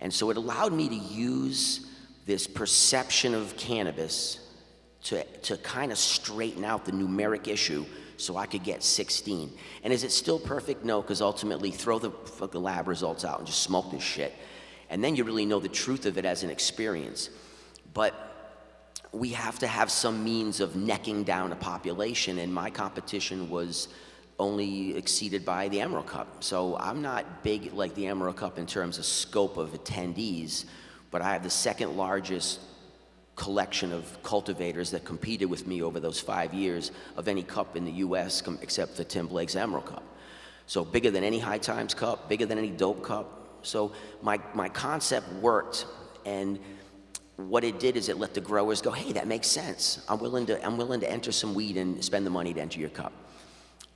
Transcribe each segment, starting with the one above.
And so it allowed me to use this perception of cannabis to kind of straighten out the numeric issue so I could get 16. And is it still perfect? No, because ultimately throw the fucking lab results out and just smoke this shit. And then you really know the truth of it as an experience. But we have to have some means of necking down a population, and my competition was only exceeded by the Emerald Cup. So I'm not big like the Emerald Cup in terms of scope of attendees, but I have the second largest collection of cultivators that competed with me over those 5 years of any cup in the US except for Tim Blake's Emerald Cup. So bigger than any High Times Cup, bigger than any Dope Cup. So my concept worked, and what it did is it let the growers go, hey, that makes sense. I'm willing to enter some weed and spend the money to enter your cup.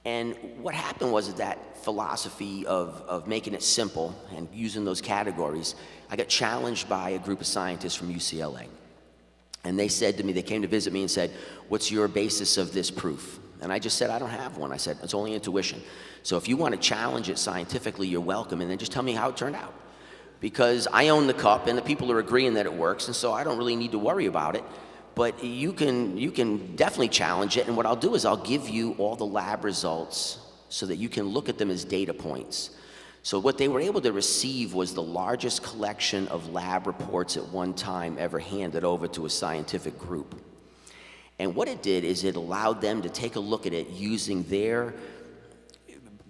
And what happened was that philosophy of making it simple and using those categories, I got challenged by a group of scientists from UCLA. And they said to me, they came to visit me and said, what's your basis of this proof? And I just said, I don't have one. I said, it's only intuition. So if you want to challenge it scientifically, you're welcome, and then just tell me how it turned out. Because I own the cup and the people are agreeing that it works, and so I don't really need to worry about it. But you can definitely challenge it, and what I'll do is I'll give you all the lab results so that you can look at them as data points. So what they were able to receive was the largest collection of lab reports at one time ever handed over to a scientific group. And what it did is it allowed them to take a look at it using their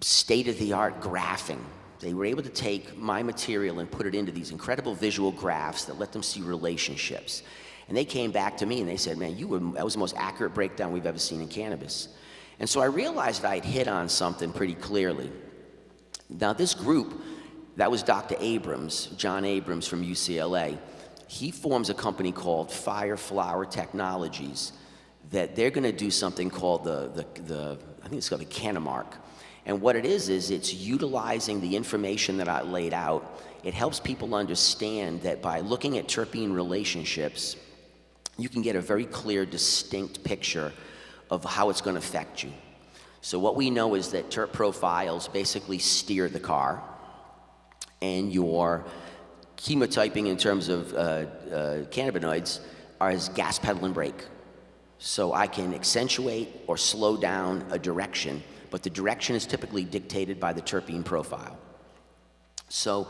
state-of-the-art graphing. They were able to take my material and put it into these incredible visual graphs that let them see relationships. And they came back to me and they said, man, that was the most accurate breakdown we've ever seen in cannabis. And so I realized that I'd hit on something pretty clearly. Now this group, that was Dr. Abrams, John Abrams from UCLA. He forms a company called Fire Flower Technologies that they're gonna do something called I think it's called the Cannamark. And what it is it's utilizing the information that I laid out. It helps people understand that by looking at terpene relationships, you can get a very clear, distinct picture of how it's gonna affect you. So what we know is that terp profiles basically steer the car, and your chemotyping in terms of cannabinoids are as gas, pedal, and brake. So I can accentuate or slow down a direction, but the direction is typically dictated by the terpene profile. So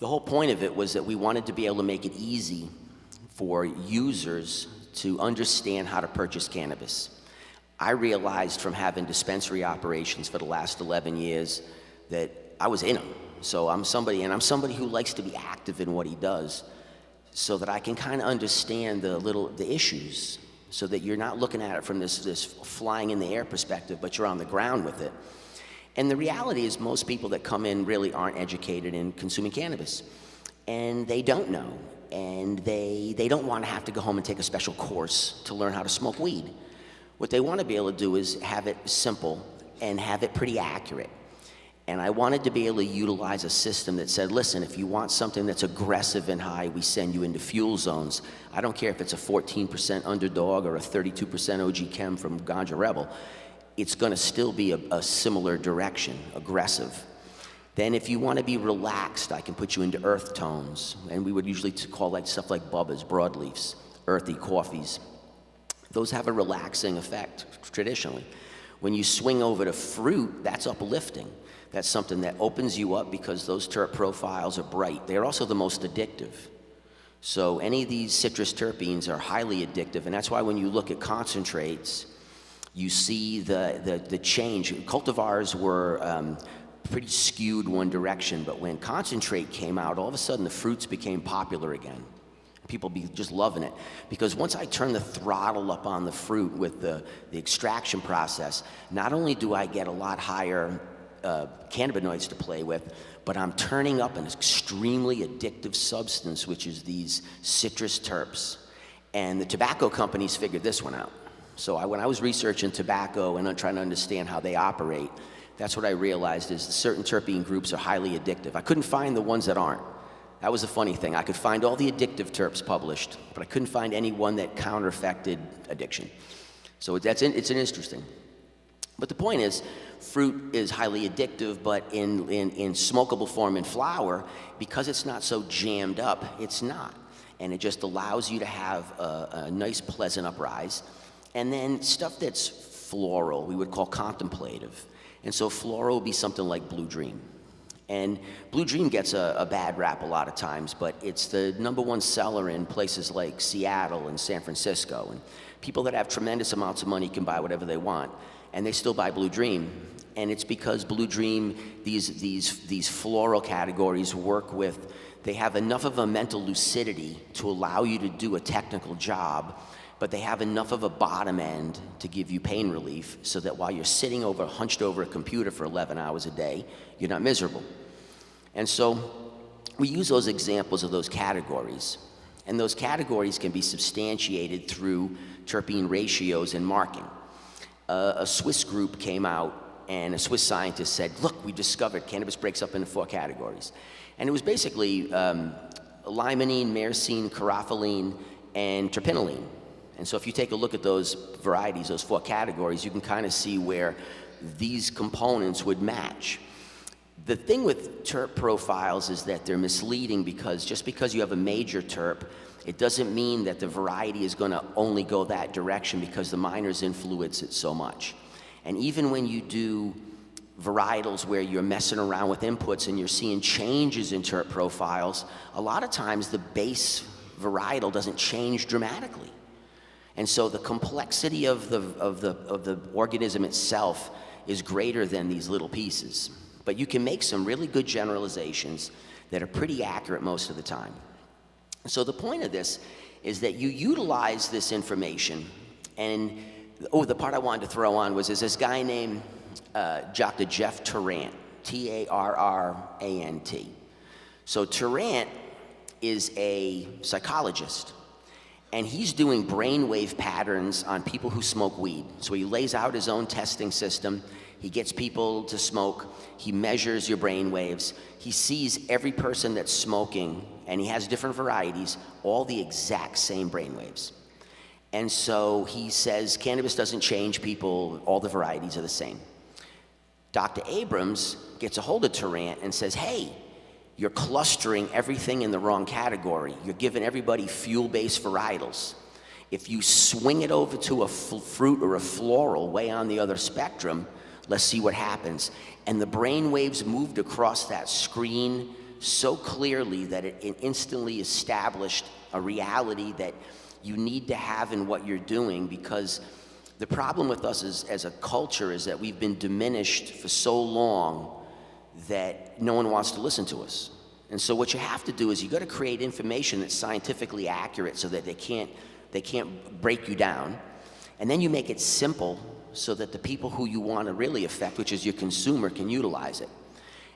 the whole point of it was that we wanted to be able to make it easy for users to understand how to purchase cannabis. I realized from having dispensary operations for the last 11 years that I was in them. So I'm somebody who likes to be active in what he does so that I can kind of understand the issues so that you're not looking at it from this flying in the air perspective, but you're on the ground with it. And the reality is most people that come in really aren't educated in consuming cannabis. And they don't know. And they don't want to have to go home and take a special course to learn how to smoke weed. What they want to be able to do is have it simple and have it pretty accurate. And I wanted to be able to utilize a system that said, listen, if you want something that's aggressive and high, we send you into fuel zones. I don't care if it's a 14% Underdog or a 32% OG Chem from Ganja Rebel. It's going to still be a similar direction, aggressive. Then if you want to be relaxed, I can put you into earth tones. And we would usually call like stuff like bubbas, broadleafs, earthy coffees. Those have a relaxing effect, traditionally. When you swing over to fruit, that's uplifting. That's something that opens you up because those terp profiles are bright. They're also the most addictive. So any of these citrus terpenes are highly addictive, and that's why when you look at concentrates, you see the change. Cultivars were pretty skewed one direction, but when concentrate came out, all of a sudden the fruits became popular again. People be just loving it. Because once I turn the throttle up on the fruit with the extraction process, not only do I get a lot higher cannabinoids to play with, but I'm turning up an extremely addictive substance, which is these citrus terps. And the tobacco companies figured this one out. So when I was researching tobacco and trying to understand how they operate, that's what I realized is certain terpene groups are highly addictive. I couldn't find the ones that aren't. That was a funny thing. I could find all the addictive terps published, but I couldn't find any one that counter-affected addiction. So it's interesting. But the point is, fruit is highly addictive, but in smokable form in flower, because it's not so jammed up, it's not. And it just allows you to have a nice, pleasant uprise. And then stuff that's floral, we would call contemplative. And so floral would be something like Blue Dream. And Blue Dream gets a bad rap a lot of times, but it's the #1 seller in places like Seattle and San Francisco. And people that have tremendous amounts of money can buy whatever they want, and they still buy Blue Dream. And it's because Blue Dream, these floral categories work with, they have enough of a mental lucidity to allow you to do a technical job, but they have enough of a bottom end to give you pain relief so that while you're sitting hunched over a computer for 11 hours a day, you're not miserable. And so we use those examples of those categories, and those categories can be substantiated through terpene ratios and marking. A Swiss group came out, and a Swiss scientist said, look, we discovered cannabis breaks up into 4 categories. And it was basically limonene, myrcene, caryophyllene, and terpinolene. And so if you take a look at those varieties, those 4 categories, you can kind of see where these components would match. The thing with terp profiles is that they're misleading, because just because you have a major terp, it doesn't mean that the variety is going to only go that direction, because the minors influence it so much. And even when you do varietals where you're messing around with inputs and you're seeing changes in terp profiles, a lot of times the base varietal doesn't change dramatically. And so the complexity of the organism itself is greater than these little pieces. But you can make some really good generalizations that are pretty accurate most of the time. So the point of this is that you utilize this information, and the part I wanted to throw on was there's this guy named Dr. Jeff Turan, Tarrant. So Turan is a psychologist, and he's doing brainwave patterns on people who smoke weed. So he lays out his own testing system. He gets people to smoke. He measures your brain waves. He sees every person that's smoking, and he has different varieties, all the exact same brain waves. And so he says cannabis doesn't change people, all the varieties are the same. Dr. Abrams gets a hold of Turan and says, hey, you're clustering everything in the wrong category. You're giving everybody fuel-based varietals. If you swing it over to a fruit or a floral way on the other spectrum, let's see what happens. And the brain waves moved across that screen so clearly that it instantly established a reality that you need to have in what you're doing, because the problem with us as a culture is that we've been diminished for so long that no one wants to listen to us. And so what you have to do is you got to create information that's scientifically accurate so that they can't break you down. And then you make it simple so that the people who you want to really affect, which is your consumer, can utilize it.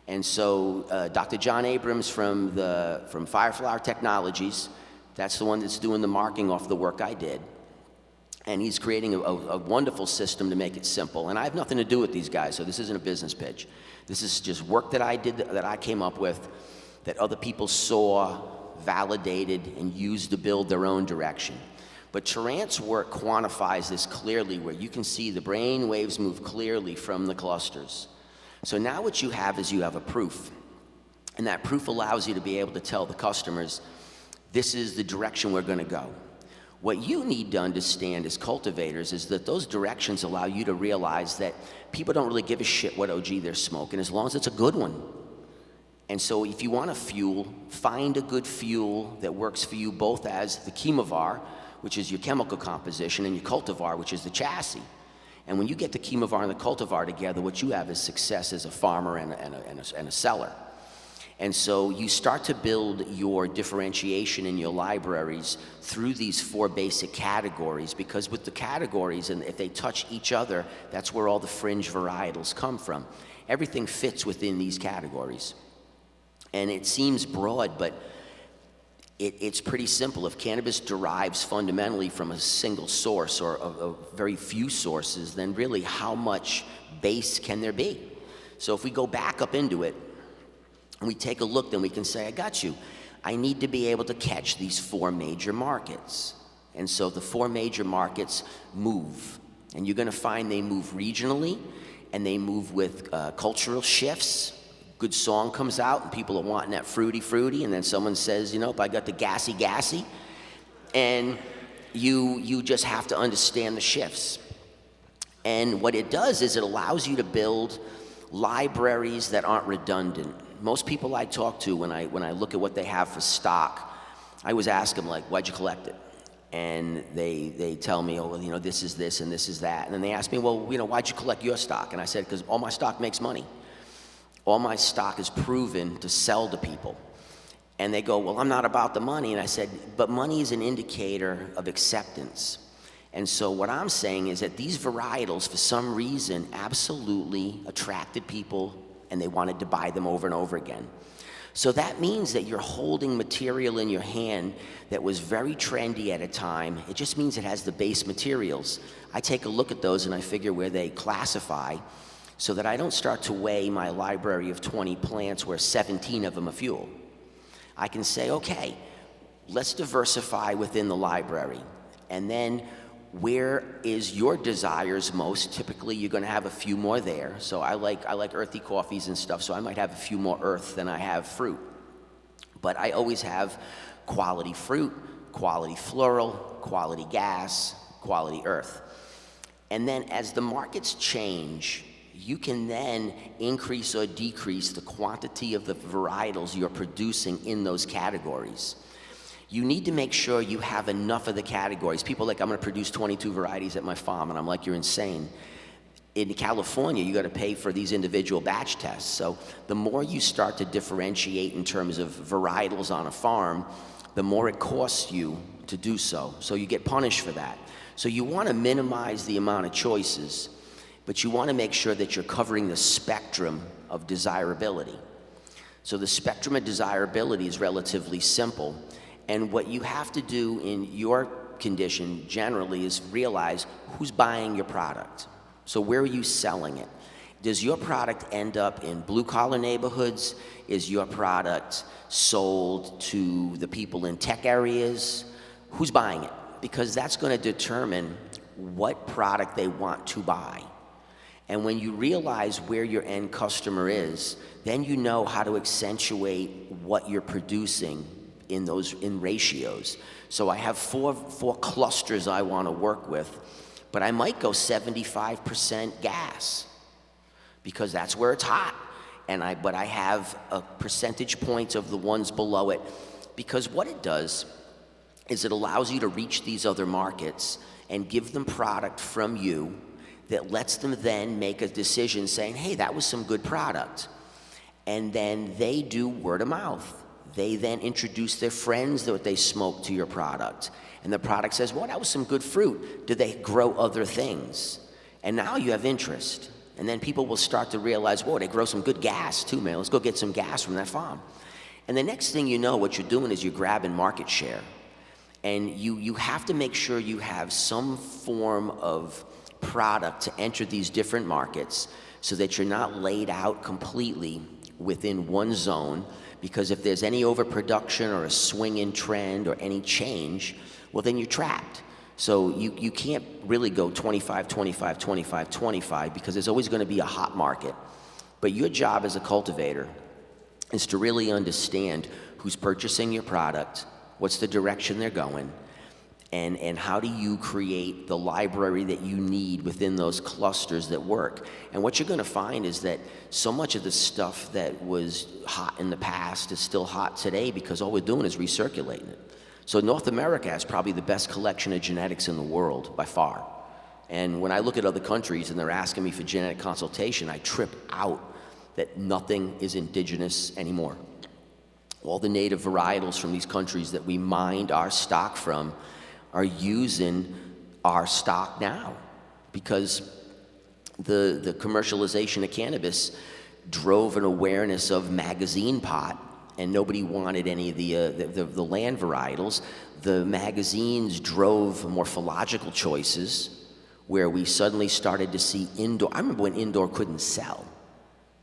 And so Dr. John Abrams from Fireflower Technologies, that's the one that's doing the marking off the work I did. And he's creating a wonderful system to make it simple. And I have nothing to do with these guys, so this isn't a business pitch. This is just work that I did, that I came up with, that other people saw, validated, and used to build their own direction. But Tarrant's work quantifies this clearly, where you can see the brain waves move clearly from the clusters. So now what you have is you have a proof. And that proof allows you to be able to tell the customers, this is the direction we're going to go. What you need to understand as cultivators is that those directions allow you to realize that people don't really give a shit what OG they're smoking, as long as it's a good one. And so if you want a fuel, find a good fuel that works for you both as the chemovar, which is your chemical composition, and your cultivar, which is the chassis. And when you get the chemovar and the cultivar together, what you have is success as a farmer and a seller. And so you start to build your differentiation in your libraries through these 4 basic categories, because with the categories, and if they touch each other, that's where all the fringe varietals come from. Everything fits within these categories. And it seems broad, but it's pretty simple. If cannabis derives fundamentally from a single source or a very few sources, then really how much base can there be? So if we go back up into it, and we take a look, then we can say, I got you. I need to be able to catch these 4 major markets. And so the 4 major markets move. And you're going to find they move regionally, and they move with cultural shifts. Good song comes out and people are wanting that fruity, and then someone says, I got the gassy, and you just have to understand the shifts. And what it does is it allows you to build libraries that aren't redundant. Most people I talk to, when I look at what they have for stock, I always ask them, like, why'd you collect it? And they tell me, oh, well, this is this and this is that. And then they ask me, well, why'd you collect your stock? And I said, because all my stock makes money. All my stock is proven to sell to people. And they go, well, I'm not about the money. And I said, but money is an indicator of acceptance. And so what I'm saying is that these varietals, for some reason, absolutely attracted people, and they wanted to buy them over and over again. So that means that you're holding material in your hand that was very trendy at a time. It just means it has the base materials. I take a look at those and I figure where they classify, so that I don't start to weigh my library of 20 plants where 17 of them are fuel. I can say, okay, let's diversify within the library. And then where is your desires most? Typically, you're going to have a few more there. So I like earthy coffees and stuff, so I might have a few more earth than I have fruit. But I always have quality fruit, quality floral, quality gas, quality earth. And then as the markets change, you can then increase or decrease the quantity of the varietals you're producing in those categories. You need to make sure you have enough of the categories. People are like, I'm going to produce 22 varieties at my farm, and I'm like, you're insane. In California, you got to pay for these individual batch tests. So the more you start to differentiate in terms of varietals on a farm, the more it costs you to do so. So you get punished for that. So you want to minimize the amount of choices, but you want to make sure that you're covering the spectrum of desirability. So the spectrum of desirability is relatively simple. And what you have to do in your condition generally is realize who's buying your product. So where are you selling it? Does your product end up in blue-collar neighborhoods? Is your product sold to the people in tech areas? Who's buying it? Because that's going to determine what product they want to buy. And when you realize where your end customer is, then you know how to accentuate what you're producing in ratios. So I have four clusters I want to work with, but I might go 75% gas because that's where it's hot. But I have a percentage points of the ones below it, because what it does is it allows you to reach these other markets and give them product from you that lets them then make a decision saying, hey, that was some good product. And then they do word of mouth. They then introduce their friends that they smoke to your product. And the product says, well, that was some good fruit. Did they grow other things? And now you have interest. And then people will start to realize, whoa, they grow some good gas too, man. Let's go get some gas from that farm. And the next thing you know, what you're doing is you're grabbing market share. And you have to make sure you have some form of product to enter these different markets so that you're not laid out completely within one zone. Because if there's any overproduction or a swing in trend or any change, well, then you're trapped. So you can't really go 25, 25, 25, 25, because there's always going to be a hot market. But your job as a cultivator is to really understand who's purchasing your product, what's the direction they're going, and how do you create the library that you need within those clusters that work. And what you're going to find is that so much of the stuff that was hot in the past is still hot today, because all we're doing is recirculating it. So North America has probably the best collection of genetics in the world by far. And when I look at other countries and they're asking me for genetic consultation, I trip out that nothing is indigenous anymore. All the native varietals from these countries that we mined our stock from are using our stock now, because the commercialization of cannabis drove an awareness of magazine pot, and nobody wanted any of the land varietals. The magazines drove morphological choices, where we suddenly started to see indoor. I remember when indoor couldn't sell.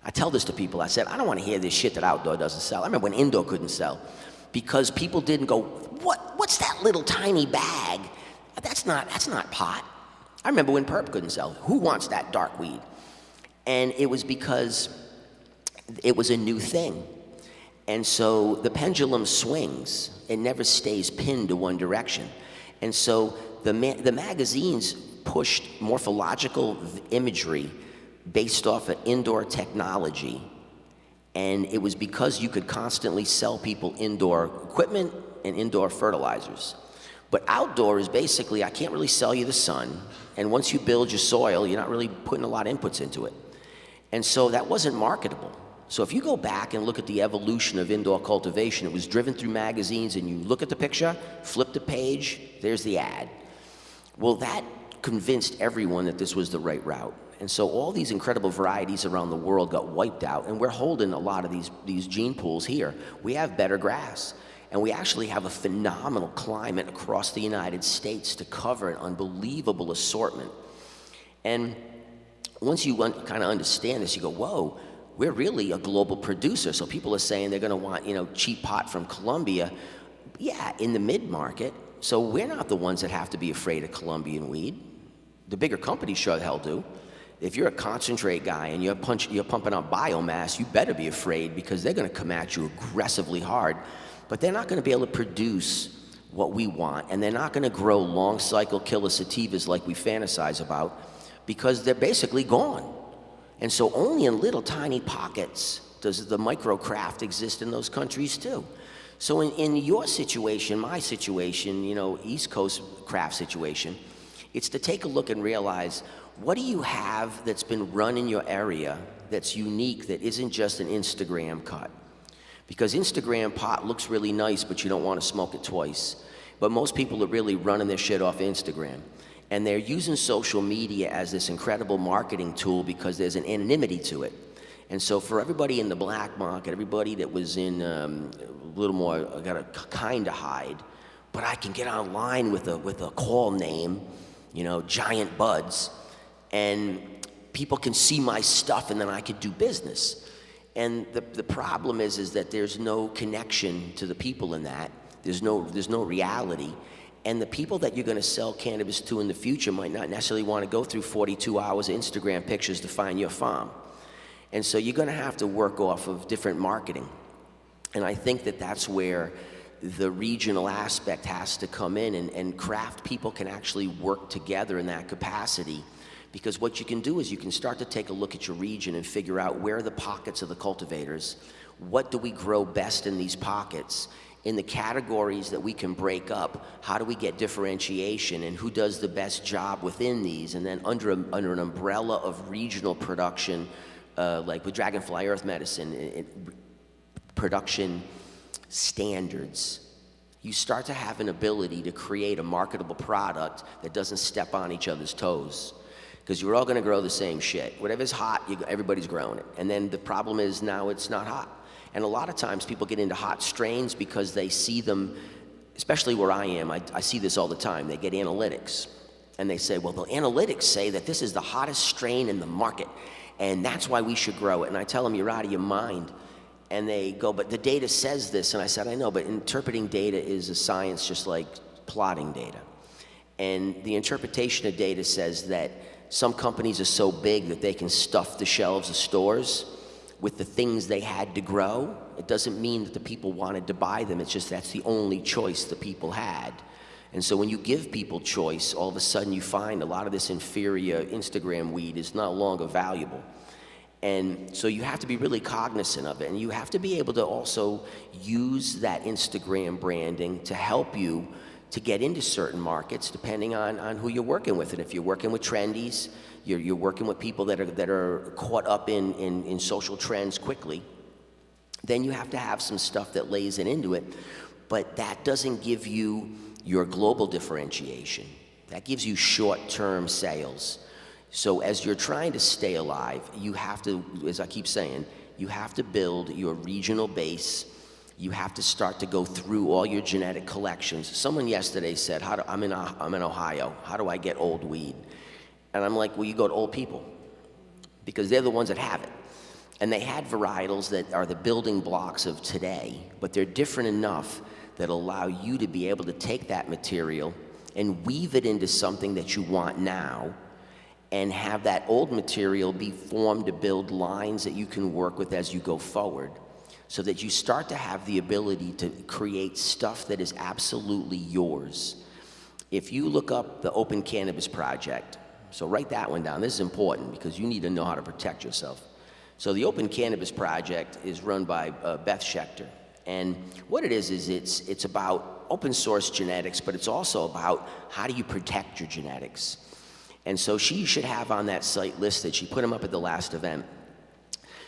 I tell this to people. I said, I don't want to hear this shit that outdoor doesn't sell. I remember when indoor couldn't sell, because people didn't go, what's that little tiny bag? That's not pot. I remember when perp couldn't sell. Who wants that dark weed? And it was because it was a new thing. And so the pendulum swings. It never stays pinned to one direction. And so the magazines pushed morphological imagery based off of indoor technology. And it was because you could constantly sell people indoor equipment and indoor fertilizers. But outdoor is basically, I can't really sell you the sun. And once you build your soil, you're not really putting a lot of inputs into it. And so that wasn't marketable. So if you go back and look at the evolution of indoor cultivation, it was driven through magazines, and you look at the picture, flip the page, there's the ad. Well, that convinced everyone that this was the right route. And so all these incredible varieties around the world got wiped out, and we're holding a lot of these gene pools here. We have better grass, and we actually have a phenomenal climate across the United States to cover an unbelievable assortment. And once you kind of understand this, you go, whoa, we're really a global producer. So people are saying they're gonna want, cheap pot from Colombia. Yeah, in the mid-market. So we're not the ones that have to be afraid of Colombian weed. The bigger companies sure the hell do. If you're a concentrate guy and you're pumping out biomass, you better be afraid, because they're gonna come at you aggressively hard. But they're not gonna be able to produce what we want, and they're not gonna grow long cycle killer sativas like we fantasize about, because they're basically gone. And so only in little tiny pockets does the microcraft exist in those countries too. So in your situation, my situation, East Coast craft situation, it's to take a look and realize, what do you have that's been run in your area that's unique, that isn't just an Instagram cut? Because Instagram pot looks really nice, but you don't want to smoke it twice. But most people are really running their shit off Instagram. And they're using social media as this incredible marketing tool because there's an anonymity to it. And so for everybody in the black market, everybody that was in a little more, I gotta kind of hide, but I can get online with a call name, Giant Buds, and people can see my stuff, and then I could do business. And the problem is that there's no connection to the people in that. There's no reality. And the people that you're going to sell cannabis to in the future might not necessarily want to go through 42 hours of Instagram pictures to find your farm. And so you're going to have to work off of different marketing. And I think that that's where the regional aspect has to come in, and craft people can actually work together in that capacity. Because what you can do is you can start to take a look at your region and figure out where are the pockets of the cultivators, what do we grow best in these pockets, in the categories that we can break up, how do we get differentiation, and who does the best job within these, and then under an umbrella of regional production, like with Dragonfly Earth Medicine, production standards, you start to have an ability to create a marketable product that doesn't step on each other's toes. Because you're all gonna grow the same shit. Whatever's hot, everybody's growing it. And then the problem is now it's not hot. And a lot of times people get into hot strains because they see them, especially where I am, I see this all the time. They get analytics. And they say, well, the analytics say that this is the hottest strain in the market, and that's why we should grow it. And I tell them, you're out of your mind. And they go, but the data says this. And I said, I know, but interpreting data is a science just like plotting data. And the interpretation of data says that some companies are so big that they can stuff the shelves of stores with the things they had to grow. It doesn't mean that the people wanted to buy them. It's just that's the only choice the people had. And so when you give people choice, all of a sudden you find a lot of this inferior Instagram weed is no longer valuable. And so you have to be really cognizant of it. And you have to be able to also use that Instagram branding to help you to get into certain markets depending on who you're working with. And if you're working with trendies, you're working with people that are caught up in social trends quickly, then you have to have some stuff that lays it into it. But that doesn't give you your global differentiation. That gives you short-term sales. So as you're trying to stay alive, you have to, as I keep saying, you have to build your regional base. You have to start to go through all your genetic collections. Someone yesterday said, I'm in Ohio, how do I get old weed? And I'm like, well, you go to old people, because they're the ones that have it. And they had varietals that are the building blocks of today, but they're different enough that allow you to be able to take that material and weave it into something that you want now, and have that old material be formed to build lines that you can work with as you go forward, so that you start to have the ability to create stuff that is absolutely yours. If you look up the Open Cannabis Project, so write that one down. This is important because you need to know how to protect yourself. So the Open Cannabis Project is run by Beth Schechter. And what it is it's about open source genetics, but it's also about how do you protect your genetics. And so she should have on that site listed, she put them up at the last event,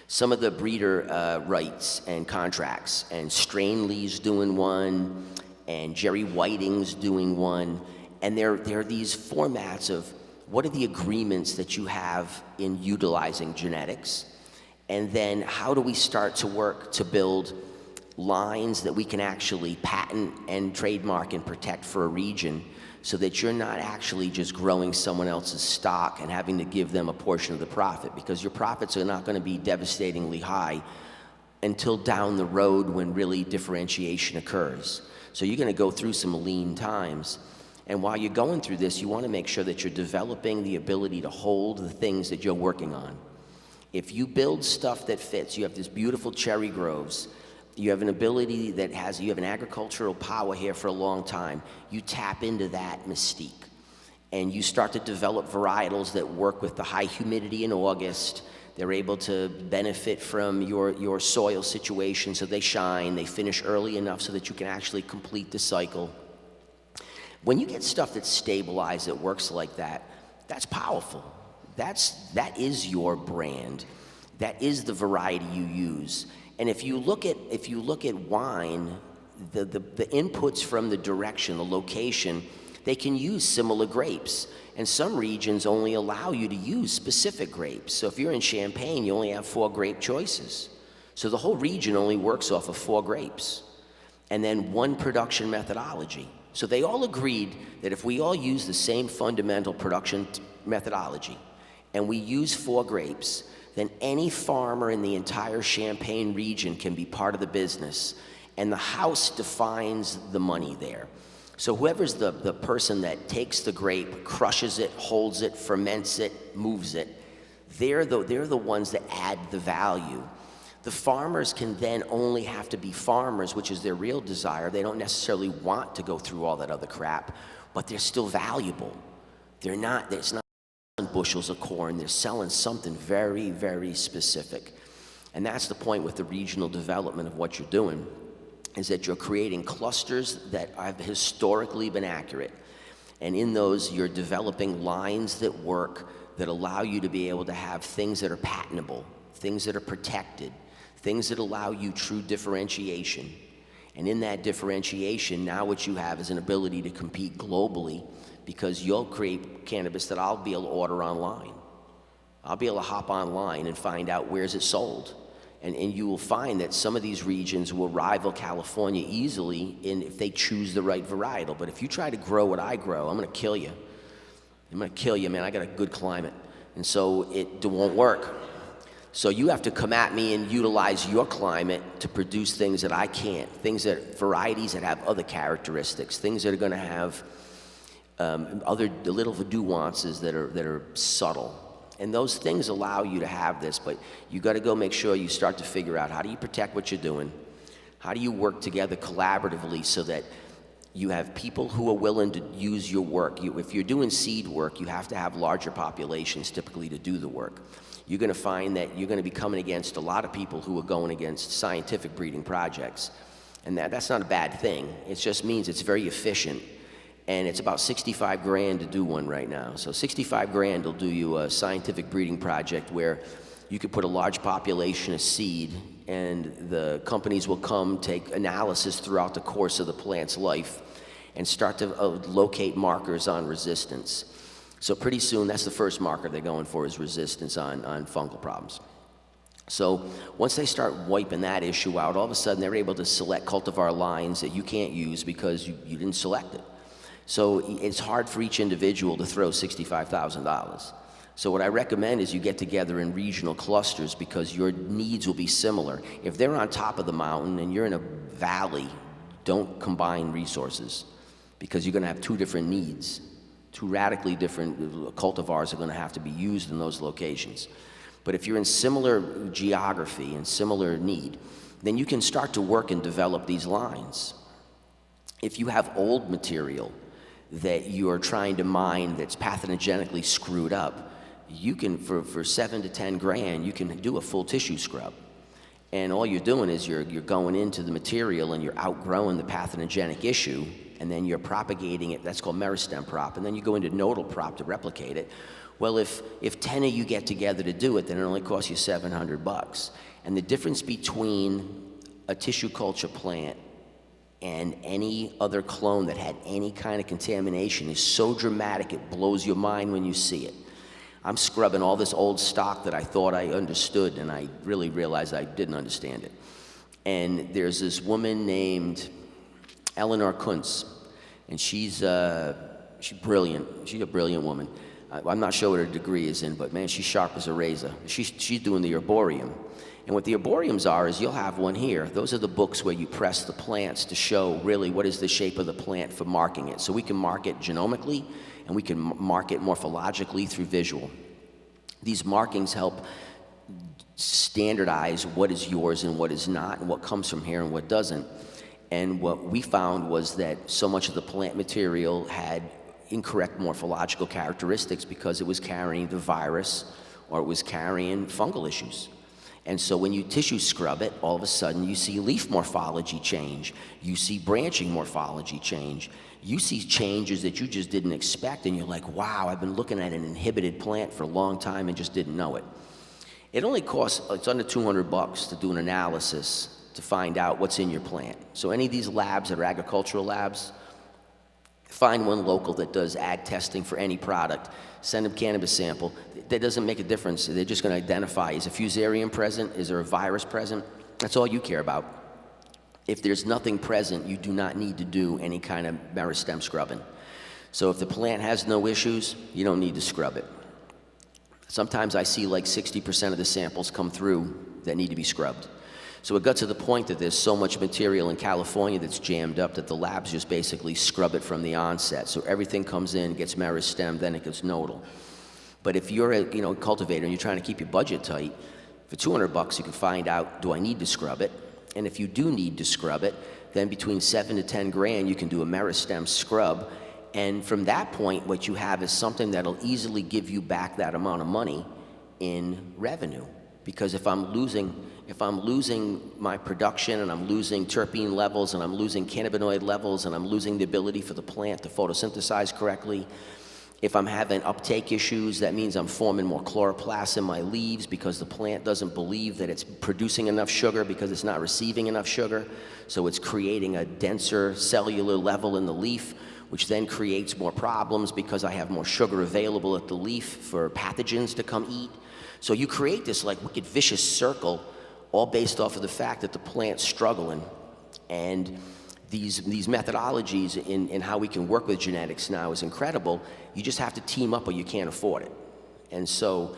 some of the breeder rights and contracts, and Strainley's doing one, and Jerry Whiting's doing one, and there are these formats of what are the agreements that you have in utilizing genetics, and then how do we start to work to build lines that we can actually patent and trademark and protect for a region, so that you're not actually just growing someone else's stock and having to give them a portion of the profit, because your profits are not going to be devastatingly high until down the road when really differentiation occurs. So you're going to go through some lean times. And while you're going through this, you want to make sure that you're developing the ability to hold the things that you're working on. If you build stuff that fits, you have this beautiful cherry groves, you have an ability that you have an agricultural power here for a long time, you tap into that mystique. And you start to develop varietals that work with the high humidity in August. They're able to benefit from your soil situation, so they shine, they finish early enough so that you can actually complete the cycle. When you get stuff that's stabilized, that works like that, that's powerful. That is your brand. That is the variety you use. And if you look at wine, the inputs from the direction, the location, they can use similar grapes. And some regions only allow you to use specific grapes. So if you're in Champagne, you only have 4 grape choices. So the whole region only works off of 4 grapes. And then 1 production methodology. So they all agreed that if we all use the same fundamental production methodology, and we use 4 grapes, then any farmer in the entire Champagne region can be part of the business, and the house defines the money there. So whoever's the person that takes the grape, crushes it, holds it, ferments it, moves it, they're the ones that add the value. The farmers can then only have to be farmers, which is their real desire. They don't necessarily want to go through all that other crap, but they're still valuable. It's not bushels of corn, they're selling something very, very specific. And that's the point with the regional development of what you're doing, is that you're creating clusters that have historically been accurate. And in those, you're developing lines that work, that allow you to be able to have things that are patentable, things that are protected, things that allow you true differentiation. And in that differentiation, now what you have is an ability to compete globally, because you'll create cannabis that I'll be able to order online. I'll be able to hop online and find out where's it sold. And you will find that some of these regions will rival California easily if they choose the right varietal. But if you try to grow what I grow, I'm gonna kill you. I'm gonna kill you, man. I got a good climate. And so it won't work. So you have to come at me and utilize your climate to produce things that I can't, varieties that have other characteristics, things that are gonna have other little nuances that are subtle. And those things allow you to have this, but you got to go make sure you start to figure out, how do you protect what you're doing? How do you work together collaboratively so that you have people who are willing to use your work? If you're doing seed work, you have to have larger populations typically to do the work. You're going to find that you're going to be coming against a lot of people who are going against scientific breeding projects. And that's not a bad thing. It just means it's very efficient. And it's about 65 grand to do one right now. So 65 grand will do you a scientific breeding project where you could put a large population of seed, and the companies will come take analysis throughout the course of the plant's life and start to locate markers on resistance. So pretty soon, that's the first marker they're going for, is resistance on fungal problems. So once they start wiping that issue out, all of a sudden they're able to select cultivar lines that you can't use because you didn't select it. So it's hard for each individual to throw $65,000. So what I recommend is you get together in regional clusters, because your needs will be similar. If they're on top of the mountain and you're in a valley, don't combine resources, because you're gonna have 2 different needs. Two radically different cultivars are going to have to be used in those locations. But if you're in similar geography and similar need, then you can start to work and develop these lines. If you have old material that you're trying to mine that's pathogenically screwed up, you can, for 7 to 10 grand, you can do a full tissue scrub. And all you're doing is you're going into the material and you're outgrowing the pathogenic issue, and then you're propagating it. That's called meristem prop. And then you go into nodal prop to replicate it. Well, if 10 of you get together to do it, then it only costs you $700. And the difference between a tissue culture plant and any other clone that had any kind of contamination is so dramatic it blows your mind when you see it. I'm scrubbing all this old stock that I thought I understood, and I really realized I didn't understand it. And there's this woman named Eleanor Kuntz, and she's brilliant. She's a brilliant woman. I'm not sure what her degree is in, but man, she's sharp as a razor. She's doing the arboreum. And what the arboriums are is you'll have one here. Those are the books where you press the plants to show really what is the shape of the plant for marking it. So we can mark it genomically, and we can mark it morphologically through visual. These markings help standardize what is yours and what is not, and what comes from here and what doesn't. And what we found was that so much of the plant material had incorrect morphological characteristics because it was carrying the virus or it was carrying fungal issues. And so when you tissue scrub it, all of a sudden you see leaf morphology change, you see branching morphology change, you see changes that you just didn't expect, and you're like, wow, I've been looking at an inhibited plant for a long time and just didn't know it. It only costs, it's under $200 to do an analysis to find out what's in your plant. So any of these labs that are agricultural labs, find one local that does ag testing for any product, send them cannabis sample. That doesn't make a difference. They're just going to identify, is a fusarium present? Is there a virus present? That's all you care about. If there's nothing present, you do not need to do any kind of meristem scrubbing. So if the plant has no issues, you don't need to scrub it. Sometimes I see like 60% of the samples come through that need to be scrubbed. So it got to the point that there's so much material in California that's jammed up that the labs just basically scrub it from the onset. So everything comes in, gets meristem, then it gets nodal. But if you're a cultivator and you're trying to keep your budget tight, for $200 you can find out, do I need to scrub it? And if you do need to scrub it, then between 7 to 10 grand you can do a meristem scrub. And from that point, what you have is something that'll easily give you back that amount of money in revenue. Because if I'm losing my production, and I'm losing terpene levels, and I'm losing cannabinoid levels, and I'm losing the ability for the plant to photosynthesize correctly, if I'm having uptake issues, that means I'm forming more chloroplasts in my leaves because the plant doesn't believe that it's producing enough sugar because it's not receiving enough sugar. So it's creating a denser cellular level in the leaf, which then creates more problems because I have more sugar available at the leaf for pathogens to come eat. So you create this like wicked vicious circle, all based off of the fact that the plant's struggling. And these methodologies in how we can work with genetics now is incredible. You just have to team up or you can't afford it. And so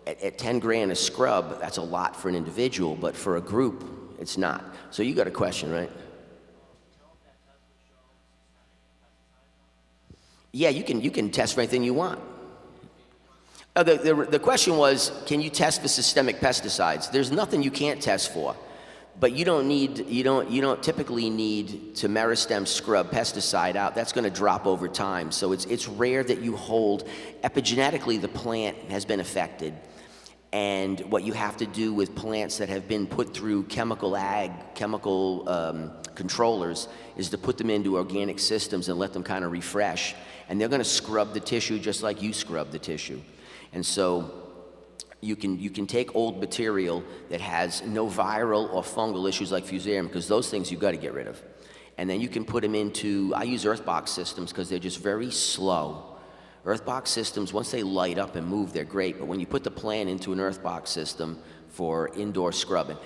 at 10 grand a scrub, that's a lot for an individual, but for a group, it's not. So you got a question, right? Yeah, you can test for anything you want. The question was, can you test for systemic pesticides? There's nothing you can't test for, but you don't typically need to meristem scrub pesticide out. That's going to drop over time. So it's rare that you hold epigenetically the plant has been affected, and what you have to do with plants that have been put through chemical controllers is to put them into organic systems and let them kind of refresh, and they're going to scrub the tissue just like you scrub the tissue. And so you can take old material that has no viral or fungal issues like fusarium, because those things you've got to get rid of. And then you can put them into, I use earthbox systems because they're just very slow. Earthbox systems, once they light up and move, they're great. But when you put the plant into an earthbox system for indoor scrubbing,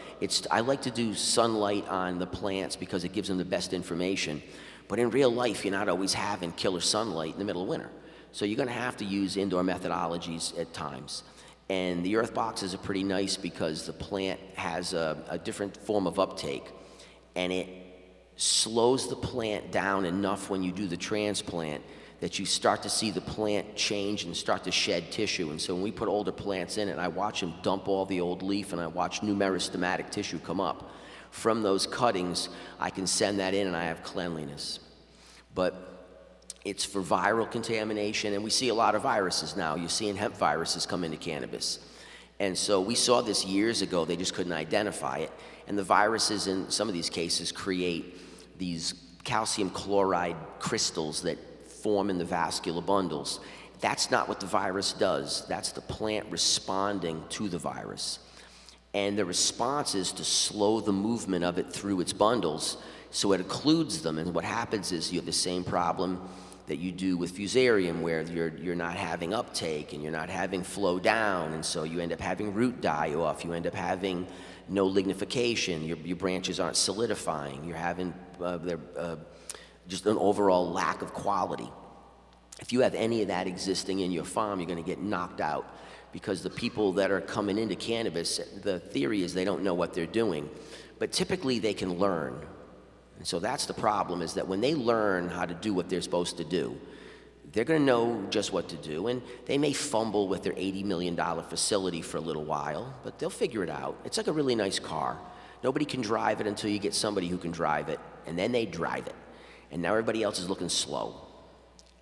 I like to do sunlight on the plants because it gives them the best information. But in real life, you're not always having killer sunlight in the middle of winter. So you're going to have to use indoor methodologies at times. And the earth boxes are pretty nice because the plant has a different form of uptake, and it slows the plant down enough when you do the transplant that you start to see the plant change and start to shed tissue. And so when we put older plants in it, I watch them dump all the old leaf, and I watch new meristematic tissue come up. From those cuttings, I can send that in and I have cleanliness. But it's for viral contamination, and we see a lot of viruses now. You're seeing hemp viruses come into cannabis. And so we saw this years ago, they just couldn't identify it. And the viruses in some of these cases create these calcium chloride crystals that form in the vascular bundles. That's not what the virus does. That's the plant responding to the virus. And the response is to slow the movement of it through its bundles so it occludes them. And what happens is you have the same problem that you do with fusarium, where you're not having uptake and you're not having flow down, and so you end up having root die off, you end up having no lignification, your branches aren't solidifying, you're having just an overall lack of quality. If you have any of that existing in your farm, you're going to get knocked out, because the people that are coming into cannabis, the theory is they don't know what they're doing, but typically they can learn. And so that's the problem, is that when they learn how to do what they're supposed to do, they're going to know just what to do. And they may fumble with their $80 million facility for a little while, but they'll figure it out. It's like a really nice car. Nobody can drive it until you get somebody who can drive it, and then they drive it. And now everybody else is looking slow.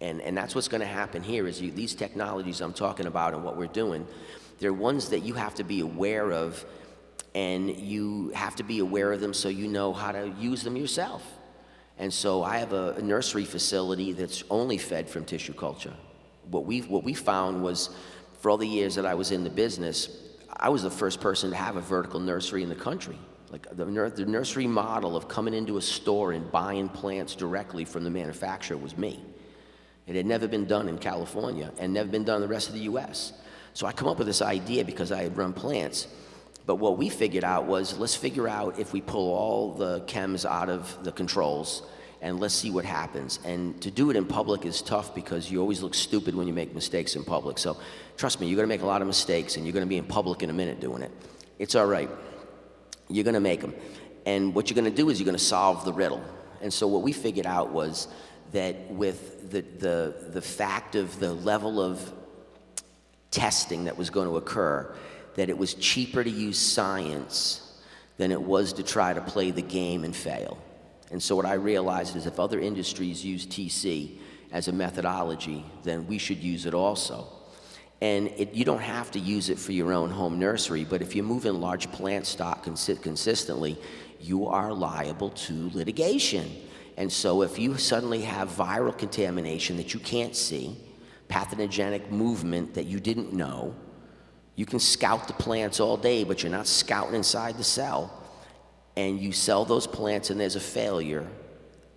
And that's what's going to happen here, is these technologies I'm talking about and what we're doing, they're ones that you have to be aware of, and you have to be aware of them so you know how to use them yourself. And so I have a nursery facility that's only fed from tissue culture. What we found was, for all the years that I was in the business, I was the first person to have a vertical nursery in the country. Like the nursery model of coming into a store and buying plants directly from the manufacturer was me. It had never been done in California and never been done in the rest of the US. So I come up with this idea because I had run plants. But what we figured out was, let's figure out if we pull all the chems out of the controls and let's see what happens. And to do it in public is tough because you always look stupid when you make mistakes in public. So trust me, you're gonna make a lot of mistakes and you're gonna be in public in a minute doing it. It's all right. You're gonna make them. And what you're gonna do is you're gonna solve the riddle. And so what we figured out was that with the fact of the level of testing that was going to occur, that it was cheaper to use science than it was to try to play the game and fail. And so what I realized is, if other industries use TC as a methodology, then we should use it also. And you don't have to use it for your own home nursery, but if you move in large plant stock consistently, you are liable to litigation. And so if you suddenly have viral contamination that you can't see, pathogenic movement that you didn't know, you can scout the plants all day, but you're not scouting inside the cell, and you sell those plants and there's a failure,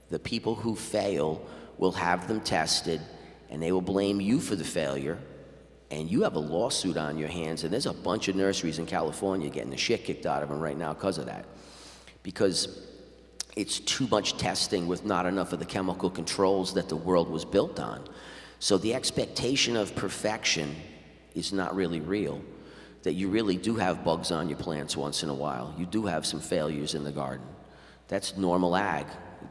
the people who fail will have them tested, and they will blame you for the failure, and you have a lawsuit on your hands. And there's a bunch of nurseries in California getting the shit kicked out of them right now because of that. Because it's too much testing with not enough of the chemical controls that the world was built on. So the expectation of perfection is not really real. That you really do have bugs on your plants once in a while. You do have some failures in the garden. That's normal ag.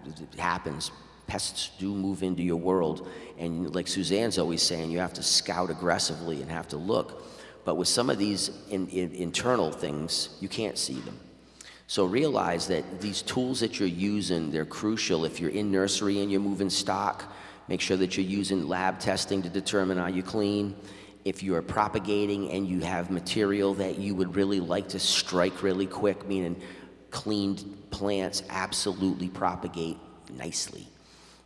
It happens. Pests do move into your world. And like Suzanne's always saying, you have to scout aggressively and have to look. But with some of these internal things, you can't see them. So realize that these tools that you're using, they're crucial. If you're in nursery and you're moving stock, make sure that you're using lab testing to determine are you clean. If you're propagating and you have material that you would really like to strike really quick, meaning cleaned plants absolutely propagate nicely.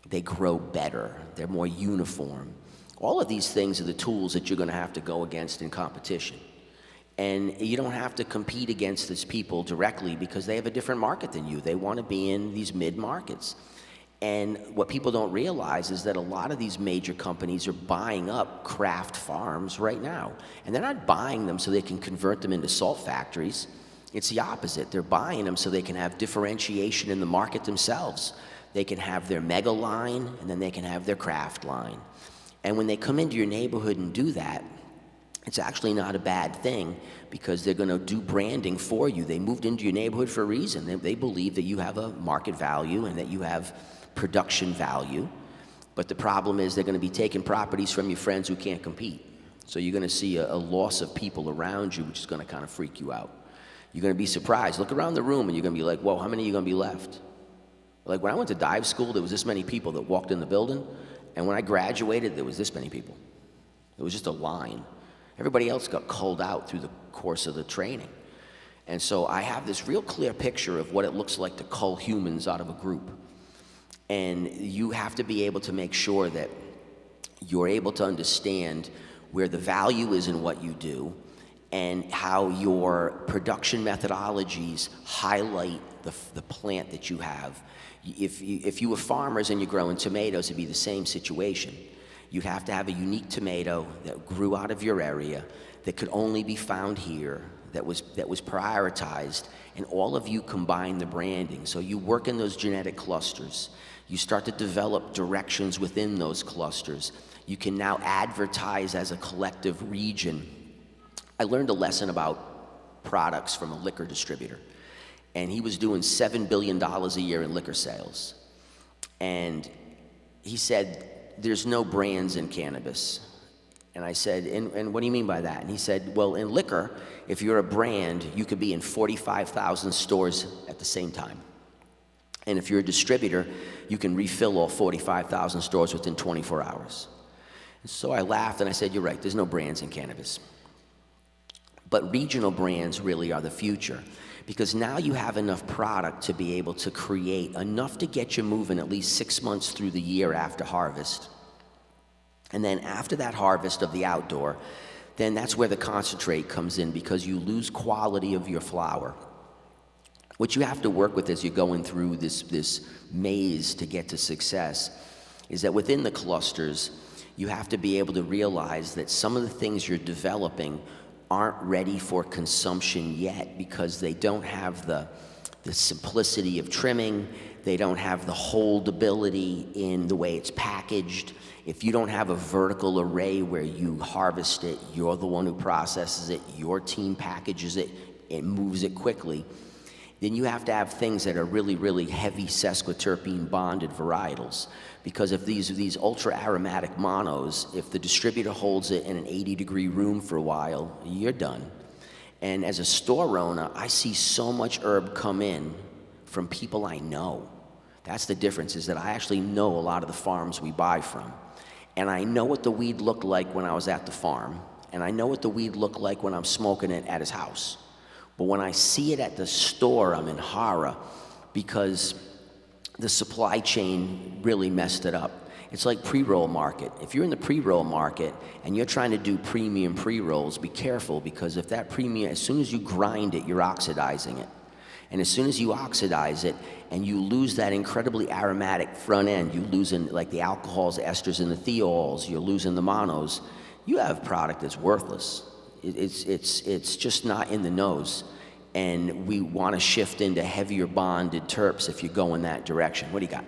They grow better. They're more uniform. All of these things are the tools that you're going to have to go against in competition. And you don't have to compete against these people directly because they have a different market than you. They want to be in these mid-markets. And what people don't realize is that a lot of these major companies are buying up craft farms right now. And they're not buying them so they can convert them into salt factories. It's the opposite. They're buying them so they can have differentiation in the market themselves. They can have their mega line, and then they can have their craft line. And when they come into your neighborhood and do that, It's actually not a bad thing because they're going to do branding for you. They moved into your neighborhood for a reason. They believe that you have a market value and that you have production value. But the problem is they're going to be taking properties from your friends who can't compete. So you're going to see a loss of people around you, which is going to kind of freak you out. You're going to be surprised. Look around the room and you're going to be like, whoa, how many are you going to be left? Like when I went to dive school, there was this many people that walked in the building. And when I graduated, there was this many people. It was just a line. Everybody else got culled out through the course of the training. And so I have this real clear picture of what it looks like to cull humans out of a group. And you have to be able to make sure that you're able to understand where the value is in what you do and how your production methodologies highlight the plant that you have. If you were farmers and you're growing tomatoes, it'd be the same situation. You'd have to have a unique tomato that grew out of your area, that could only be found here, that was prioritized, and all of you combine the branding. So you work in those genetic clusters. You start to develop directions within those clusters. You can now advertise as a collective region. I learned a lesson about products from a liquor distributor, and he was doing $7 billion a year in liquor sales. And he said, there's no brands in cannabis. And I said, and what do you mean by that? And he said, well, in liquor, if you're a brand, you could be in 45,000 stores at the same time. And if you're a distributor, you can refill all 45,000 stores within 24 hours. And so I laughed and I said, you're right, there's no brands in cannabis. But regional brands really are the future, because now you have enough product to be able to create enough to get you moving at least 6 months through the year after harvest. And then after that harvest of the outdoor, then that's where the concentrate comes in, because you lose quality of your flower. What you have to work with as you're going through this maze to get to success is that within the clusters, you have to be able to realize that some of the things you're developing aren't ready for consumption yet, because they don't have the simplicity of trimming, they don't have the holdability in the way it's packaged. If you don't have a vertical array where you harvest it, you're the one who processes it, your team packages it, it moves it quickly, then you have to have things that are really, really heavy sesquiterpene bonded varietals. Because if these ultra aromatic monos, if the distributor holds it in an 80-degree room for a while, you're done. And as a store owner, I see so much herb come in from people I know. That's the difference, is that I actually know a lot of the farms we buy from. And I know what the weed looked like when I was at the farm, and I know what the weed looked like when I'm smoking it at his house. But when I see it at the store, I'm in horror, because the supply chain really messed it up. It's like pre-roll market. If you're in the pre-roll market and you're trying to do premium pre-rolls, be careful, because if that premium, as soon as you grind it, you're oxidizing it. And as soon as you oxidize it and you lose that incredibly aromatic front end, you losing like the alcohols, esters, and the thiols, you're losing the monos, you have a product that's worthless. It's just not in the nose. And we want to shift into heavier bonded terps if you go in that direction. What do you got?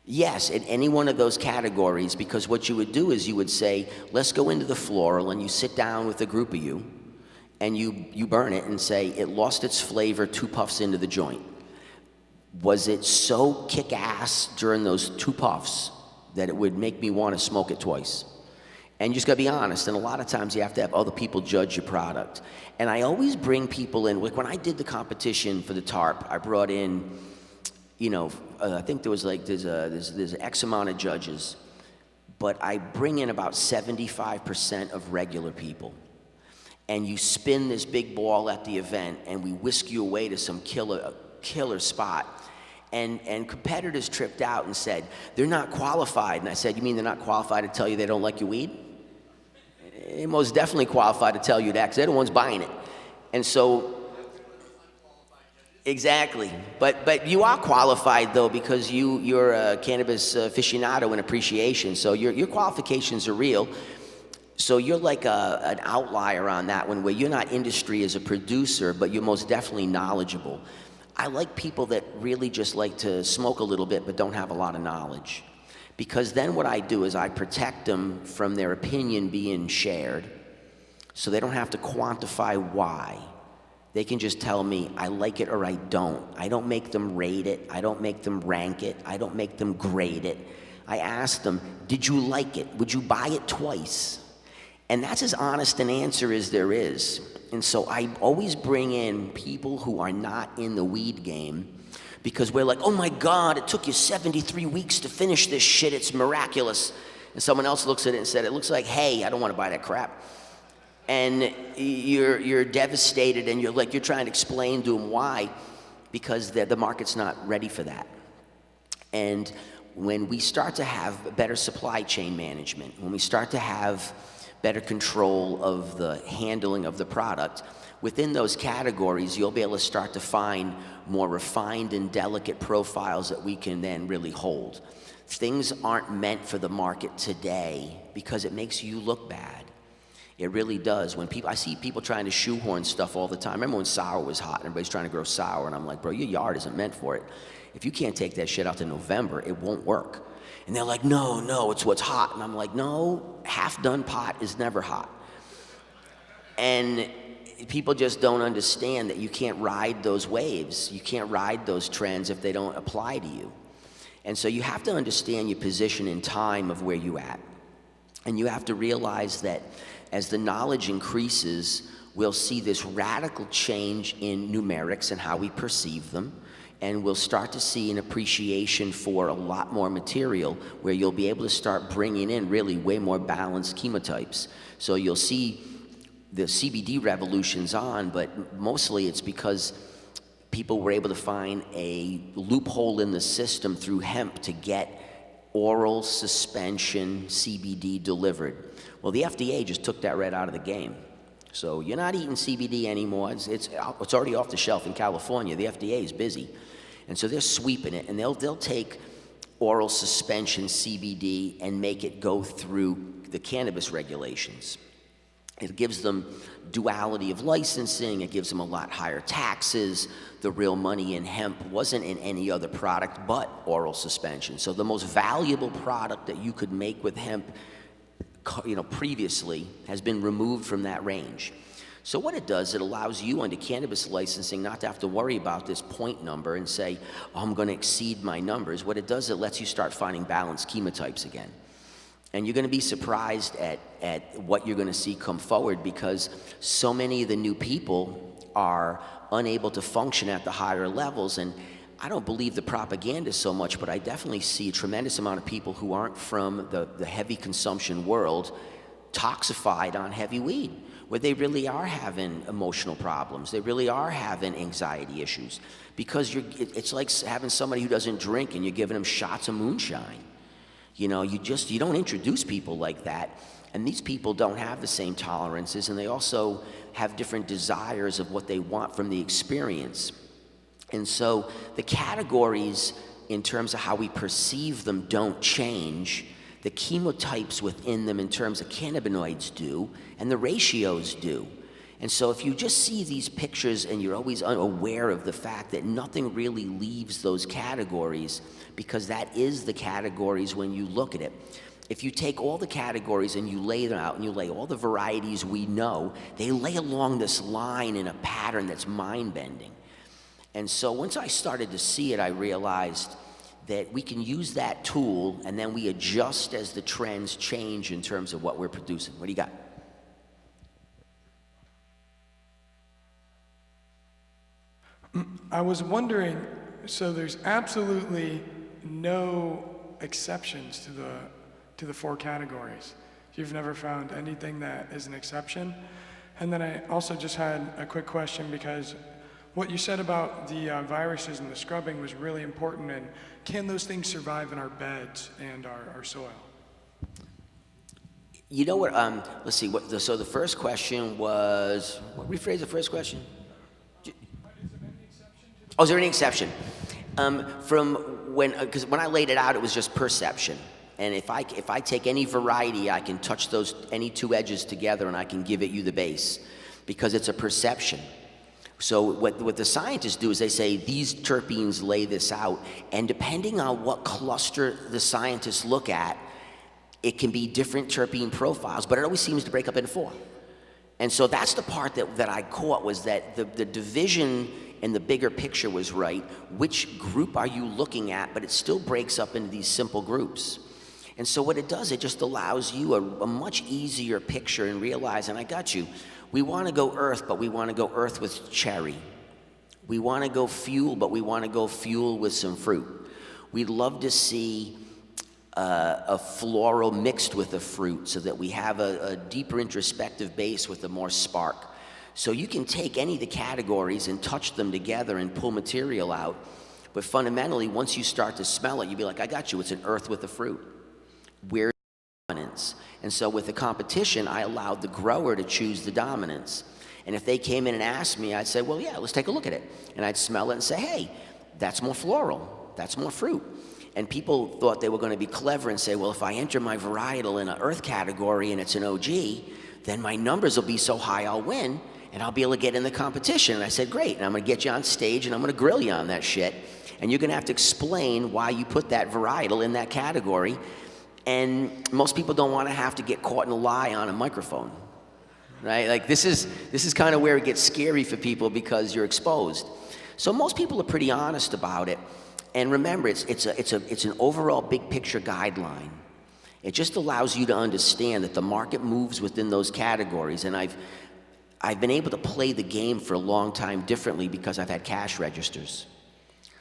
Yes, in any one of those categories, because what you would do is you would say, let's go into the floral, and you sit down with a group of you, and you burn it and say, it lost its flavor 2 puffs into the joint. Was it so kick-ass during those 2 puffs that it would make me want to smoke it twice? And you just gotta be honest, and a lot of times you have to have other people judge your product. And I always bring people in, like when I did the competition for the tarp, I brought in, I think there was there's X amount of judges, but I bring in about 75% of regular people. And you spin this big ball at the event, and we whisk you away to some killer spot. And competitors tripped out and said, they're not qualified. And I said, you mean they're not qualified to tell you they don't like your weed? They're most definitely qualified to tell you that, because they're the ones buying it. And so, exactly. But you are qualified, though, because you're a cannabis aficionado in appreciation. So your qualifications are real. So you're like an outlier on that one, where you're not industry as a producer, but you're most definitely knowledgeable. I like people that really just like to smoke a little bit but don't have a lot of knowledge. Because then what I do is I protect them from their opinion being shared, so they don't have to quantify why. They can just tell me, I like it or I don't. I don't make them rate it. I don't make them rank it. I don't make them grade it. I ask them, did you like it? Would you buy it twice? And that's as honest an answer as there is. And so I always bring in people who are not in the weed game, because we're like, oh my God, it took you 73 weeks to finish this shit, it's miraculous. And someone else looks at it and said, it looks like hay, I don't want to buy that crap. And you're devastated, and you're trying to explain to them why, because the market's not ready for that. And when we start to have better supply chain management, when we start to have better control of the handling of the product, within those categories, you'll be able to start to find more refined and delicate profiles that we can then really hold. Things aren't meant for the market today because it makes you look bad. It really does. I see people trying to shoehorn stuff all the time. Remember when sour was hot and everybody's trying to grow sour, and I'm like, bro, your yard isn't meant for it. If you can't take that shit out to November, it won't work. And they're like, no, it's what's hot. And I'm like, no, half-done pot is never hot. And people just don't understand that you can't ride those waves. You can't ride those trends if they don't apply to you. And so you have to understand your position in time of where you're at. And you have to realize that as the knowledge increases, we'll see this radical change in numerics and how we perceive them. And we'll start to see an appreciation for a lot more material, where you'll be able to start bringing in really way more balanced chemotypes. So you'll see the CBD revolution's on, but mostly it's because people were able to find a loophole in the system through hemp to get oral suspension CBD delivered. Well, the FDA just took that right out of the game. So you're not eating CBD anymore. It's already off the shelf in California. The FDA is busy. And so they're sweeping it, and they'll take oral suspension CBD and make it go through the cannabis regulations. It gives them duality of licensing. It gives them a lot higher taxes. The real money in hemp wasn't in any other product but oral suspension. So the most valuable product that you could make with hemp, previously, has been removed from that range. So what it does, it allows you under cannabis licensing not to have to worry about this point number and say, oh, I'm going to exceed my numbers. What it does, it lets you start finding balanced chemotypes again. And you're going to be surprised at what you're going to see come forward, because so many of the new people are unable to function at the higher levels. And I don't believe the propaganda so much, but I definitely see a tremendous amount of people who aren't from the heavy consumption world toxified on heavy weed, where they really are having emotional problems. They really are having anxiety issues, because it's like having somebody who doesn't drink and you're giving them shots of moonshine. You don't introduce people like that. And these people don't have the same tolerances, and they also have different desires of what they want from the experience. And so the categories in terms of how we perceive them don't change. The chemotypes within them in terms of cannabinoids do, and the ratios do. And so if you just see these pictures and you're always unaware of the fact that nothing really leaves those categories, because that is the categories when you look at it. If you take all the categories and you lay them out and you lay all the varieties we know, they lay along this line in a pattern that's mind-bending. And so once I started to see it, I realized that we can use that tool, and then we adjust as the trends change in terms of what we're producing. What do you got? I was wondering, so there's absolutely no exceptions to the four categories. You've never found anything that is an exception? And then I also just had a quick question, because what you said about the viruses and the scrubbing was really important, and can those things survive in our beds and our soil? You know what, let's see, so the first question was, rephrase the first question? Is there any exception? Because when I laid it out, it was just perception. And if I take any variety, I can touch any two edges together and I can give you the base, because it's a perception. So what the scientists do is they say these terpenes lay this out, and depending on what cluster the scientists look at, it can be different terpene profiles, but it always seems to break up into 4. And so that's the part that I caught, was that the division and the bigger picture was right. Which group are you looking at? But it still breaks up into these simple groups. And so what it does, it just allows you a much easier picture and realize, and I got you, we want to go earth, but we want to go earth with cherry. We want to go fuel, but we want to go fuel with some fruit. We'd love to see a floral mixed with a fruit so that we have a deeper introspective base with a more spark. So you can take any of the categories and touch them together and pull material out, but fundamentally, once you start to smell it, you'll be like, I got you, it's an earth with a fruit. Where's the dominance? And so with the competition, I allowed the grower to choose the dominance. And if they came in and asked me, I'd say, well, yeah, let's take a look at it. And I'd smell it and say, hey, that's more floral, that's more fruit. And people thought they were going to be clever and say, well, if I enter my varietal in an earth category and it's an OG, then my numbers will be so high I'll win, and I'll be able to get in the competition. And I said, great, and I'm going to get you on stage and I'm going to grill you on that shit. And you're going to have to explain why you put that varietal in that category. And most people don't want to have to get caught in a lie on a microphone, right? Like this is kind of where it gets scary for people, because you're exposed. So most people are pretty honest about it. And remember, it's an overall big picture guideline. It just allows you to understand that the market moves within those categories. And I've been able to play the game for a long time differently because I've had cash registers.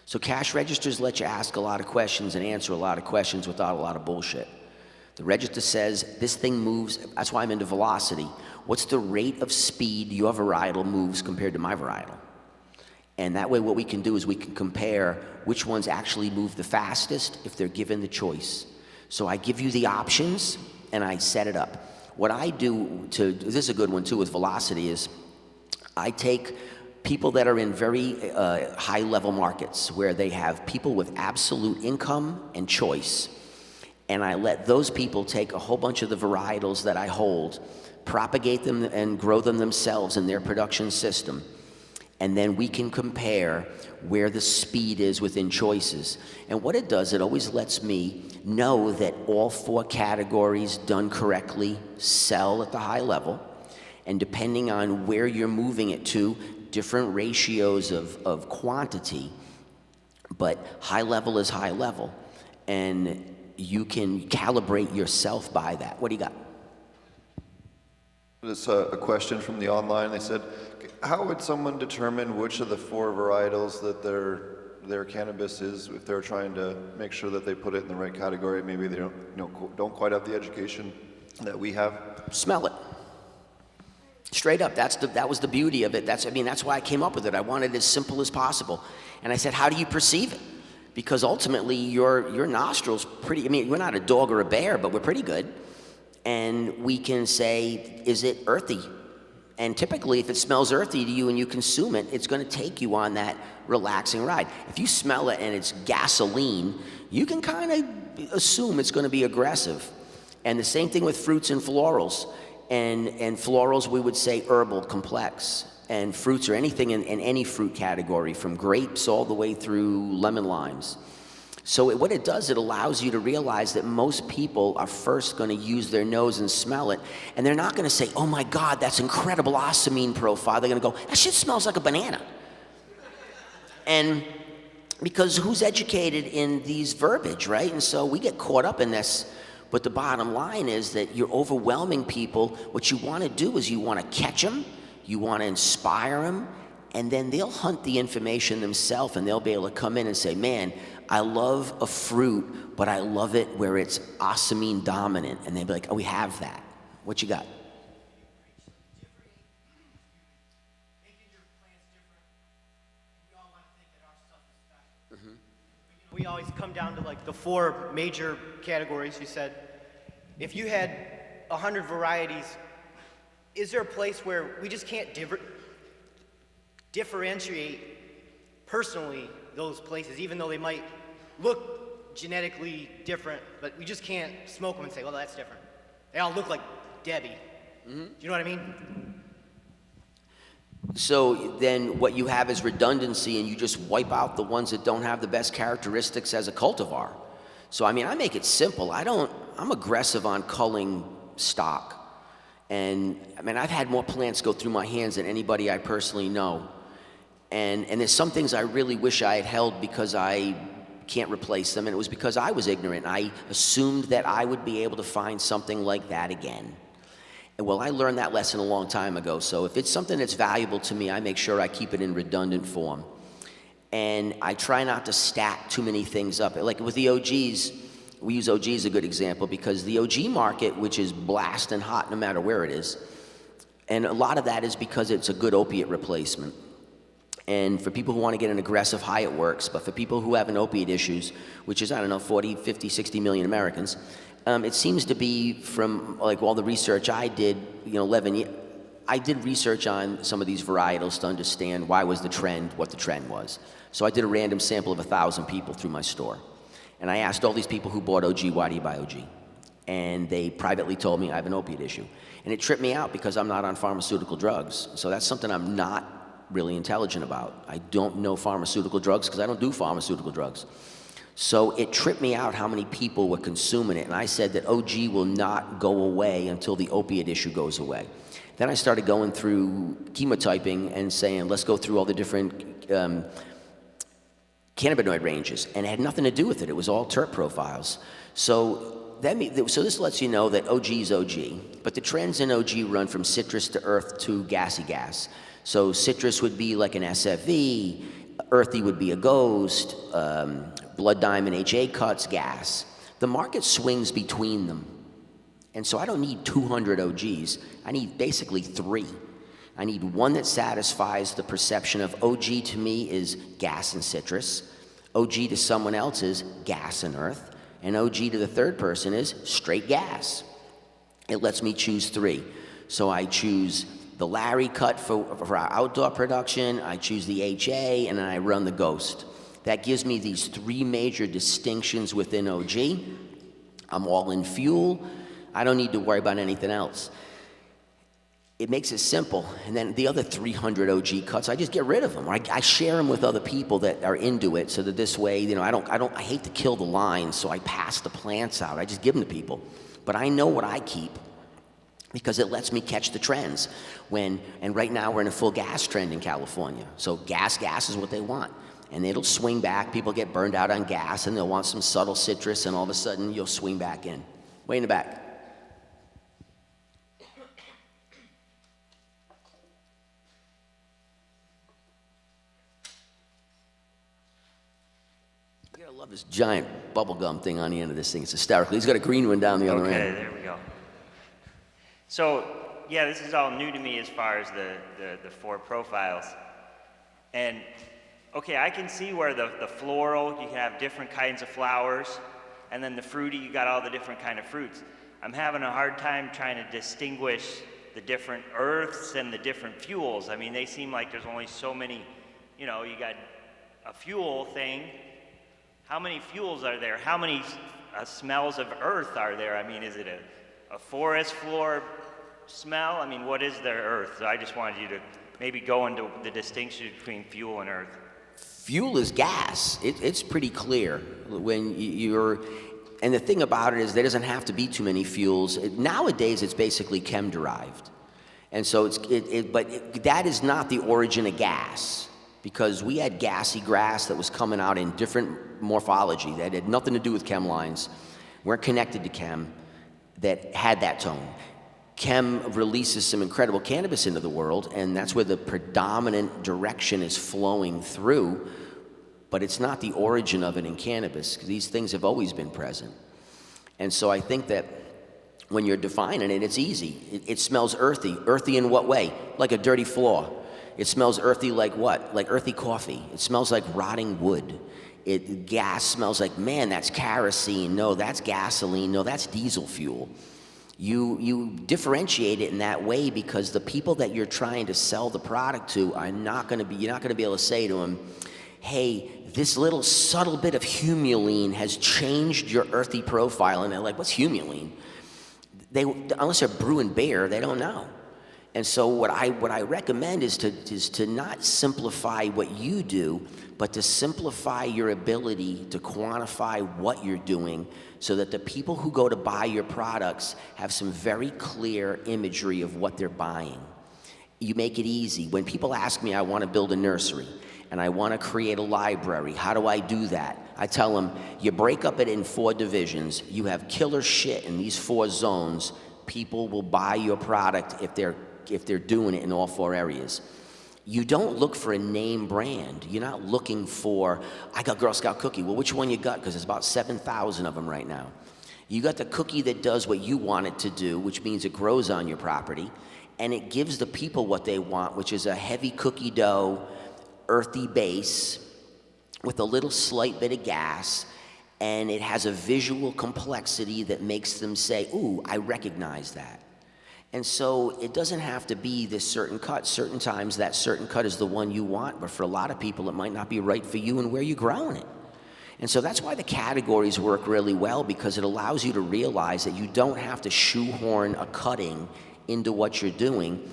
So cash registers let you ask a lot of questions and answer a lot of questions without a lot of bullshit. The register says, this thing moves, that's why I'm into velocity. What's the rate of speed your varietal moves compared to my varietal? And that way what we can do is we can compare which ones actually move the fastest if they're given the choice. So I give you the options and I set it up. What I do this is a good one too with velocity, is I take people that are in very high level markets where they have people with absolute income and choice. And I let those people take a whole bunch of the varietals that I hold, propagate them and grow them themselves in their production system. And then we can compare where the speed is within choices. And what it does, it always lets me know that all 4 categories done correctly sell at the high level. And depending on where you're moving it to, different ratios of quantity, but high level is high level. And you can calibrate yourself by that. What do you got? There's a question from the online. They said, how would someone determine which of the 4 varietals that their cannabis is, if they're trying to make sure that they put it in the right category? Maybe they don't quite have the education that we have. Smell it. Straight up, that was the beauty of it. That's why I came up with it. I wanted it as simple as possible. And I said, how do you perceive it? Because ultimately, your nostrils we're not a dog or a bear, but we're pretty good. And we can say, is it earthy? And typically, if it smells earthy to you and you consume it, it's going to take you on that relaxing ride. If you smell it and it's gasoline, you can kind of assume it's going to be aggressive. And the same thing with fruits and florals. And florals, we would say herbal, complex. And fruits are anything in any fruit category, from grapes all the way through lemon limes. So what it does, it allows you to realize that most people are first going to use their nose and smell it, and they're not going to say, oh my God, that's incredible ocimene profile. They're going to go, that shit smells like a banana. And because who's educated in these verbiage, right? And so we get caught up in this, but the bottom line is that you're overwhelming people. What you want to do is you want to catch them, you want to inspire them, and then they'll hunt the information themselves, and they'll be able to come in and say, man, I love a fruit, but I love it where it's ocimene dominant. And they'll be like, oh, we have that. What you got? We always come down to like the 4 major categories. You said, if you had 100 varieties, is there a place where we just can't differentiate personally those places, even though they might look genetically different, but we just can't smoke them and say, well, that's different. They all look like Debbie. Do you know what I mean? So then what you have is redundancy, and you just wipe out the ones that don't have the best characteristics as a cultivar. So I mean, I make it simple. I'm aggressive on culling stock. And I mean, I've had more plants go through my hands than anybody I personally know. And there's some things I really wish I had held because I can't replace them, and it was because I was ignorant. I assumed that I would be able to find something like that again. And well, I learned that lesson a long time ago, so if it's something that's valuable to me, I make sure I keep it in redundant form. And I try not to stack too many things up. Like with the OGs, we use OG as a good example because the OG market, which is blasting hot no matter where it is, and a lot of that is because it's a good opiate replacement. And for people who want to get an aggressive high, it works. But for people who have an opiate issues, which is, I don't know, 40, 50, 60 million Americans, it seems to be from like all the research I did, 11 years, I did research on some of these varietals to understand why was the trend, what the trend was. So I did a random sample of 1,000 people through my store. And I asked all these people who bought OG, why do you buy OG? And they privately told me I have an opiate issue. And it tripped me out because I'm not on pharmaceutical drugs. So that's something I'm not really intelligent about. I don't know pharmaceutical drugs because I don't do pharmaceutical drugs. So it tripped me out how many people were consuming it. And I said that OG will not go away until the opiate issue goes away. Then I started going through chemotyping and saying, let's go through all the different cannabinoid ranges. And it had nothing to do with it. It was all terp profiles. So this lets you know that OG is OG. But the trends in OG run from citrus to earth to gassy gas. So citrus would be like an SFV, earthy would be a ghost, blood diamond HA cuts, gas. The market swings between them. And so I don't need 200 OGs. I need basically 3. I need one that satisfies the perception of OG to me is gas and citrus, OG to someone else is gas and earth, and OG to the third person is straight gas. It lets me choose 3. So I choose the Larry cut for our outdoor production, I choose the HA, and then I run the Ghost. That gives me these 3 major distinctions within OG. I'm all in fuel. I don't need to worry about anything else. It makes it simple. And then the other 300 OG cuts, I just get rid of them. I share them with other people that are into it so that this way, I hate to kill the line, so I pass the plants out. I just give them to people. But I know what I keep because it lets me catch the trends. And right now we're in a full gas trend in California. So gas is what they want. And it'll swing back. People get burned out on gas and they'll want some subtle citrus, and all of a sudden you'll swing back in. Way in the back. You gotta love this giant bubblegum thing on the end of this thing. It's hysterical. He's got a green one down the other end. Okay, there we go. So, yeah, this is all new to me as far as the 4 profiles. And, okay, I can see where the floral, you can have different kinds of flowers, and then the fruity, you got all the different kind of fruits. I'm having a hard time trying to distinguish the different earths and the different fuels. I mean, they seem like there's only so many, you got a fuel thing. How many fuels are there? How many smells of earth are there? I mean, is it a forest floor smell? I mean, what is the earth? So I just wanted you to maybe go into the distinction between fuel and earth. Fuel is gas. It's pretty clear when and the thing about it is there doesn't have to be too many fuels. Nowadays, it's basically chem-derived. And so but that is not the origin of gas, because we had gassy grass that was coming out in different morphology that had nothing to do with chem lines, weren't connected to chem, that had that tone. Chem releases some incredible cannabis into the world, and that's where the predominant direction is flowing through, but it's not the origin of it in cannabis. These things have always been present. And so I think that when you're defining it, it's easy. It smells earthy. Earthy in what way? Like a dirty floor. It smells earthy like what? Like earthy coffee. It smells like rotting wood. Gas smells like, man, that's kerosene. No, that's gasoline. No, that's diesel fuel. You differentiate it in that way because the people that you're trying to sell the product to are not going to be, you're not going to be able to say to them, hey, this little subtle bit of humulene has changed your earthy profile. And they're like, what's humulene? Unless they're brewing beer, they don't know. And so what I recommend is to not simplify what you do, but to simplify your ability to quantify what you're doing so that the people who go to buy your products have some very clear imagery of what they're buying. You make it easy. When people ask me, I want to build a nursery and I want to create a library, how do I do that? I tell them, you break up it in 4 divisions. You have killer shit in these 4 zones. People will buy your product if they're doing it in all 4 areas. You don't look for a name brand. You're not looking for, I got Girl Scout cookie. Well, which one you got? Because there's about 7,000 of them right now. You got the cookie that does what you want it to do, which means it grows on your property, and it gives the people what they want, which is a heavy cookie dough, earthy base with a little slight bit of gas, and it has a visual complexity that makes them say, ooh, I recognize that. And so it doesn't have to be this certain cut. Certain times that certain cut is the one you want, but for a lot of people it might not be right for you and where you're growing it. And so that's why the categories work really well, because it allows you to realize that you don't have to shoehorn a cutting into what you're doing.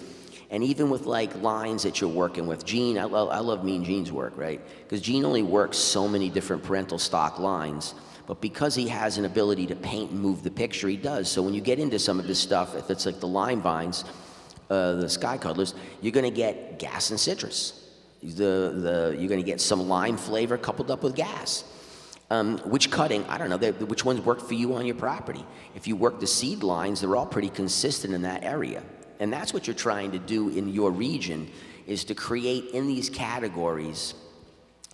And even with like lines that you're working with, Gene, I love Mean Gene's work, right? Because Gene only works so many different parental stock lines. But because he has an ability to paint and move the picture, he does. So when you get into some of this stuff, if it's like the lime vines, the sky cuddlers, you're going to get gas and citrus. You're going to get some lime flavor coupled up with gas. Which cutting, I don't know, which ones work for you on your property. If you work the seed lines, they're all pretty consistent in that area. And that's what you're trying to do in your region, is to create in these categories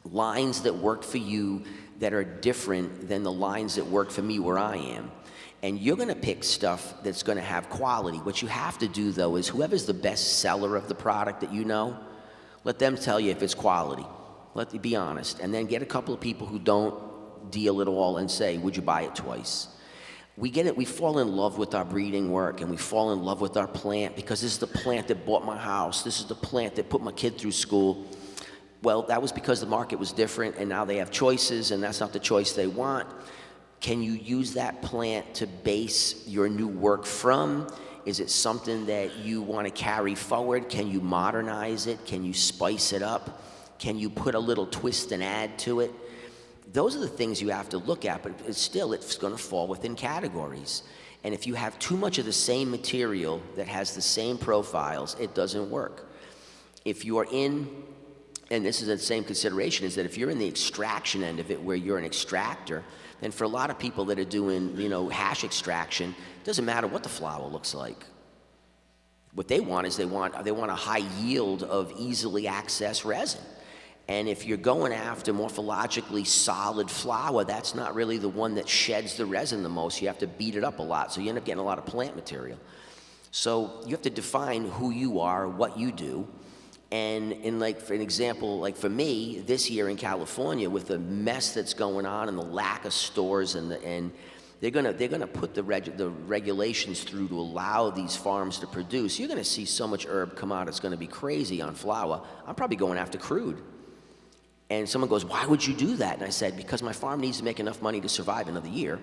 lines that work for you that are different than the lines that work for me where I am. And you're going to pick stuff that's going to have quality. What you have to do, though, is whoever's the best seller of the product that you know, let them tell you if it's quality. Let them be honest. And then get a couple of people who don't deal at all and say, would you buy it twice? We get it. We fall in love with our breeding work, and we fall in love with our plant because this is the plant that bought my house. This is the plant that put my kid through school. Well, that was because the market was different, and now they have choices, and that's not the choice they want. Can you use that plant to base your new work from? Is it something that you want to carry forward? Can you modernize it? Can you spice it up? Can you put a little twist and add to it? Those are the things you have to look at, but it's going to fall within categories. And if you have too much of the same material that has the same profiles, it doesn't work. If you are in, and this is the same consideration, is that if you're in the extraction end of it, where you're an extractor, then for a lot of people that are doing, hash extraction, it doesn't matter what the flower looks like. What they want is they want a high yield of easily accessed resin. And if you're going after morphologically solid flower, that's not really the one that sheds the resin the most. You have to beat it up a lot, so you end up getting a lot of plant material. So you have to define who you are, what you do. And for an example, like for me, this year in California, with the mess that's going on and the lack of stores, and they're gonna put the regulations through to allow these farms to produce. You're gonna see so much herb come out, it's gonna be crazy on flower. I'm probably going after crude. And someone goes, why would you do that? And I said, because my farm needs to make enough money to survive another year.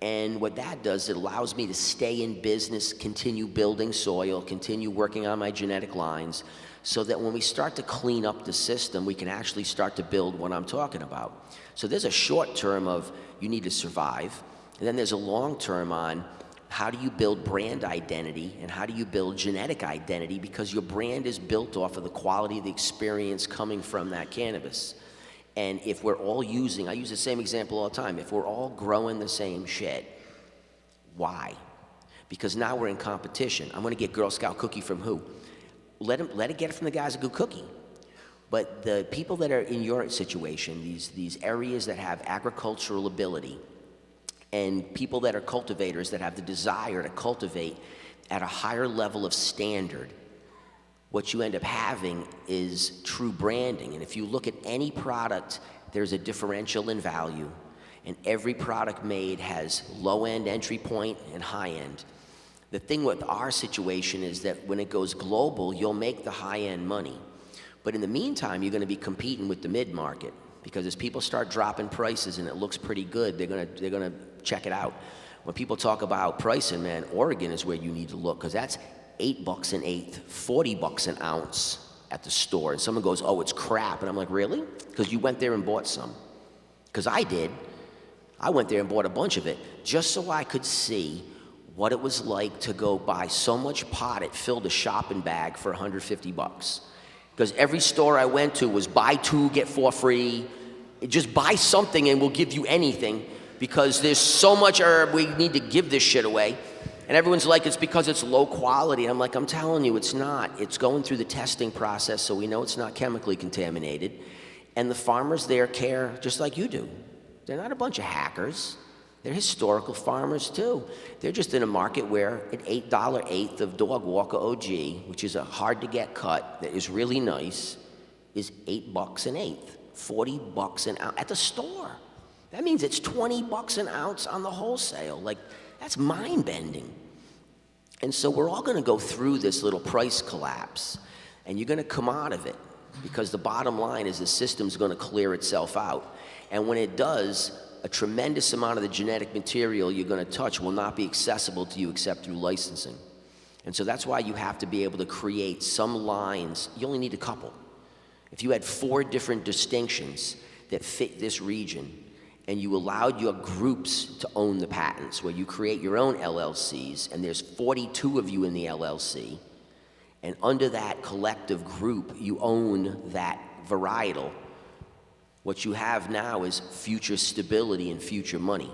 And what that does, it allows me to stay in business, continue building soil, continue working on my genetic lines, so that when we start to clean up the system, we can actually start to build what I'm talking about. So there's a short term of you need to survive, and then there's a long term on how do you build brand identity and how do you build genetic identity, because your brand is built off of the quality of the experience coming from that cannabis. And if we're all using, I use the same example all the time, if we're all growing the same shit, why? Because now we're in competition. I'm gonna get Girl Scout cookie from who? Let it get it from the guys that do cookie. But the people that are in your situation, these areas that have agricultural ability, and people that are cultivators that have the desire to cultivate at a higher level of standard, what you end up having is true branding. And if you look at any product, there's a differential in value, and every product made has low-end entry point and high-end. The thing with our situation is that when it goes global, you'll make the high-end money. But in the meantime, you're going to be competing with the mid-market, because as people start dropping prices and it looks pretty good, they're going to check it out. When people talk about pricing, man, Oregon is where you need to look, because that's $8 an eighth, $40 an ounce at the store. And someone goes, oh, it's crap. And I'm like, really? Because you went there and bought some. Because I did. I went there and bought a bunch of it just so I could see what it was like to go buy so much pot it filled a shopping bag for $150. Because every store I went to was buy two, get four free. Just buy something and we'll give you anything, because there's so much herb, we need to give this shit away. And everyone's like, it's because it's low quality. I'm like, I'm telling you, it's not. It's going through the testing process, so we know it's not chemically contaminated. And the farmers there care just like you do. They're not a bunch of hackers. They're historical farmers too. They're just in a market where an $8 eighth of Dog Walker OG, which is a hard to get cut that is really nice, is $8 an eighth, $40 an ounce at the store. That means it's $20 an ounce on the wholesale. Like, that's mind-bending. And so we're all gonna go through this little price collapse, and you're gonna come out of it, because the bottom line is the system's gonna clear itself out. And when it does, a tremendous amount of the genetic material you're gonna touch will not be accessible to you except through licensing. And so that's why you have to be able to create some lines. You only need a couple. If you had 4 different distinctions that fit this region, and you allowed your groups to own the patents, where you create your own LLCs, and there's 42 of you in the LLC, and under that collective group, you own that varietal, what you have now is future stability and future money.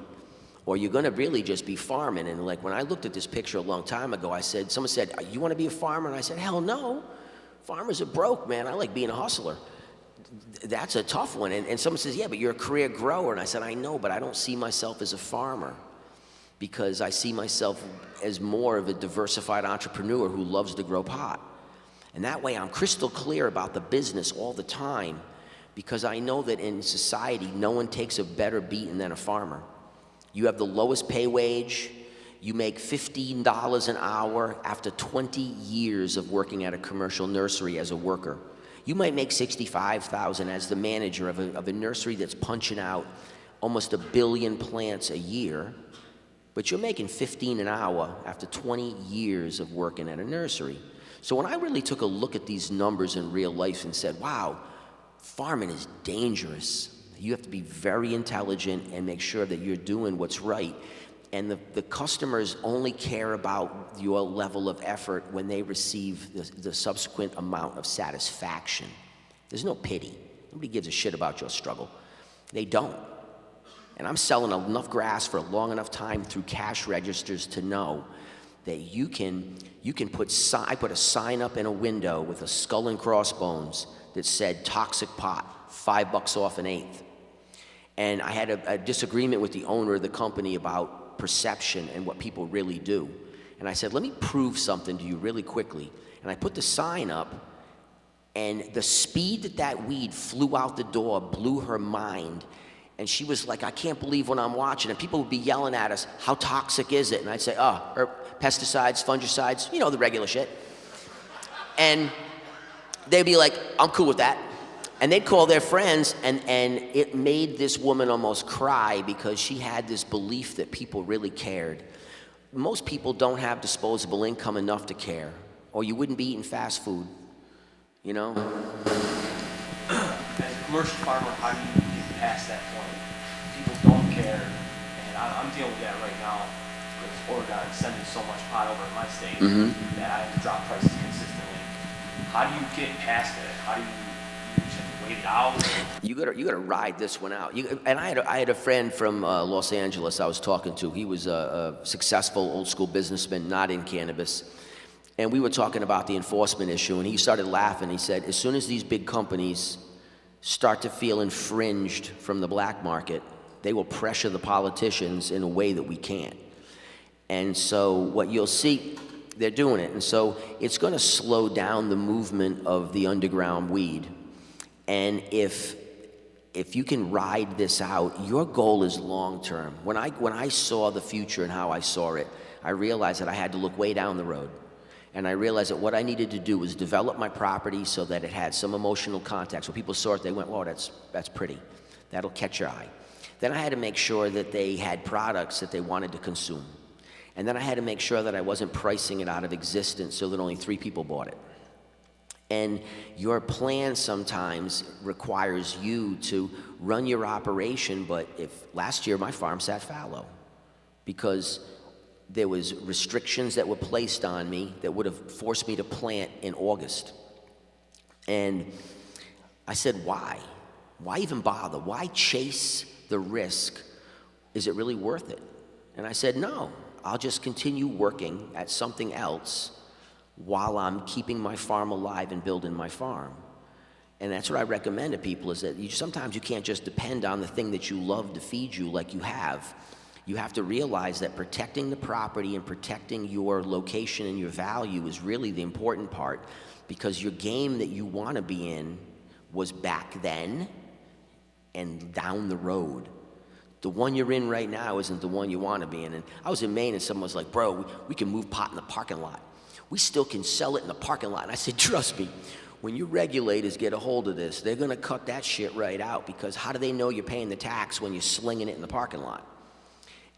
Or you're gonna really just be farming. And like, when I looked at this picture a long time ago, someone said, you wanna be a farmer? And I said, hell no. Farmers are broke, man. I like being a hustler. That's a tough one. And someone says, yeah, but you're a career grower. And I said, I know, but I don't see myself as a farmer, because I see myself as more of a diversified entrepreneur who loves to grow pot. And that way I'm crystal clear about the business all the time, because I know that in society, no one takes a better beating than a farmer. You have the lowest pay wage. You make $15 an hour after 20 years of working at a commercial nursery as a worker. You might make $65,000 as the manager of a nursery that's punching out almost 1 billion plants a year, but you're making $15 an hour after 20 years of working at a nursery. So when I really took a look at these numbers in real life and said, wow, farming is dangerous. You have to be very intelligent and make sure that you're doing what's right. And the customers only care about your level of effort when they receive the subsequent amount of satisfaction. There's no pity. Nobody gives a shit about your struggle. They don't. And I'm selling enough grass for a long enough time through cash registers to know that you can put, I put a sign up in a window with a skull and crossbones that said toxic pot, $5 off an eighth. And I had a disagreement with the owner of the company about perception and what people really do. And I said, let me prove something to you really quickly. And I put the sign up, and the speed that weed flew out the door blew her mind. And she was like, I can't believe what I'm watching. And people would be yelling at us, how toxic is it? And I'd say, pesticides, fungicides, you know, the regular shit. And they'd be like, I'm cool with that. And they'd call their friends, and it made this woman almost cry, because she had this belief that people really cared. Most people don't have disposable income enough to care, or you wouldn't be eating fast food, you know? As a commercial farmer, how do you get past that point? People don't care, and I'm dealing with that right now, because Oregon is sending so much pot over to my state that I have to drop prices consistently. How do you get past it? How do you wait it out? You gotta ride this one out. And I had a friend from Los Angeles I was talking to. He was a successful old school businessman, not in cannabis. And we were talking about the enforcement issue, and he started laughing. He said, as soon as these big companies start to feel infringed from the black market, they will pressure the politicians in a way that we can't. And so what you'll see, they're doing it. And so it's gonna slow down the movement of the underground weed. And if you can ride this out, your goal is long term. When I saw the future and how I saw it, I realized that I had to look way down the road. And I realized that what I needed to do was develop my property so that it had some emotional context. When people saw it, they went, whoa, that's pretty. That'll catch your eye. Then I had to make sure that they had products that they wanted to consume. And then I had to make sure that I wasn't pricing it out of existence so that only 3 people bought it. And your plan sometimes requires you to run your operation, but last year my farm sat fallow because there was restrictions that were placed on me that would have forced me to plant in August. And I said, why? Why even bother? Why chase the risk? Is it really worth it? And I said, no, I'll just continue working at something else while I'm keeping my farm alive and building my farm. And that's what I recommend to people, is that sometimes you can't just depend on the thing that you love to feed you like you have. You have to realize that protecting the property and protecting your location and your value is really the important part, because your game that you want to be in was back then and down the road. The one you're in right now isn't the one you want to be in. And I was in Maine and someone was like, bro, we can move pot in the parking lot. We still can sell it in the parking lot. And I said, trust me, when your regulators get a hold of this, they're going to cut that shit right out, because how do they know you're paying the tax when you're slinging it in the parking lot?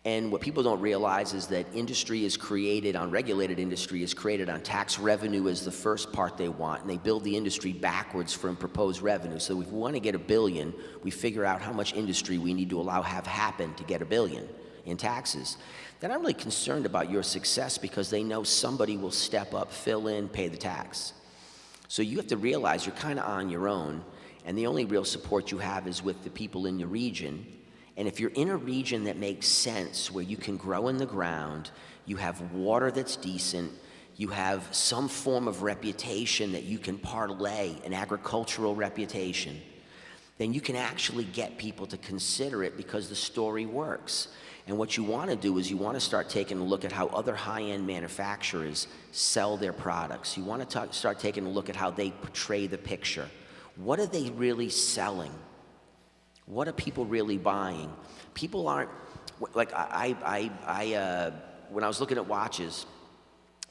And what people don't realize is that industry is created on, regulated industry is created on tax revenue as the first part they want, and they build the industry backwards from proposed revenue. So if we want to get $1 billion, we figure out how much industry we need to allow have happen to get $1 billion in taxes. Then I'm really concerned about your success, because they know somebody will step up, fill in, pay the tax. So you have to realize you're kind of on your own, and the only real support you have is with the people in your region. And if you're in a region that makes sense, where you can grow in the ground, you have water that's decent, you have some form of reputation that you can parlay, an agricultural reputation, then you can actually get people to consider it, because the story works. And what you want to do is you want to start taking a look at how other high-end manufacturers sell their products. You want to start taking a look at how they portray the picture. What are they really selling? What are people really buying? People aren't, like when I was looking at watches,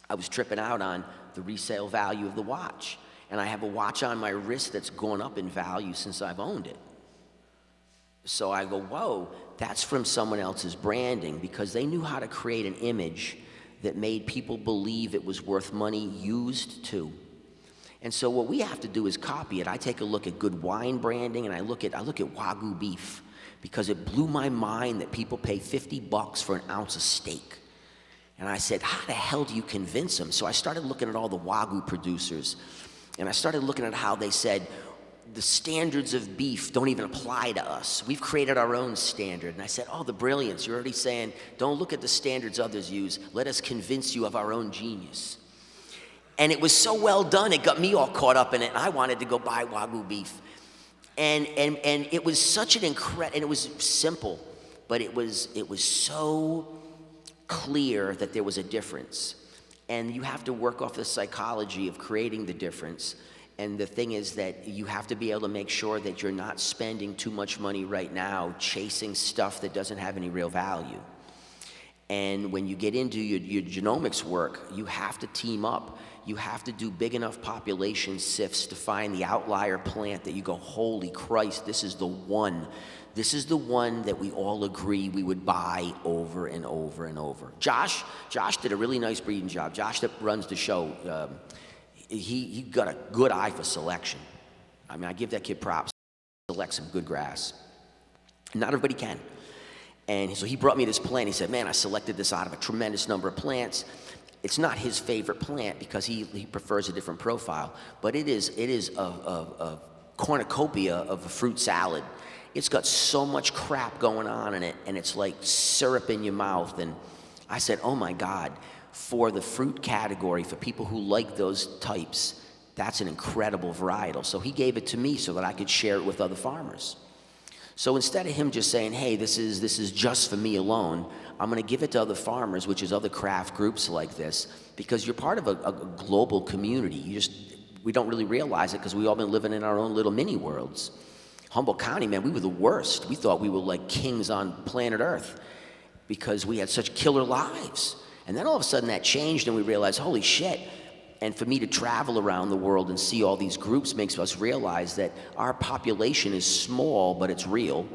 I was tripping out on the resale value of the watch. And I have a watch on my wrist that's gone up in value since I've owned it. So I go, whoa, that's from someone else's branding, because they knew how to create an image that made people believe it was worth money used to. And so what we have to do is copy it. I take a look at good wine branding, and I look at Wagyu beef, because it blew my mind that people pay $50 for an ounce of steak. And I said, how the hell do you convince them? So I started looking at all the Wagyu producers, and I started looking at how they said, the standards of beef don't even apply to us. We've created our own standard. And I said, oh, the brilliance. You're already saying, don't look at the standards others use. Let us convince you of our own genius. And it was so well done, it got me all caught up in it, and I wanted to go buy Wagyu beef. And it was such an incredible, and it was simple, but it was so clear that there was a difference. And you have to work off the psychology of creating the difference. And the thing is that you have to be able to make sure that you're not spending too much money right now chasing stuff that doesn't have any real value. And when you get into your genomics work, you have to team up. You have to do big enough population sifts to find the outlier plant that you go, holy Christ, this is the one. This is the one that we all agree we would buy over and over and over. Josh did a really nice breeding job. Josh that runs the show, he got a good eye for selection. I mean, I give that kid props. Select some good grass. Not everybody can. And so he brought me this plant. He said, man, I selected this out of a tremendous number of plants. It's not his favorite plant because he prefers a different profile, but it is a cornucopia of a fruit salad. It's got so much crap going on in it, and it's like syrup in your mouth. And I said, oh my God, for the fruit category, for people who like those types, that's an incredible varietal. So he gave it to me so that I could share it with other farmers. So instead of him just saying, hey, this is just for me alone, I'm going to give it to other farmers, which is other craft groups like this, because you're part of a global community. We don't really realize it because we've all been living in our own little mini worlds. Humboldt County, man, we were the worst. We thought we were like kings on planet Earth because we had such killer lives. And then all of a sudden that changed and we realized, holy shit, And for me to travel around the world and see all these groups makes us realize that our population is small, but it's real.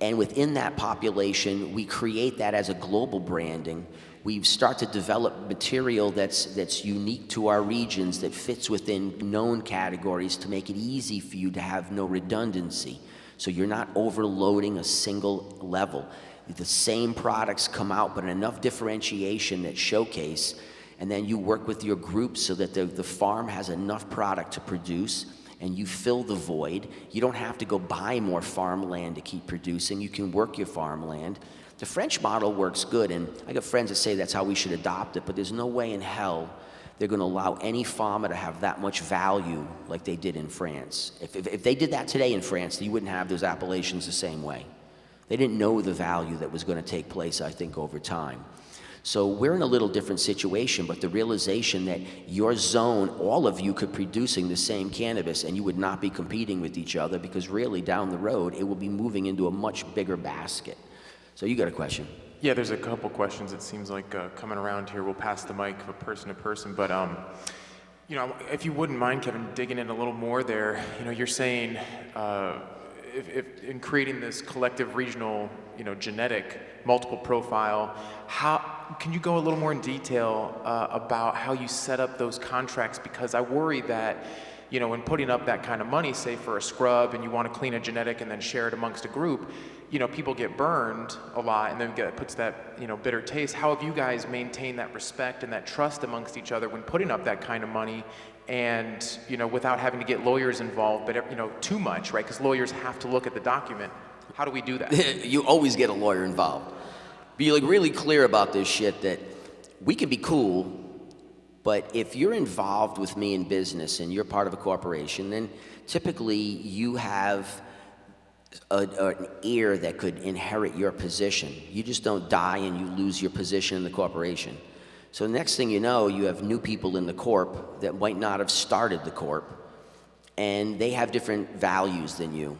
And within that population, we create that as a global branding. We start to develop material that's unique to our regions, that fits within known categories to make it easy for you to have no redundancy. So you're not overloading a single level. The same products come out, but enough differentiation that showcase, and then you work with your group so that the farm has enough product to produce, and you fill the void. You don't have to go buy more farmland to keep producing. You can work your farmland. The French model works good, and I got friends that say that's how we should adopt it, but there's no way in hell they're going to allow any farmer to have that much value like they did in France. If they did that today in France, you wouldn't have those appellations the same way. They didn't know the value that was going to take place, I think, over time. So we're in a little different situation, but the realization that your zone, all of you could producing the same cannabis, and you would not be competing with each other, because really down the road, it will be moving into a much bigger basket. So you got a question? Yeah, there's a couple questions, it seems like, coming around here. We'll pass the mic from person to person, but you know, if you wouldn't mind, Kevin, digging in a little more there. You know, you're saying if in creating this collective regional, you know, genetic multiple profile, how can you go a little more in detail about how you set up those contracts? Because I worry that, you know, when putting up that kind of money, say for a scrub, and you want to clean a genetic and then share it amongst a group, you know, people get burned a lot, and then it puts that, you know, bitter taste. How have you guys maintained that respect and that trust amongst each other when putting up that kind of money, and, you know, without having to get lawyers involved, but, you know, too much, right? Because lawyers have to look at the document. How do we do that? You always get a lawyer involved. Be like really clear about this shit, that we can be cool, but if you're involved with me in business and you're part of a corporation, then typically you have an heir that could inherit your position. You just don't die and you lose your position in the corporation. So the next thing you know, you have new people in the corp that might not have started the corp, and they have different values than you.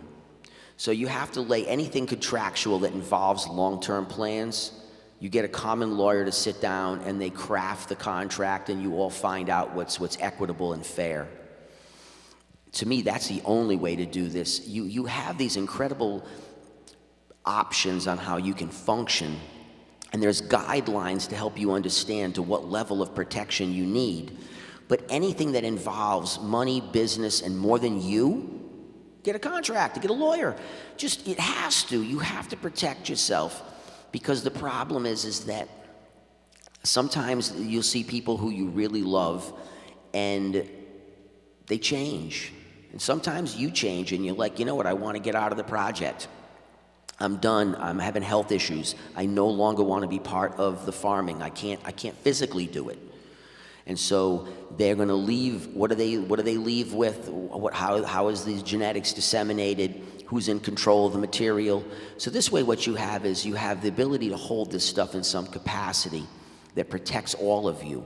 So you have to lay anything contractual that involves long-term plans. You get a common lawyer to sit down, and they craft the contract, and you all find out what's equitable and fair. To me, that's the only way to do this. You have these incredible options on how you can function, and there's guidelines to help you understand to what level of protection you need. But anything that involves money, business, and more than you, get a contract, get a lawyer. Just, it has to. You have to protect yourself, because the problem is that sometimes you'll see people who you really love, and they change. And sometimes you change, and you're like, you know what, I want to get out of the project. I'm done. I'm having health issues. I no longer want to be part of the farming. I can't physically do it. And so they're going to leave. What do they leave with? How is these genetics disseminated? Who's in control of the material? So this way, what you have is you have the ability to hold this stuff in some capacity that protects all of you.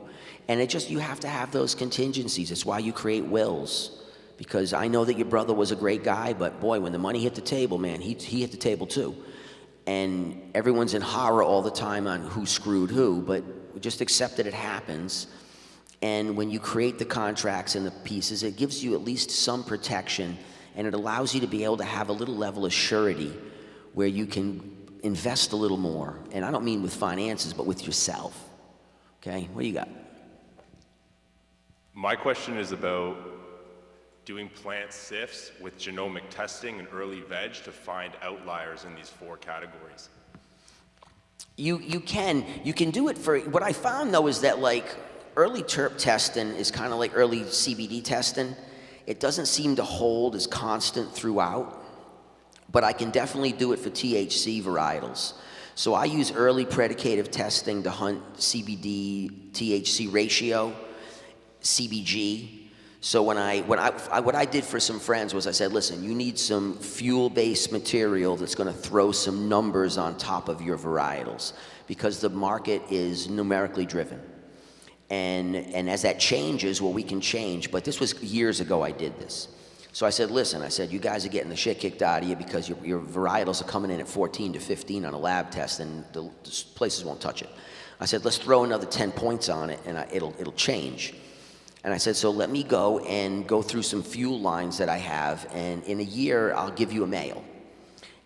And you have to have those contingencies. It's why you create wills. Because I know that your brother was a great guy, but boy, when the money hit the table, man, he hit the table too. And everyone's in horror all the time on who screwed who, but just accept that it happens. And when you create the contracts and the pieces, it gives you at least some protection, and it allows you to be able to have a little level of surety where you can invest a little more. And I don't mean with finances, but with yourself. Okay, what do you got? My question is about doing plant sifts with genomic testing and early veg to find outliers in these 4 categories. You can do it for, what I found though is that like early terp testing is kind of like early CBD testing. It doesn't seem to hold as constant throughout, but I can definitely do it for THC varietals. So I use early predicative testing to hunt CBD THC ratio, CBG. So what I did for some friends was I said, listen, you need some fuel-based material that's going to throw some numbers on top of your varietals, because the market is numerically driven. And as that changes, well, we can change. But this was years ago I did this. So I said, listen, you guys are getting the shit kicked out of you because your varietals are coming in at 14 to 15 on a lab test, and the places won't touch it. I said, let's throw another 10 points on it, and it'll change. And I said, so let me go through some fuel lines that I have, and in a year, I'll give you a male.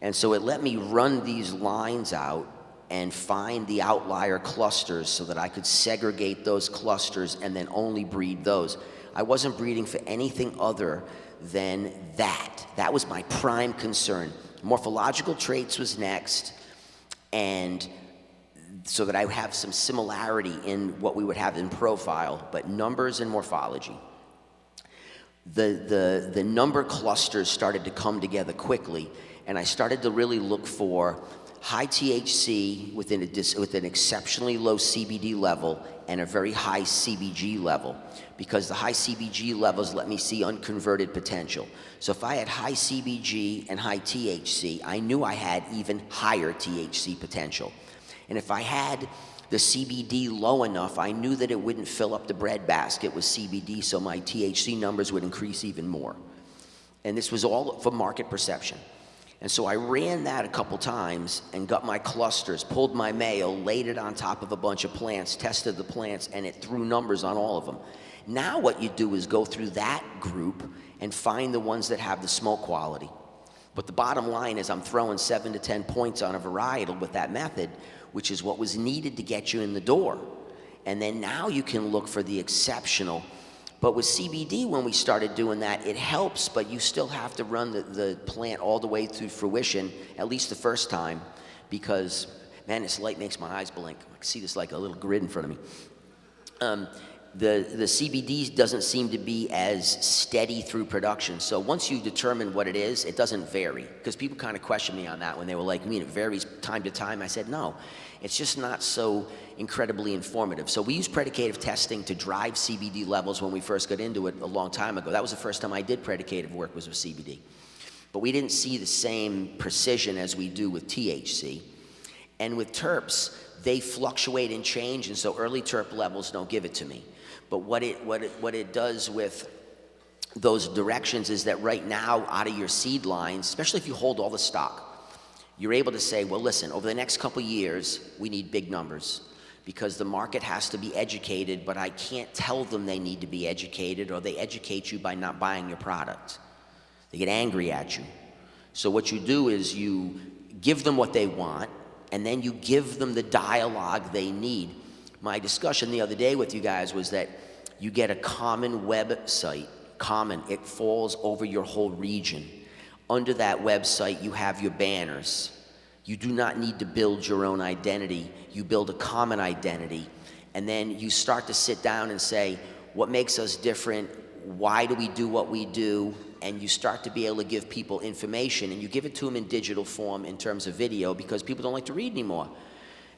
And so it let me run these lines out and find the outlier clusters so that I could segregate those clusters and then only breed those. I wasn't breeding for anything other than that. That was my prime concern. Morphological traits was next, and so that I would have some similarity in what we would have in profile, but numbers and morphology. The number clusters started to come together quickly, and I started to really look for high THC with an exceptionally low CBD level and a very high CBG level, because the high CBG levels let me see unconverted potential. So if I had high CBG and high THC, I knew I had even higher THC potential. And if I had the CBD low enough, I knew that it wouldn't fill up the breadbasket with CBD, so my THC numbers would increase even more. And this was all for market perception. And so I ran that a couple times and got my clusters, pulled my male, laid it on top of a bunch of plants, tested the plants, and it threw numbers on all of them. Now what you do is go through that group and find the ones that have the smoke quality. But the bottom line is I'm throwing 7 to 10 points on a varietal with that method, which is what was needed to get you in the door. And then now you can look for the exceptional. But with CBD, when we started doing that, it helps, but you still have to run the plant all the way through fruition, at least the first time, because, man, this light makes my eyes blink. I can see this like a little grid in front of me. The CBD doesn't seem to be as steady through production. So once you determine what it is, it doesn't vary. Because people kind of questioned me on that when they were like, I mean, it varies time to time. I said, no, it's just not so incredibly informative. So we use predicative testing to drive CBD levels when we first got into it a long time ago. That was the first time I did predicative work, was with CBD. But we didn't see the same precision as we do with THC. And with terps, they fluctuate and change, and so early terp levels don't give it to me. But what it does with those directions is that right now, out of your seed lines, especially if you hold all the stock, you're able to say, well, listen, over the next couple years, we need big numbers, because the market has to be educated, but I can't tell them they need to be educated, or they educate you by not buying your product. They get angry at you. So what you do is you give them what they want, and then you give them the dialogue they need. My discussion the other day with you guys was that you get a common website, it falls over your whole region. Under that website, you have your banners. You do not need to build your own identity. You build a common identity. And then you start to sit down and say, what makes us different? Why do we do what we do? And you start to be able to give people information, and you give it to them in digital form in terms of video, because people don't like to read anymore.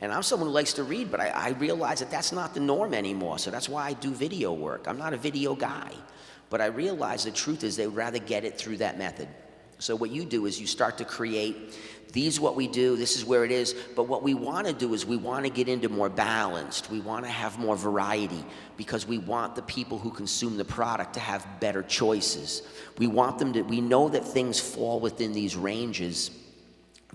And I'm someone who likes to read, but I realize that that's not the norm anymore, so that's why I do video work. I'm not a video guy, but I realize the truth is they'd rather get it through that method. So what you do is you start to create, these what we do, this is where it is, but what we want to do is we want to get into more balanced. We want to have more variety, because we want the people who consume the product to have better choices. We want them to, we know that things fall within these ranges,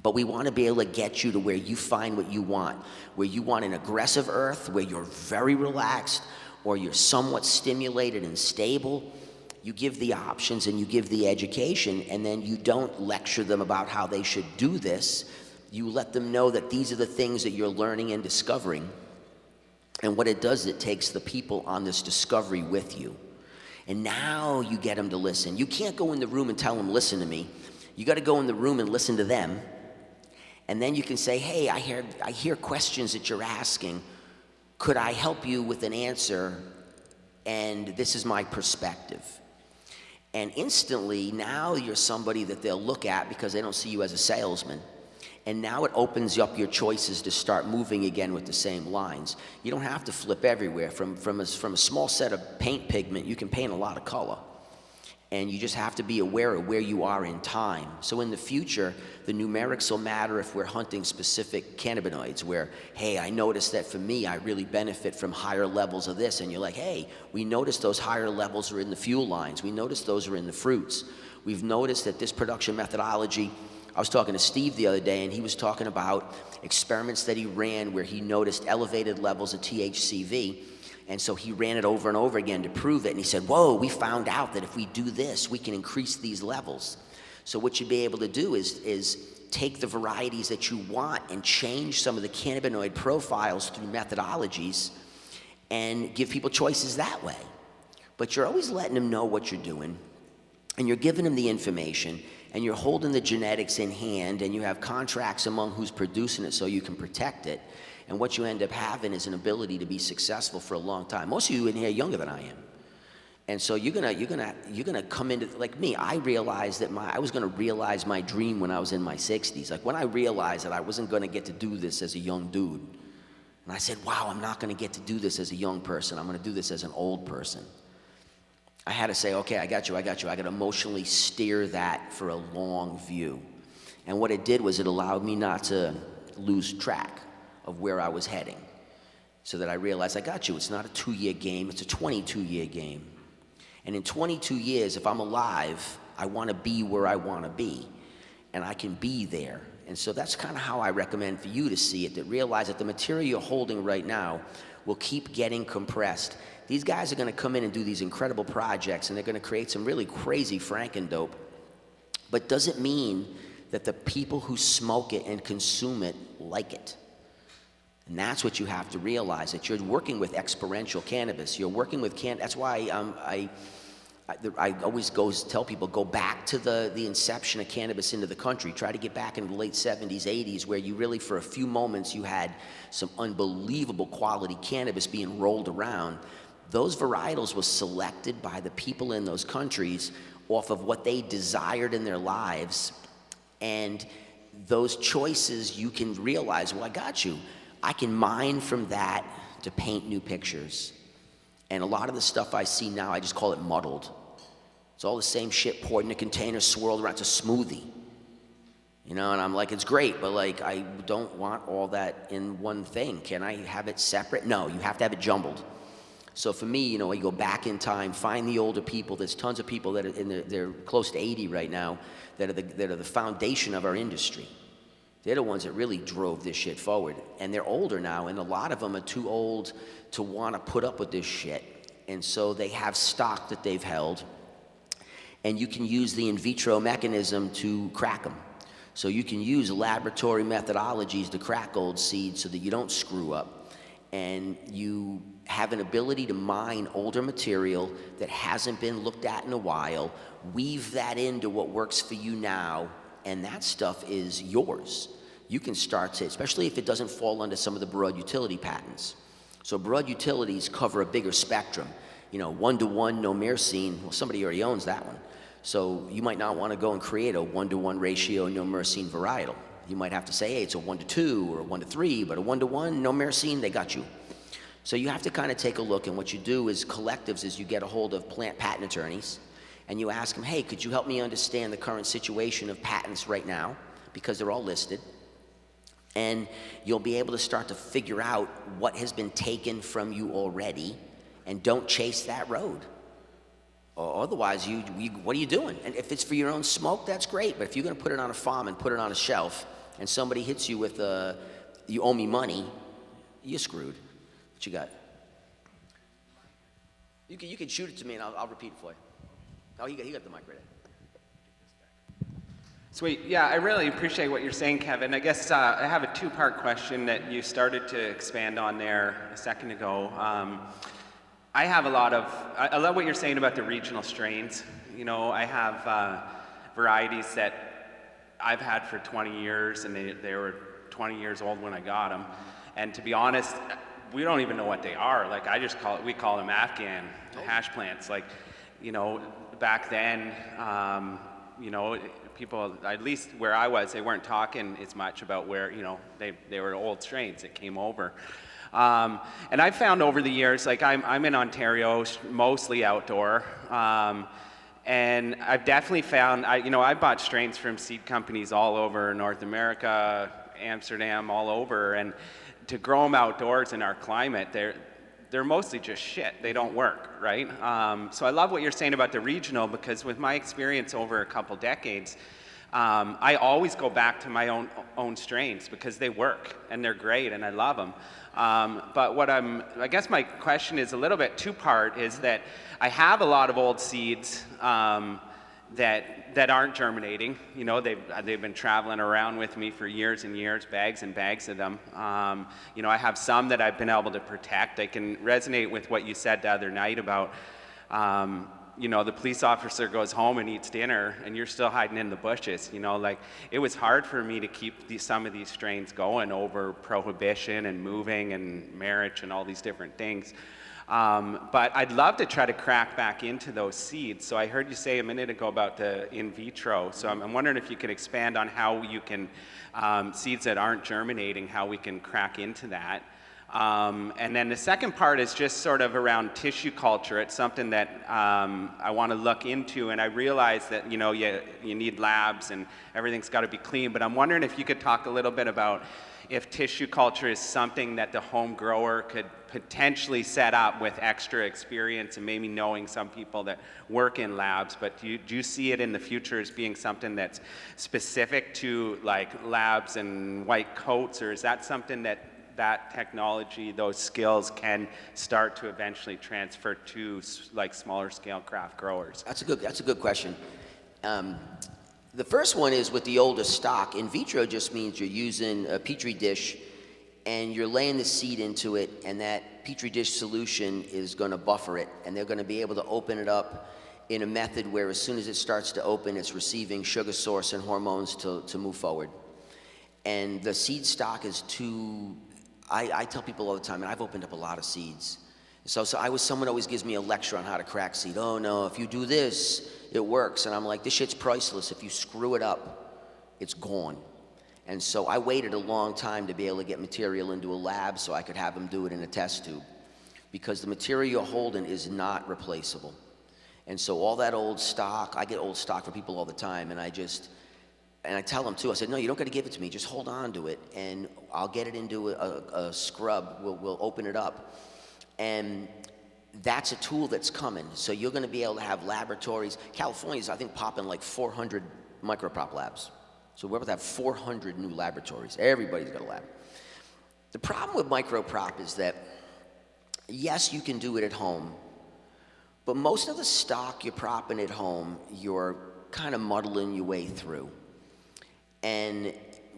but we want to be able to get you to where you find what you want, where you want an aggressive earth, where you're very relaxed, or you're somewhat stimulated and stable. You give the options and you give the education, and then you don't lecture them about how they should do this. You let them know that these are the things that you're learning and discovering. And what it does, it takes the people on this discovery with you. And now you get them to listen. You can't go in the room and tell them, listen to me. You got to go in the room and listen to them. And then you can say, hey, I hear questions that you're asking. Could I help you with an answer? And this is my perspective. And instantly, now you're somebody that they'll look at, because they don't see you as a salesman. And now it opens up your choices to start moving again with the same lines. You don't have to flip everywhere. From a small set of paint pigment, you can paint a lot of color. And you just have to be aware of where you are in time. So in the future, the numerics will matter if we're hunting specific cannabinoids, where, hey, I noticed that for me, I really benefit from higher levels of this. And you're like, hey, we noticed those higher levels are in the fuel lines. We noticed those are in the fruits. We've noticed that this production methodology, I was talking to Steve the other day, and he was talking about experiments that he ran where he noticed elevated levels of THCV. And so he ran it over and over again to prove it. And he said, whoa, we found out that if we do this, we can increase these levels. So what you'd be able to do is take the varieties that you want and change some of the cannabinoid profiles through methodologies and give people choices that way. But you're always letting them know what you're doing, and you're giving them the information, and you're holding the genetics in hand, and you have contracts among who's producing it so you can protect it. And what you end up having is an ability to be successful for a long time. Most of you in here are younger than I am. And so you're gonna come into, like me, I realized that I was gonna realize my dream when I was in my 60s. Like when I realized that I wasn't gonna get to do this as a young dude. And I said, wow, I'm not gonna get to do this as a young person. I'm gonna do this as an old person. I had to say, okay, I got you. I gotta emotionally steer that for a long view. And what it did was it allowed me not to lose track of where I was heading. So that I realized, I got you, it's not a 2-year game, it's a 22-year game. And in 22 years, if I'm alive, I wanna be where I wanna be. And I can be there. And so that's kind of how I recommend for you to see it, that realize that the material you're holding right now will keep getting compressed. These guys are gonna come in and do these incredible projects, and they're gonna create some really crazy franken-dope, but doesn't mean that the people who smoke it and consume it like it. And that's what you have to realize, that you're working with experiential cannabis. You're working with that's why I always tell people, go back to the inception of cannabis into the country. Try to get back into the late 70s, 80s, where you really, for a few moments, you had some unbelievable quality cannabis being rolled around. Those varietals were selected by the people in those countries off of what they desired in their lives. And those choices, you can realize, well, I got you. I can mine from that to paint new pictures. And a lot of the stuff I see now, I just call it muddled. It's all the same shit poured in a container, swirled around. It's a smoothie. You know, and I'm like, it's great, but like, I don't want all that in one thing. Can I have it separate? No, you have to have it jumbled. So for me, you know, you go back in time, find the older people. There's tons of people that are they're close to 80 right now that are the foundation of our industry. They're the ones that really drove this shit forward. And they're older now, and a lot of them are too old to want to put up with this shit. And so they have stock that they've held, and you can use the in vitro mechanism to crack them. So you can use laboratory methodologies to crack old seeds so that you don't screw up. And you have an ability to mine older material that hasn't been looked at in a while, weave that into what works for you now, and that stuff is yours. You can start to, especially if it doesn't fall under some of the broad utility patents. So broad utilities cover a bigger spectrum. You know, 1-to-1, no myrcene, well, somebody already owns that one. So you might not want to go and create a 1-to-1 ratio, no myrcene varietal. You might have to say, hey, it's a 1-to-2 or a 1-to-3, but a 1-to-1, no myrcene, they got you. So you have to kind of take a look, and what you do is collectives is you get a hold of plant patent attorneys, and you ask them, hey, could you help me understand the current situation of patents right now? Because they're all listed. And you'll be able to start to figure out what has been taken from you already, and don't chase that road. Or otherwise, what are you doing? And if it's for your own smoke, that's great. But if you're gonna put it on a farm and put it on a shelf, and somebody hits you with you owe me money, you're screwed. What you got? You can shoot it to me and I'll repeat it for you. Oh, he got the mic right there. Sweet. Yeah, I really appreciate what you're saying, Kevin. I guess I have a two-part question that you started to expand on there a second ago. I have I love what you're saying about the regional strains. You know, I have varieties that I've had for 20 years, and they were 20 years old when I got them. And to be honest, we don't even know what they are. Like, we call them Afghan hash plants. Like, you know, back then, you know, people, at least where I was, they weren't talking as much about where, you know, they were old strains that came over. And I've found over the years, like I'm in Ontario, mostly outdoor, and I've definitely found, I bought strains from seed companies all over North America, Amsterdam, all over, and to grow them outdoors in our climate, they're mostly just shit. They don't work, right? So I love what you're saying about the regional, because with my experience over a couple decades, I always go back to my own strains because they work and they're great and I love them. But I guess my question is a little bit two-part, is that I have a lot of old seeds that aren't germinating. You know, they've been traveling around with me for years and years, bags and bags of them. You know, I have some that I've been able to protect. I can resonate with what you said the other night about, you know, the police officer goes home and eats dinner and you're still hiding in the bushes. You know, like, it was hard for me to keep some of these strains going over prohibition and moving and marriage and all these different things. But I'd love to try to crack back into those seeds. So I heard you say a minute ago about the in vitro. So I'm wondering if you could expand on how you can, seeds that aren't germinating, how we can crack into that. And then the second part is just sort of around tissue culture. It's something that I want to look into, and I realize that, you know, you need labs and everything's got to be clean, but I'm wondering if you could talk a little bit about if tissue culture is something that the home grower could potentially set up with extra experience and maybe knowing some people that work in labs, but do you see it in the future as being something that's specific to like labs and white coats, or is that something that technology, those skills can start to eventually transfer to like smaller scale craft growers? That's a good question. The first one is with the older stock. In vitro just means you're using a petri dish and you're laying the seed into it, and that petri dish solution is going to buffer it, and they're going to be able to open it up in a method where as soon as it starts to open, it's receiving sugar source and hormones to move forward. And the seed stock is too, I tell people all the time, and I've opened up a lot of seeds. So someone always gives me a lecture on how to crack seed. Oh no, if you do this, it works. And I'm like, this shit's priceless. If you screw it up, it's gone. And so I waited a long time to be able to get material into a lab so I could have them do it in a test tube, because the material you're holding is not replaceable. And so all that old stock, I get old stock from people all the time, and I tell them too, I said, no, you don't got to give it to me, just hold on to it, and I'll get it into a scrub, we'll open it up. And that's a tool that's coming. So you're going to be able to have laboratories. California's, I think, popping like 400 microcrop labs. So we're about to have 400 new laboratories. Everybody's got a lab. The problem with microcrop is that, yes, you can do it at home, but most of the stock you're propping at home, you're kind of muddling your way through. And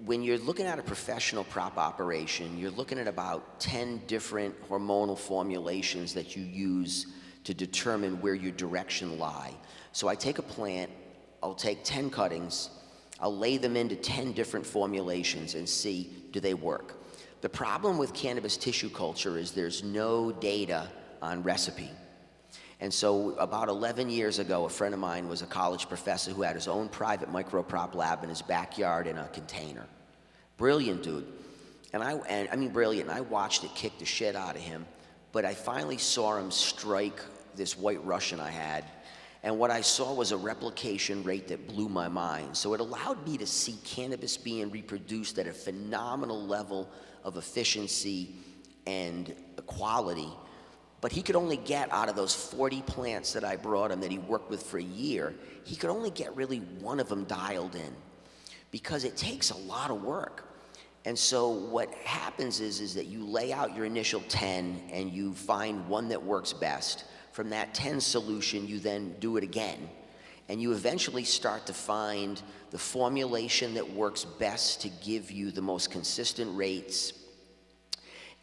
when you're looking at a professional prop operation, you're looking at about 10 different hormonal formulations that you use to determine where your direction lie. So I take a plant, I'll take 10 cuttings, I'll lay them into 10 different formulations and see, do they work? The problem with cannabis tissue culture is there's no data on recipe. And so about 11 years ago, a friend of mine was a college professor who had his own private microprop lab in his backyard in a container. Brilliant dude. And I mean brilliant, and I watched it kick the shit out of him, but I finally saw him strike this white Russian I had, and what I saw was a replication rate that blew my mind. So it allowed me to see cannabis being reproduced at a phenomenal level of efficiency and quality. But he could only get out of those 40 plants that I brought him that he worked with for a year, he could only get really one of them dialed in, because it takes a lot of work. And so what happens is that you lay out your initial 10 and you find one that works best. From that 10 solution, you then do it again. And you eventually start to find the formulation that works best to give you the most consistent rates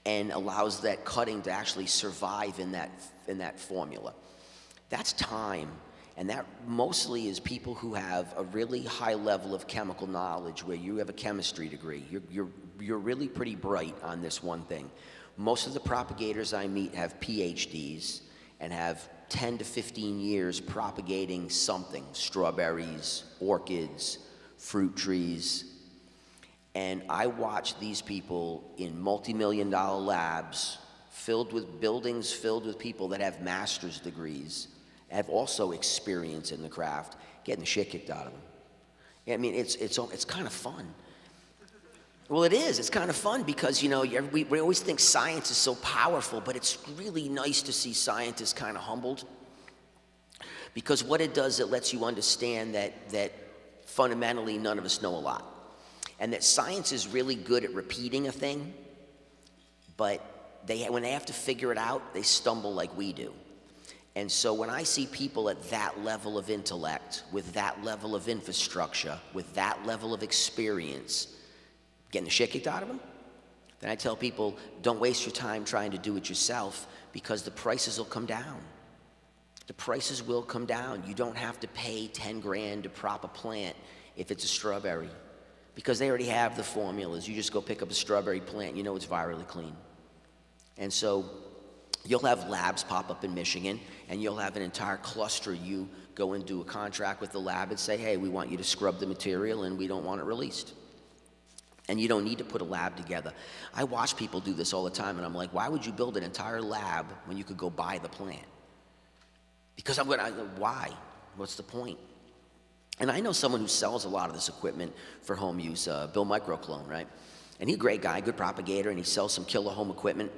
and allows that cutting to actually survive in that formula. That's time, and that mostly is people who have a really high level of chemical knowledge, where you have a chemistry degree. You're really pretty bright on this one thing. Most of the propagators I meet have PhDs and have 10 to 15 years propagating something, strawberries, orchids, fruit trees. And I watch these people in multi-million-dollar labs buildings filled with people that have master's degrees, have also experience in the craft, getting the shit kicked out of them. I mean, it's kind of fun. Well, it is. It's kind of fun because, you know, we always think science is so powerful, but it's really nice to see scientists kind of humbled. Because what it does, it lets you understand that fundamentally none of us know a lot. And that science is really good at repeating a thing, but when they have to figure it out, they stumble like we do. And so when I see people at that level of intellect, with that level of infrastructure, with that level of experience, getting the shit kicked out of them, then I tell people, don't waste your time trying to do it yourself, because the prices will come down. The prices will come down. You don't have to pay 10 grand to prop a plant if it's a strawberry, because they already have the formulas. You just go pick up a strawberry plant, you know it's virally clean. And so you'll have labs pop up in Michigan, and you'll have an entire cluster. You go and do a contract with the lab and say, hey, we want you to scrub the material and we don't want it released. And you don't need to put a lab together. I watch people do this all the time, and I'm like, why would you build an entire lab when you could go buy the plant? Because why? What's the point? And I know someone who sells a lot of this equipment for home use, Bill Microclone, right? And he's a great guy, good propagator, and he sells some killer home equipment.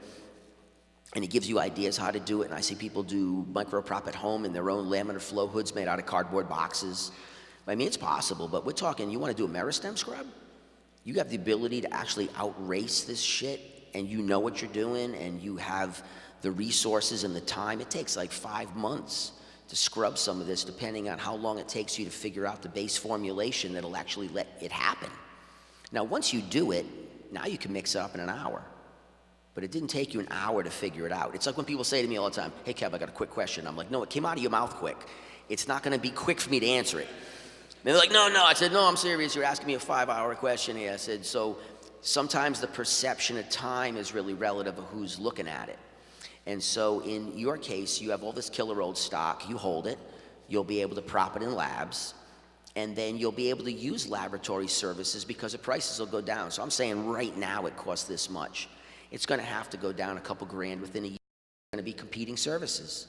And he gives you ideas how to do it. And I see people do microprop at home in their own laminar flow hoods made out of cardboard boxes. I mean, it's possible, but we're talking, you want to do a meristem scrub? You have the ability to actually outrace this shit, and you know what you're doing, and you have the resources and the time. It takes like 5 months to scrub some of this, depending on how long it takes you to figure out the base formulation that'll actually let it happen. Now, once you do it, now you can mix it up in an hour. But it didn't take you an hour to figure it out. It's like when people say to me all the time, hey, Kev, I got a quick question. I'm like, no, it came out of your mouth quick. It's not going to be quick for me to answer it. And they're like, no. I said, no, I'm serious. You're asking me a 5-hour question here. I said, so sometimes the perception of time is really relative of who's looking at it. And so in your case, you have all this killer old stock. You hold it. You'll be able to prop it in labs. And then you'll be able to use laboratory services because the prices will go down. So I'm saying right now it costs this much. It's going to have to go down a couple grand within a year. It's going to be competing services.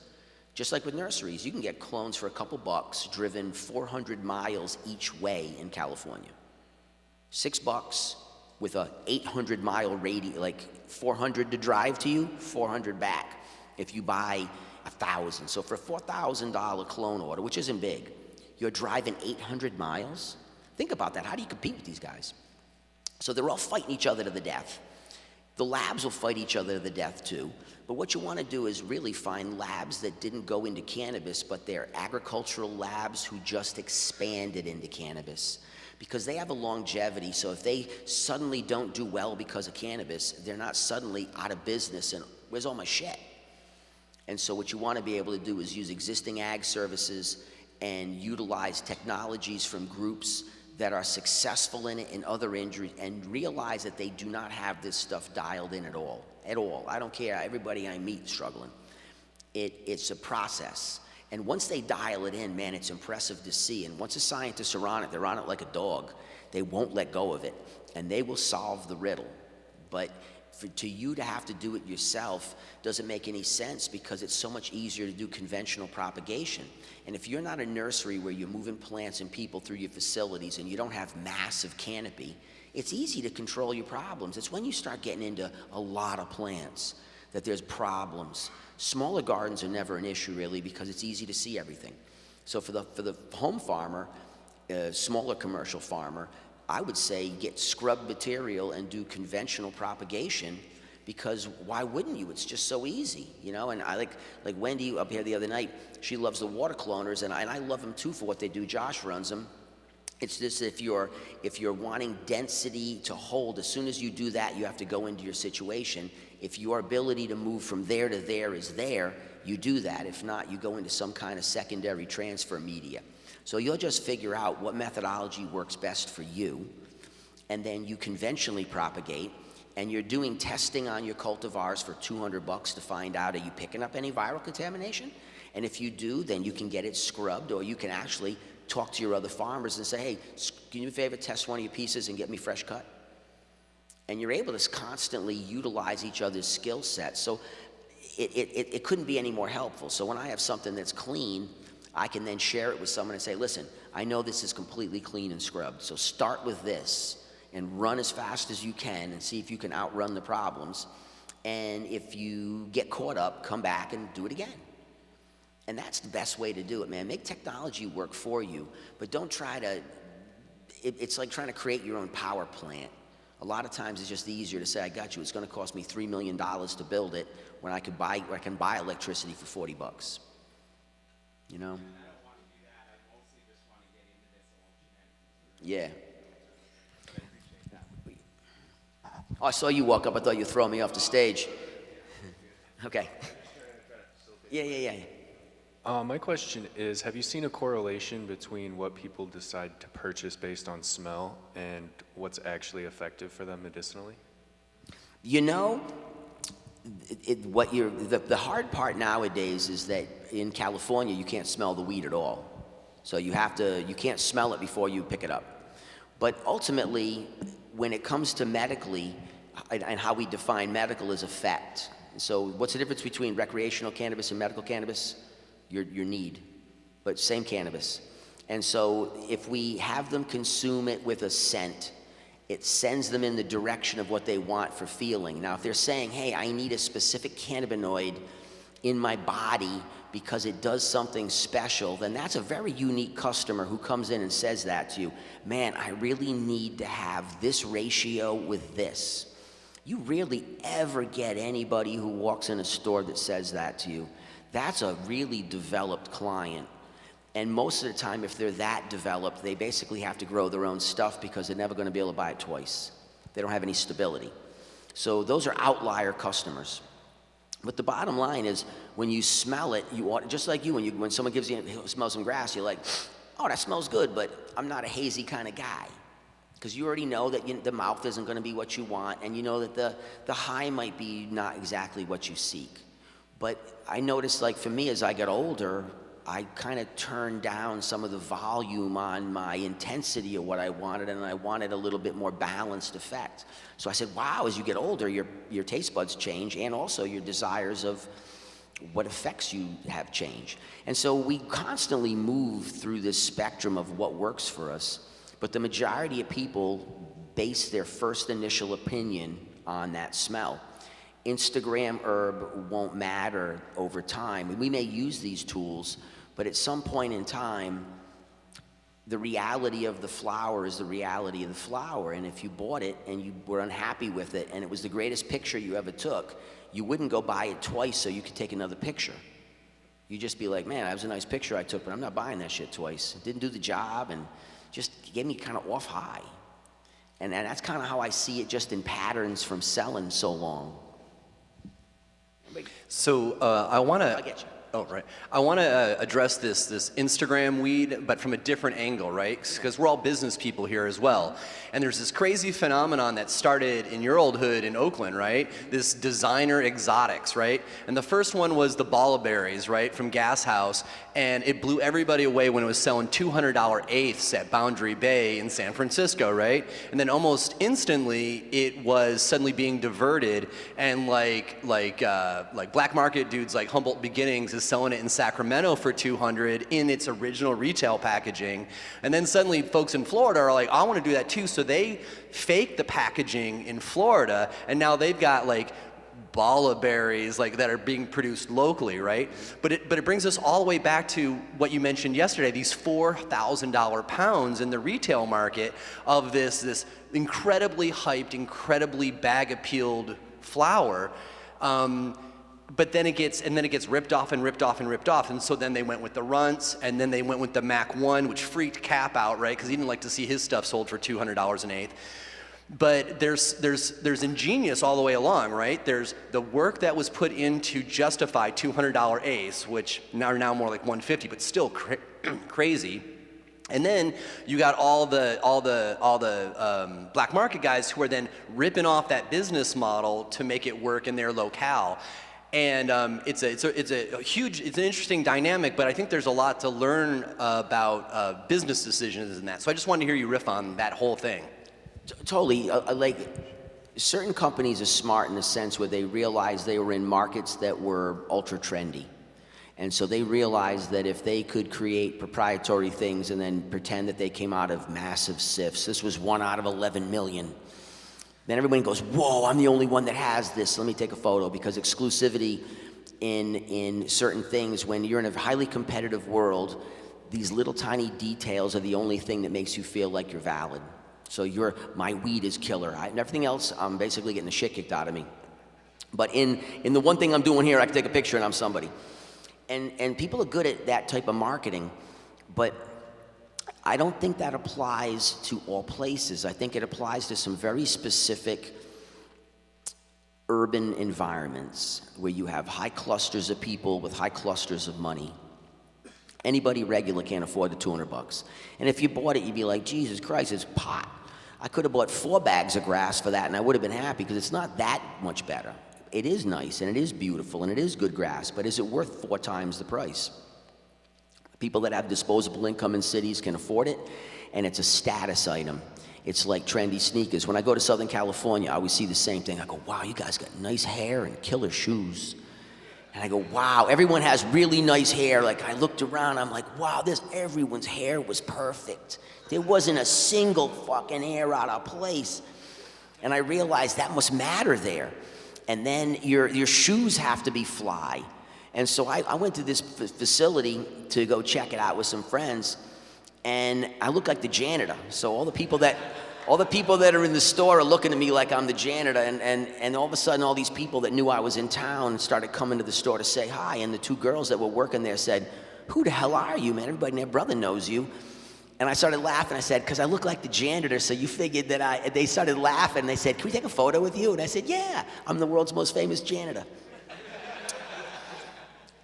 Just like with nurseries, you can get clones for a couple bucks driven 400 miles each way in California. $6 with a 800-mile radius, like 400 to drive to you, 400 back if you buy 1,000. So for a $4,000 clone order, which isn't big, you're driving 800 miles? Think about that. How do you compete with these guys? So they're all fighting each other to the death. The labs will fight each other to the death too, but what you want to do is really find labs that didn't go into cannabis, but they're agricultural labs who just expanded into cannabis, because they have a longevity. So if they suddenly don't do well because of cannabis, they're not suddenly out of business and where's all my shit? And so what you want to be able to do is use existing ag services and utilize technologies from groups that are successful in it in other industries, and realize that they do not have this stuff dialed in at all. I don't care, everybody I meet is struggling. It's a process. And once they dial it in, man, it's impressive to see. And once the scientists are on it, they're on it like a dog. They won't let go of it, and they will solve the riddle. But to you to have to do it yourself doesn't make any sense, because it's so much easier to do conventional propagation. And if you're not a nursery where you're moving plants and people through your facilities and you don't have massive canopy, it's easy to control your problems. It's when you start getting into a lot of plants that there's problems. Smaller gardens are never an issue really, because it's easy to see everything. So for the home farmer, smaller commercial farmer, I would say get scrubbed material and do conventional propagation, because why wouldn't you? It's just so easy, you know? And I like Wendy up here the other night, she loves the water cloners, and I love them too for what they do. Josh runs them. It's just if you're wanting density to hold, as soon as you do that, you have to go into your situation. If your ability to move from there to there is there, you do that. If not, you go into some kind of secondary transfer media. So you'll just figure out what methodology works best for you, and then you conventionally propagate, and you're doing testing on your cultivars for $200 to find out, are you picking up any viral contamination? And if you do, then you can get it scrubbed, or you can actually talk to your other farmers and say, hey, can you do me a favor, test one of your pieces and get me fresh cut? And you're able to constantly utilize each other's skill sets. So it couldn't be any more helpful. So when I have something that's clean, I can then share it with someone and say, listen, I know this is completely clean and scrubbed, so start with this and run as fast as you can and see if you can outrun the problems. And if you get caught up, come back and do it again. And that's the best way to do it, man. Make technology work for you, but don't try to it's like trying to create your own power plant. A lot of times it's just easier to say, I got you, it's gonna cost me $3 million to build it, when I can buy electricity for 40 bucks. You know? Yeah. Oh, I saw you walk up, I thought you were throwing me off the stage. Okay. Yeah. My question is, have you seen a correlation between what people decide to purchase based on smell and what's actually effective for them medicinally? You know, the hard part nowadays is that in California you can't smell the weed at all. So you can't smell it before you pick it up. But ultimately, when it comes to medically, and how we define medical is effect. So what's the difference between recreational cannabis and medical cannabis? Your need, but same cannabis. And so if we have them consume it with a scent, it sends them in the direction of what they want for feeling. Now, if they're saying, hey, I need a specific cannabinoid in my body because it does something special, then that's a very unique customer who comes in and says that to you. Man, I really need to have this ratio with this. You rarely ever get anybody who walks in a store that says that to you. That's a really developed client. And most of the time, if they're that developed, they basically have to grow their own stuff because they're never gonna be able to buy it twice. They don't have any stability. So those are outlier customers. But the bottom line is, when you smell it, you ought, just like you, when someone gives you, smell some grass, you're like, oh, that smells good, but I'm not a hazy kind of guy. Because you already know that the mouth isn't gonna be what you want, and you know that the high might be not exactly what you seek. But I noticed, like for me, as I got older, I kind of turned down some of the volume on my intensity of what I wanted, and I wanted a little bit more balanced effect. So I said, wow, as you get older, your taste buds change, and also your desires of what effects you have change. And so we constantly move through this spectrum of what works for us, but the majority of people base their first initial opinion on that smell. Instagram herb won't matter over time. We may use these tools, but at some point in time, the reality of the flower is the reality of the flower. And if you bought it and you were unhappy with it and it was the greatest picture you ever took, you wouldn't go buy it twice so you could take another picture. You'd just be like, man, that was a nice picture I took, but I'm not buying that shit twice. It didn't do the job and just gave me kind of off high. And that's kind of how I see it, just in patterns from selling so long. So I want to. I get you. Oh, right. I want to address this Instagram weed, but from a different angle, right? Because we're all business people here as well. And there's this crazy phenomenon that started in your old hood in Oakland, right? This designer exotics, right? And the first one was the Balla Berries, right, from Gas House. And it blew everybody away when it was selling $200 eighths at Boundary Bay in San Francisco, right? And then almost instantly, it was suddenly being diverted, and like black market dudes like Humboldt Beginnings is selling it in Sacramento for $200 in its original retail packaging. And then suddenly folks in Florida are like, I want to do that too. So they fake the packaging in Florida, and now they've got like Balla Berries like that are being produced locally, right? But it brings us all the way back to what you mentioned yesterday, these $4,000 pounds in the retail market of this incredibly hyped, incredibly bag-appealed flower. But then it gets ripped off and ripped off and ripped off. And so then they went with the Runts, and then they went with the Mac 1, which freaked Cap out, right? Because he didn't like to see his stuff sold for $200 an eighth. But there's ingenious all the way along, right? There's the work that was put in to justify $200 eighths, which are now more like $150, but still crazy. And then you got all the black market guys who are then ripping off that business model to make it work in their locale. And it's an interesting dynamic, but I think there's a lot to learn about business decisions in that. So I just wanted to hear you riff on that whole thing. Totally. Like, certain companies are smart in the sense where they realized they were in markets that were ultra trendy. And so they realized that if they could create proprietary things and then pretend that they came out of massive sifts, this was 1 out of 11 million. Then everybody goes, whoa, I'm the only one that has this. Let me take a photo, because exclusivity in certain things, when you're in a highly competitive world, these little tiny details are the only thing that makes you feel like you're valid. So my weed is killer. And everything else, I'm basically getting the shit kicked out of me. But in the one thing I'm doing here, I can take a picture and I'm somebody. And people are good at that type of marketing, but I don't think that applies to all places. I think it applies to some very specific urban environments where you have high clusters of people with high clusters of money. Anybody regular can't afford the $200. And if you bought it, you'd be like, Jesus Christ, it's pot. I could have bought 4 bags of grass for that and I would have been happy because it's not that much better. It is nice and it is beautiful and it is good grass, but is it worth 4 times the price? People that have disposable income in cities can afford it, and it's a status item. It's like trendy sneakers. When I go to Southern California, I always see the same thing. I go, wow, you guys got nice hair and killer shoes. And I go, wow, everyone has really nice hair. Like, I looked around, I'm like, wow, everyone's hair was perfect. There wasn't a single fucking hair out of place. And I realized that must matter there. And then your shoes have to be fly. And so I went to this facility to go check it out with some friends, and I look like the janitor. So all the people that are in the store are looking at me like I'm the janitor, and all of a sudden all these people that knew I was in town started coming to the store to say hi, and the 2 girls that were working there said, who the hell are you, man? Everybody and their brother knows you. And I started laughing. I said, because I look like the janitor, so you figured that they started laughing. They said, can we take a photo with you? And I said, yeah, I'm the world's most famous janitor.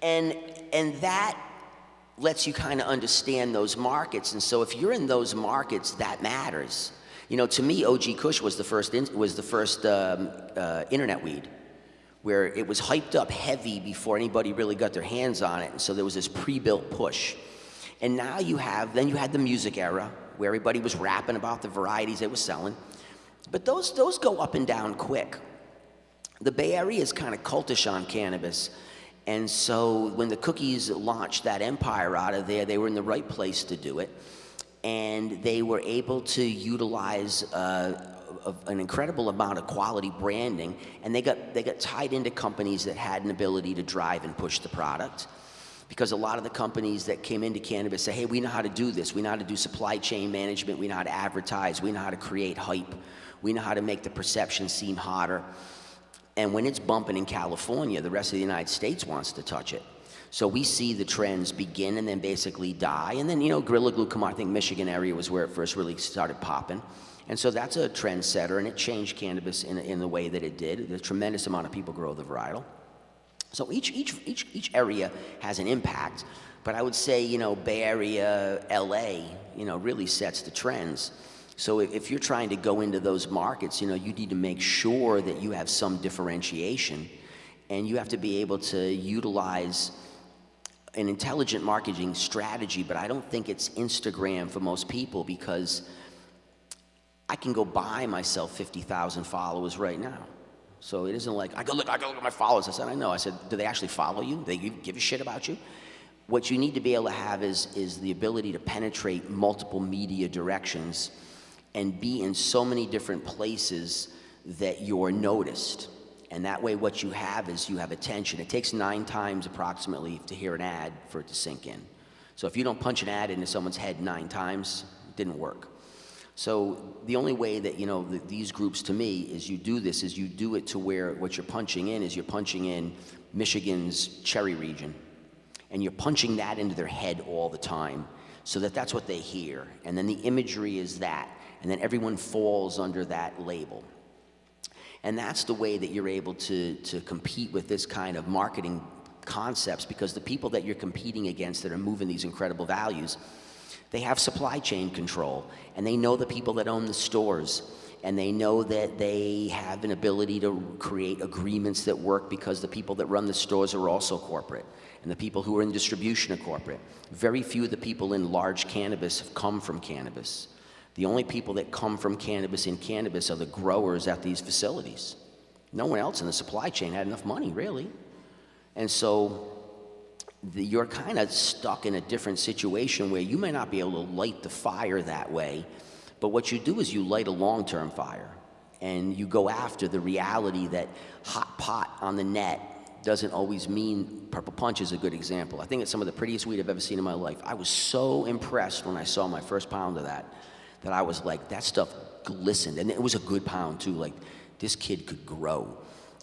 And that lets you kind of understand those markets. And so if you're in those markets, that matters. You know, to me, OG Kush was the first internet weed, where it was hyped up heavy before anybody really got their hands on it. And so there was this pre-built push. And now you had the music era, where everybody was rapping about the varieties they were selling. But those go up and down quick. The Bay Area is kind of cultish on cannabis. And so when the Cookies launched that empire out of there, they were in the right place to do it. And they were able to utilize an incredible amount of quality branding. And they got tied into companies that had an ability to drive and push the product. Because a lot of the companies that came into cannabis say, hey, we know how to do this. We know how to do supply chain management. We know how to advertise. We know how to create hype. We know how to make the perception seem hotter. And when it's bumping in California, the rest of the United States wants to touch it. So we see the trends begin and then basically die. And then, Gorilla Glue come out. I think Michigan area was where it first really started popping. And so that's a trendsetter, and it changed cannabis in the way that it did. A tremendous amount of people grow the varietal. So each area has an impact. But I would say, Bay Area, LA, really sets the trends. So if you're trying to go into those markets, you need to make sure that you have some differentiation, and you have to be able to utilize an intelligent marketing strategy. But I don't think it's Instagram for most people, because I can go buy myself 50,000 followers right now. So it isn't like, I go look at my followers. I said, I know. I said, do they actually follow you? Do they give a shit about you? What you need to be able to have is the ability to penetrate multiple media directions and be in so many different places that you're noticed. And that way what you have is you have attention. It takes 9 times approximately to hear an ad for it to sink in. So if you don't punch an ad into someone's head 9 times, it didn't work. So the only way that, these groups, to me, is you do this, is you do it to where what you're punching in is you're punching in Michigan's cherry region. And you're punching that into their head all the time, so that that's what they hear. And then the imagery is that. And then everyone falls under that label. And that's the way that you're able to compete with this kind of marketing concepts, because the people that you're competing against that are moving these incredible values, they have supply chain control, and they know the people that own the stores, and they know that they have an ability to create agreements that work, because the people that run the stores are also corporate, and the people who are in distribution are corporate. Very few of the people in large cannabis have come from cannabis. The only people that come from cannabis in cannabis are the growers at these facilities. No one else in the supply chain had enough money, really. And so you're kind of stuck in a different situation where you may not be able to light the fire that way, but what you do is you light a long-term fire, and you go after the reality that hot pot on the net doesn't always mean Purple Punch is a good example. I think it's some of the prettiest weed I've ever seen in my life. I was so impressed when I saw my first pound of that I was like, that stuff glistened. And it was a good pound too. Like, this kid could grow.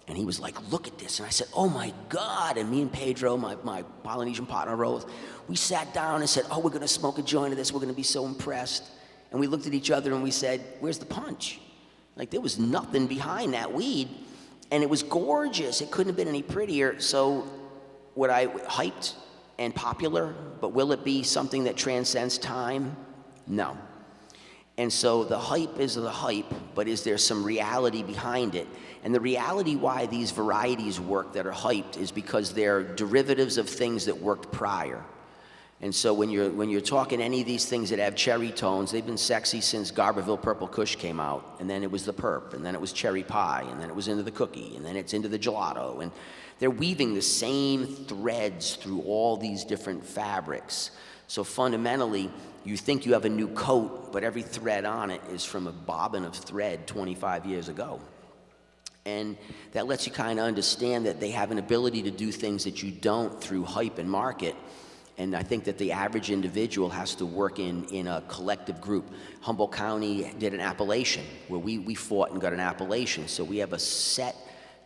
And he was like, look at this. And I said, oh my God. And me and Pedro, my Polynesian partner, Rose, we sat down and said, oh, we're gonna smoke a joint of this. We're gonna be so impressed. And we looked at each other and we said, where's the punch? Like, there was nothing behind that weed. And it was gorgeous. It couldn't have been any prettier. So, what I hyped and popular, but will it be something that transcends time? No. And so the hype is the hype, but is there some reality behind it? And the reality why these varieties work that are hyped is because they're derivatives of things that worked prior. And so when you're talking any of these things that have cherry tones, they've been sexy since Garberville Purple Kush came out, and then it was the Perp, and then it was cherry pie, and then it was into the cookie, and then it's into the gelato, and they're weaving the same threads through all these different fabrics. So fundamentally, you think you have a new coat, but every thread on it is from a bobbin of thread 25 years ago. And that lets you kind of understand that they have an ability to do things that you don't through hype and market. And I think that the average individual has to work in a collective group. Humboldt County did an appellation where we fought and got an appellation. So we have a set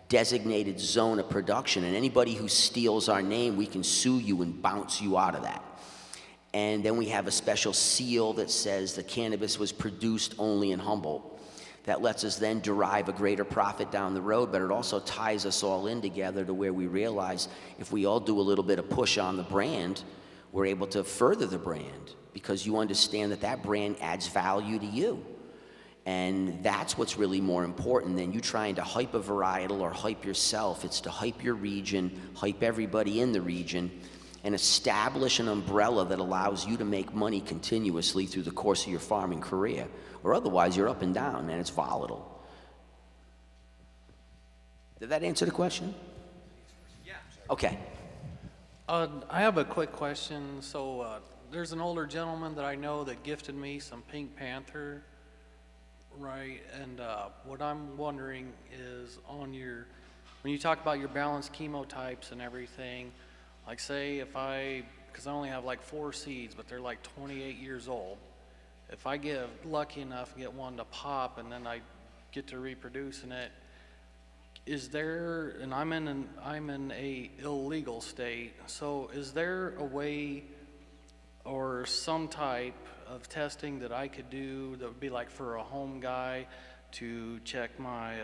designated zone of production, and anybody who steals our name, we can sue you and bounce you out of that. And then we have a special seal that says the cannabis was produced only in Humboldt. That lets us then derive a greater profit down the road, but it also ties us all in together to where we realize if we all do a little bit of push on the brand, we're able to further the brand because you understand that that brand adds value to you. And that's what's really more important than you trying to hype a varietal or hype yourself. It's to hype your region, hype everybody in the region, and establish an umbrella that allows you to make money continuously through the course of your farming career. Or otherwise, you're up and down, and it's volatile. Did that answer the question? Yeah. Okay. I have a quick question. So there's an older gentleman that I know that gifted me some Pink Panther, right? And what I'm wondering is when you talk about your balanced chemotypes and everything, like say because I only have like 4 seeds, but they're like 28 years old. If I get lucky enough and get one to pop and then I get to reproducing it, is there, and I'm in a illegal state, so is there a way or some type of testing that I could do that would be like for a home guy to check my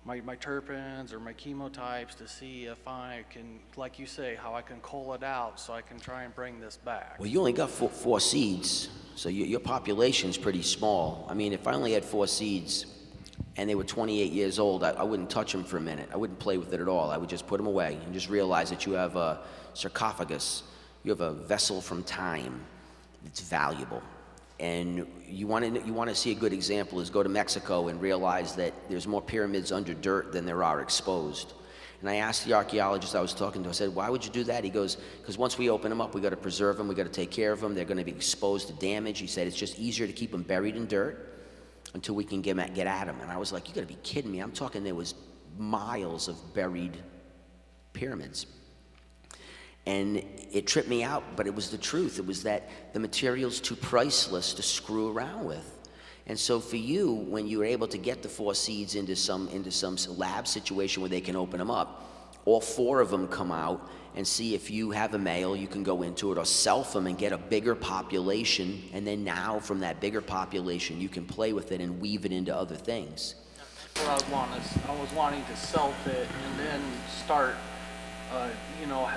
terpenes or my chemotypes to see if I can, like you say, how I can cull it out so I can try and bring this back? Well, you only got 4 seeds, so your population's pretty small. I mean, if I only had 4 seeds and they were 28 years old, I wouldn't touch them for a minute. I wouldn't play with it at all. I would just put them away and just realize that you have a sarcophagus. You have a vessel from time. It's valuable. And you want to see a good example is go to Mexico and realize that there's more pyramids under dirt than there are exposed. And I asked the archaeologist I was talking to, I said, why would you do that? He goes, because once we open them up, we got to preserve them, we got to take care of them, they're going to be exposed to damage. He said, it's just easier to keep them buried in dirt until we can get at them. And I was like, you got to be kidding me. I'm talking there was miles of buried pyramids. And it tripped me out, but it was the truth. It was that the material's too priceless to screw around with. And so for you, when you were able to get the 4 seeds into some lab situation where they can open them up, all 4 of them come out and see if you have a male, you can go into it or self them and get a bigger population. And then now from that bigger population, you can play with it and weave it into other things. That's what I was wanting to self it and then start,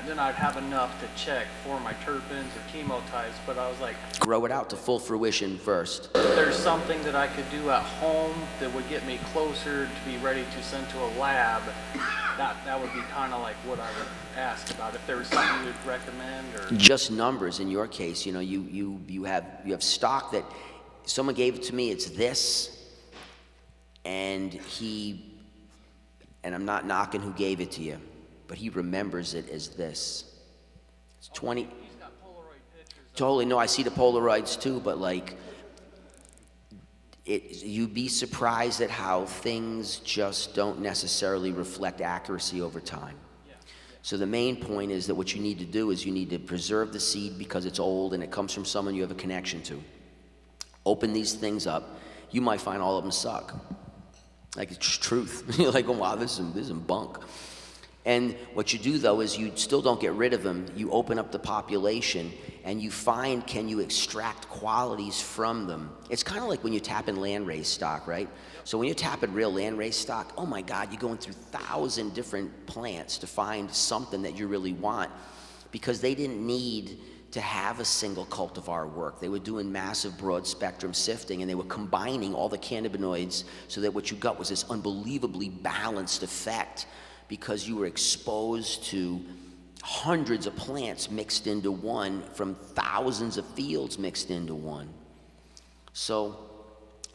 then I'd have enough to check for my terpenes or chemotypes, but I was like, grow it out to full fruition first. if there's something that I could do at home that would get me closer to be ready to send to a lab, that would be kind of like what I would ask about. If there was something you'd recommend or just numbers in your case, you have stock that someone gave it to me, it's this, and I'm not knocking who gave it to you, but he remembers it as this. It's 20. He's got Polaroid pictures. Totally, no, I see the Polaroids too, but like, you'd be surprised at how things just don't necessarily reflect accuracy over time. So the main point is that what you need to do is you need to preserve the seed because it's old and it comes from someone you have a connection to. Open these things up. You might find all of them suck. Like, it's truth. You're like, oh, wow, this is bunk. And what you do, though, is you still don't get rid of them. You open up the population, and you find, can you extract qualities from them? It's kind of like when you tap in landrace stock, right? So when you tap in real landrace stock, oh my God, you're going through 1,000 different plants to find something that you really want, because they didn't need to have a single cultivar work. They were doing massive broad spectrum sifting, and they were combining all the cannabinoids so that what you got was this unbelievably balanced effect, because you were exposed to hundreds of plants mixed into one from thousands of fields mixed into one. So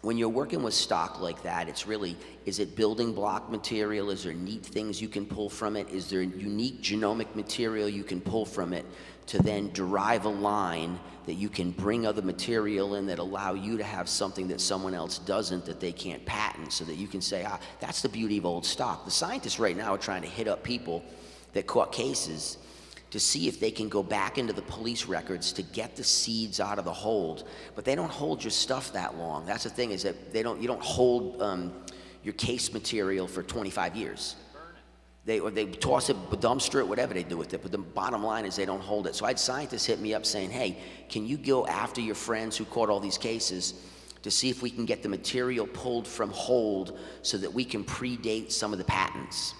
when you're working with stock like that, it's really, is it building block material? Is there neat things you can pull from it? Is there unique genomic material you can pull from it to then derive a line that you can bring other material in that allow you to have something that someone else doesn't, that they can't patent, so that you can say, that's the beauty of old stock. The scientists right now are trying to hit up people that caught cases to see if they can go back into the police records to get the seeds out of the hold, but they don't hold your stuff that long. That's the thing, is that you don't hold your case material for 25 years. They toss it, dumpster it, whatever they do with it, but the bottom line is they don't hold it. So I had scientists hit me up saying, hey, can you go after your friends who caught all these cases to see if we can get the material pulled from hold so that we can predate some of the patents?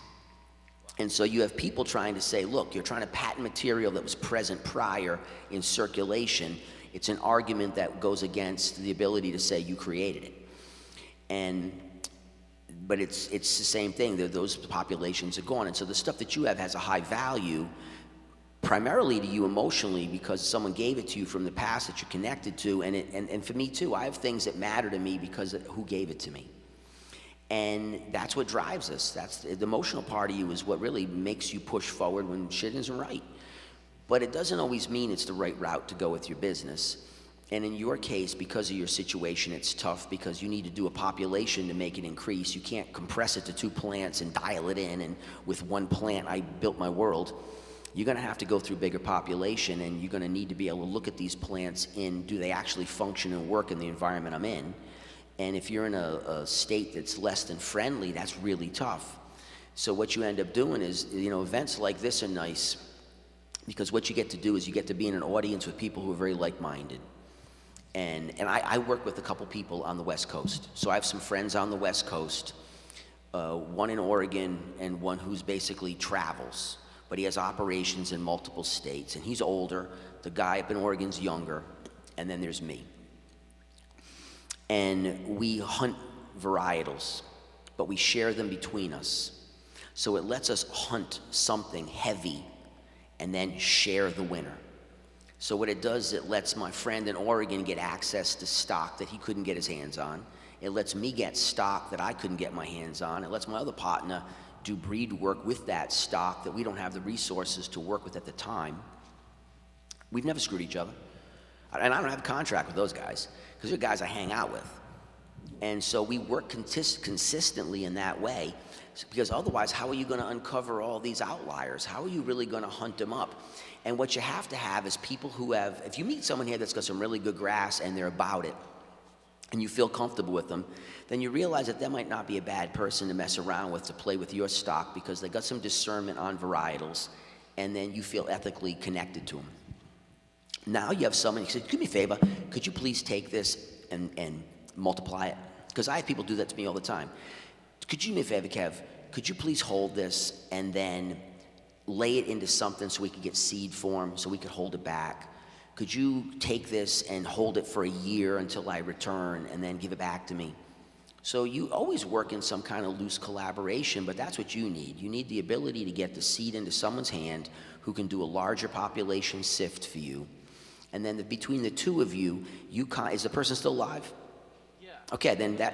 And so you have people trying to say, look, you're trying to patent material that was present prior in circulation. It's an argument that goes against the ability to say you created it. But it's the same thing. Those populations are gone. And so the stuff that you have has a high value, primarily to you emotionally, because someone gave it to you from the past that you're connected to. And for me too, I have things that matter to me because of who gave it to me. And that's what drives us. That's the emotional part of you, is what really makes you push forward when shit isn't right. But it doesn't always mean it's the right route to go with your business. And in your case, because of your situation, it's tough because you need to do a population to make it increase. You can't compress it to 2 plants and dial it in, and with 1 plant, I built my world. You're gonna have to go through bigger population, and you're gonna need to be able to look at these plants in, do they actually function and work in the environment I'm in? And if you're in a state that's less than friendly, that's really tough. So what you end up doing is, events like this are nice, because what you get to do is you get to be in an audience with people who are very like-minded. And I work with a couple people on the West Coast. So I have some friends on the West Coast, one in Oregon and one who's basically travels, but he has operations in multiple states. And he's older, the guy up in Oregon's younger, and then there's me. And we hunt varietals, but we share them between us. So it lets us hunt something heavy and then share the winner. So what it does, it lets my friend in Oregon get access to stock that he couldn't get his hands on. It lets me get stock that I couldn't get my hands on. It lets my other partner do breed work with that stock that we don't have the resources to work with at the time. We've never screwed each other. And I don't have a contract with those guys, because they're guys I hang out with. And so we work consistently in that way, because otherwise, how are you going to uncover all these outliers? How are you really going to hunt them up? And what you have to have is people who have, if you meet someone here that's got some really good grass and they're about it, and you feel comfortable with them, then you realize that might not be a bad person to mess around with, to play with your stock, because they got some discernment on varietals, and then you feel ethically connected to them. Now you have someone, you say, do me a favor, could you please take this and multiply it? Because I have people do that to me all the time. Could you do me a favor, Kev, could you please hold this and then lay it into something so we could get seed form, so we could hold it back? Could you take this and hold it for a year until I return and then give it back to me? So you always work in some kind of loose collaboration, but that's what you need. You need the ability to get the seed into someone's hand who can do a larger population sift for you. And then between the two of you, is the person still alive? Yeah. Okay, then that.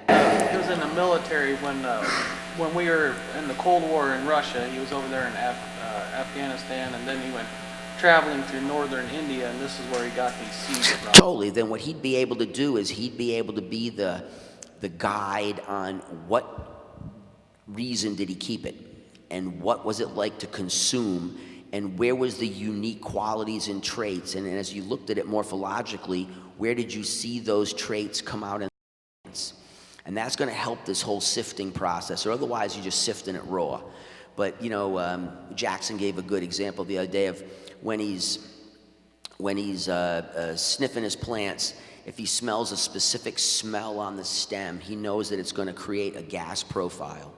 He was in the military when we were in the Cold War in Russia. He was over there in Afghanistan, and then he went traveling through northern India, and this is where he got these seeds from. Totally. Then what he'd be able to do is he'd be able to be the the guide on what reason did he keep it, and what was it like to consume, and where was the unique qualities and traits, and as you looked at it morphologically, where did you see those traits come out in the plants? And that's going to help this whole sifting process, or otherwise you're just sifting it raw. But you know, Jackson gave a good example the other day of when he's sniffing his plants. If he smells a specific smell on the stem, he knows that it's going to create a gas profile.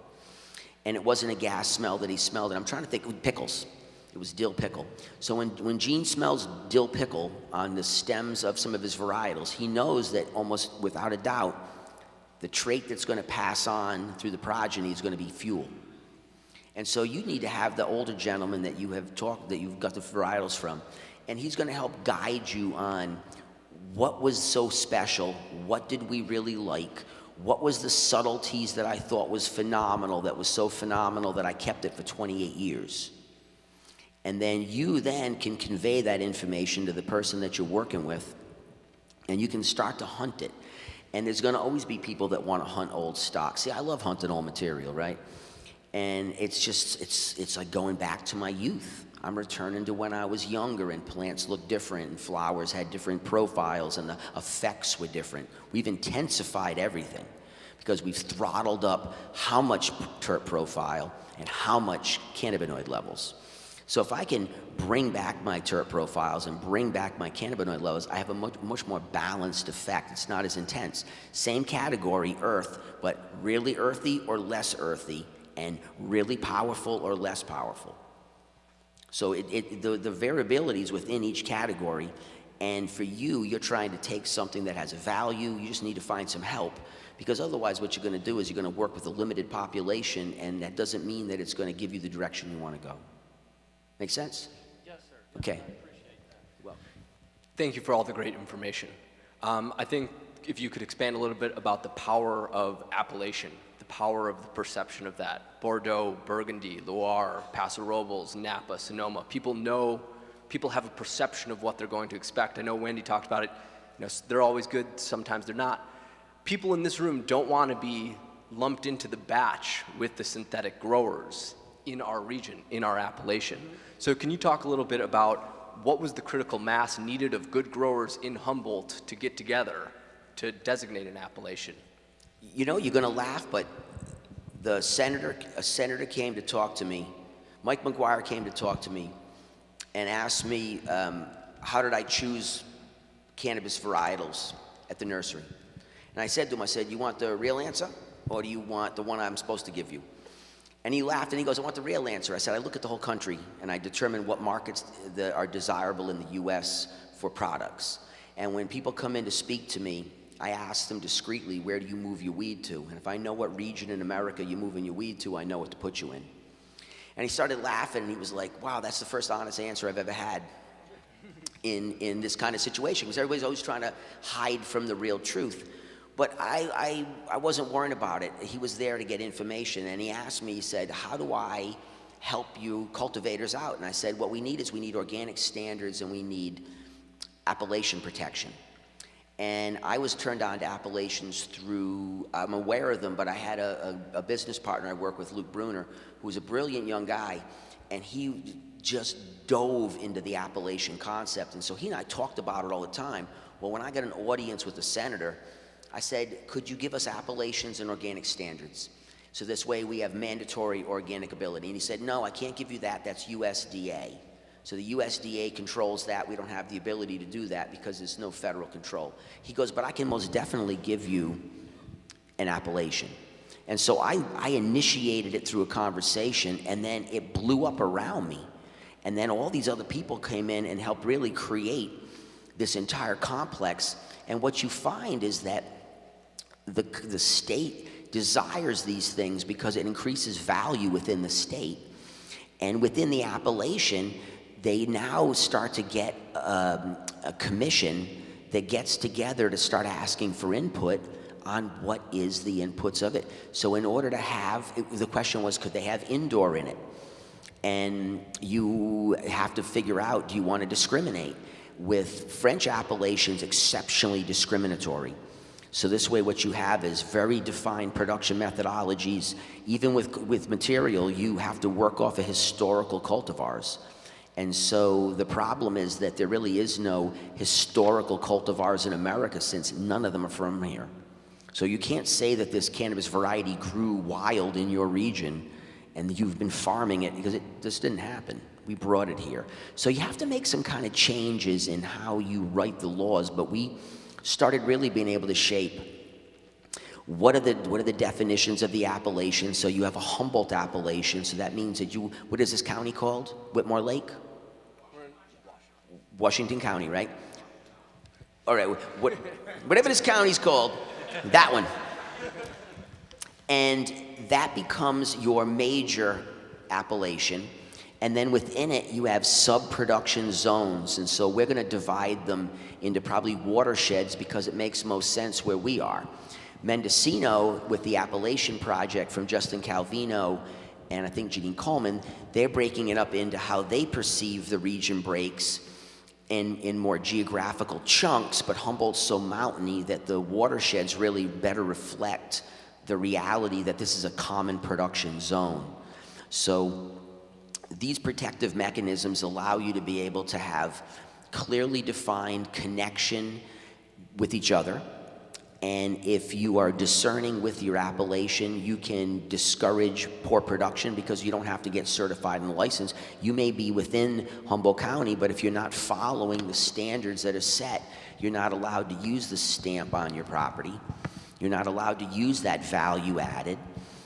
And it wasn't a gas smell that he smelled. And I'm trying to think of pickles. It was dill pickle. So when Gene smells dill pickle on the stems of some of his varietals, he knows that almost without a doubt, the trait that's going to pass on through the progeny is going to be fuel. And so you need to have the older gentleman that you have talked, that you've got the varietals from, and he's going to help guide you on what was so special, what did we really like, what was the subtleties that I thought was phenomenal, that was so phenomenal that I kept it for 28 years. And then you then can convey that information to the person that you're working with, and you can start to hunt it. And there's going to always be people that want to hunt old stock. See, I love hunting old material, right? And it's just, it's like going back to my youth. I'm returning to when I was younger and plants looked different and flowers had different profiles and the effects were different. We've intensified everything because we've throttled up how much terp profile and how much cannabinoid levels. So if I can bring back my terp profiles and bring back my cannabinoid levels, I have a much more balanced effect. It's not as intense. Same category, earth, but really earthy or less earthy, and really powerful or less powerful. So the variability is within each category, and for you, you're trying to take something that has a value. You just need to find some help, because otherwise what you're going to do is you're going to work with a limited population, and that doesn't mean that it's going to give you the direction you want to go. Make sense? Yes, sir. Okay. I appreciate that. Well, Thank you for all the great information. I think if you could expand a little bit about the power of appellation, the power of the perception of that. Bordeaux, Burgundy, Loire, Paso Robles, Napa, Sonoma. People have a perception of what they're going to expect. I know Wendy talked about it. You know, they're always good, sometimes they're not. People in this room don't want to be lumped into the batch with the synthetic growers in our region, in our appellation. So can you talk a little bit about what was the critical mass needed of good growers in Humboldt to get together to designate an appellation? you know, you're going to laugh, but a senator came to talk to me. Mike McGuire came to talk to me and asked me how did I choose cannabis varietals at the nursery. And I said to him, I said, you want the real answer or do you want the one I'm supposed to give you? And he laughed and he goes, I want the real answer. I said, I look at the whole country and I determine what markets that are desirable in the US for products. And when people come in to speak to me, I ask them discreetly, where do you move your weed to? And if I know what region in America you're moving your weed to, I know what to put you in. And he started laughing and he was like, wow, that's the first honest answer I've ever had in this kind of situation, because everybody's always trying to hide from the real truth. But I wasn't worrying about it. He was there to get information, and he asked me, he said, how do I help you cultivators out? And I said, what we need is we need organic standards and we need appellation protection. And I was turned on to appellations through, I'm aware of them, but I had a business partner I work with, Luke Bruner, who was a brilliant young guy, and he just dove into the appellation concept. And so he and I talked about it all the time. Well, when I got an audience with the senator, I said, could you give us appellations and organic standards? So this way we have mandatory organic ability. And he said, no, I can't give you that, that's USDA. So the USDA controls that. We don't have the ability to do that because there's no federal control. He goes, but I can most definitely give you an appellation. And so I initiated it through a conversation, and then it blew up around me. And then all these other people came in and helped really create this entire complex. And what you find is that the state desires these things because it increases value within the state. And within the appellation, they now start to get a commission that gets together to start asking for input on what is the inputs of it. So in order to have, the question was, could they have indoor in it? And you have to figure out, do you want to discriminate? With French appellations, exceptionally discriminatory. So this way what you have is very defined production methodologies. Even with material, you have to work off of historical cultivars. And so the problem is that there really is no historical cultivars in America, since none of them are from here. So you can't say that this cannabis variety grew wild in your region and you've been farming it, because it just didn't happen. We brought it here. So you have to make some kind of changes in how you write the laws, but we started really being able to shape what are the definitions of the appellation. So you have a Humboldt appellation, so that means that what is this county called? Whitmore Lake? Washington County, right? All right, whatever this county's called, that one. And that becomes your major appellation. And then within it, you have sub-production zones. And so we're going to divide them into probably watersheds, because it makes most sense where we are. Mendocino, with the Appellation Project from Justin Calvino and I think Janine Coleman, they're breaking it up into how they perceive the region breaks in more geographical chunks, but Humboldt's so mountainy that the watersheds really better reflect the reality that this is a common production zone. So these protective mechanisms allow you to be able to have clearly defined connection with each other. And if you are discerning with your appellation, you can discourage poor production, because you don't have to get certified and licensed. You may be within Humboldt County, but if you're not following the standards that are set, you're not allowed to use the stamp on your property. You're not allowed to use that value added.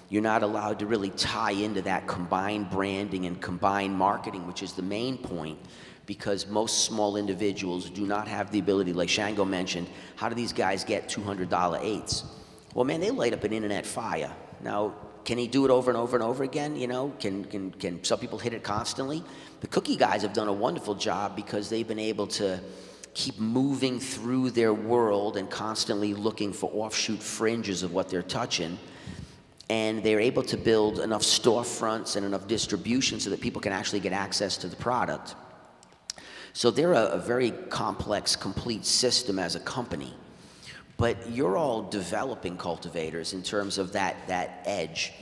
You're not allowed to really tie into that combined branding and combined marketing, which is the main point, because most small individuals do not have the ability, like Shango mentioned. How do these guys get $200 eighths? Well, man, they light up an internet fire. Now, can he do it over and over and over again? You know, can some people hit it constantly? The cookie guys have done a wonderful job, because they've been able to keep moving through their world and constantly looking for offshoot fringes of what they're touching. And they're able to build enough storefronts and enough distribution so that people can actually get access to the product. So they're a very complex, complete system as a company. But you're all developing cultivators in terms of that edge.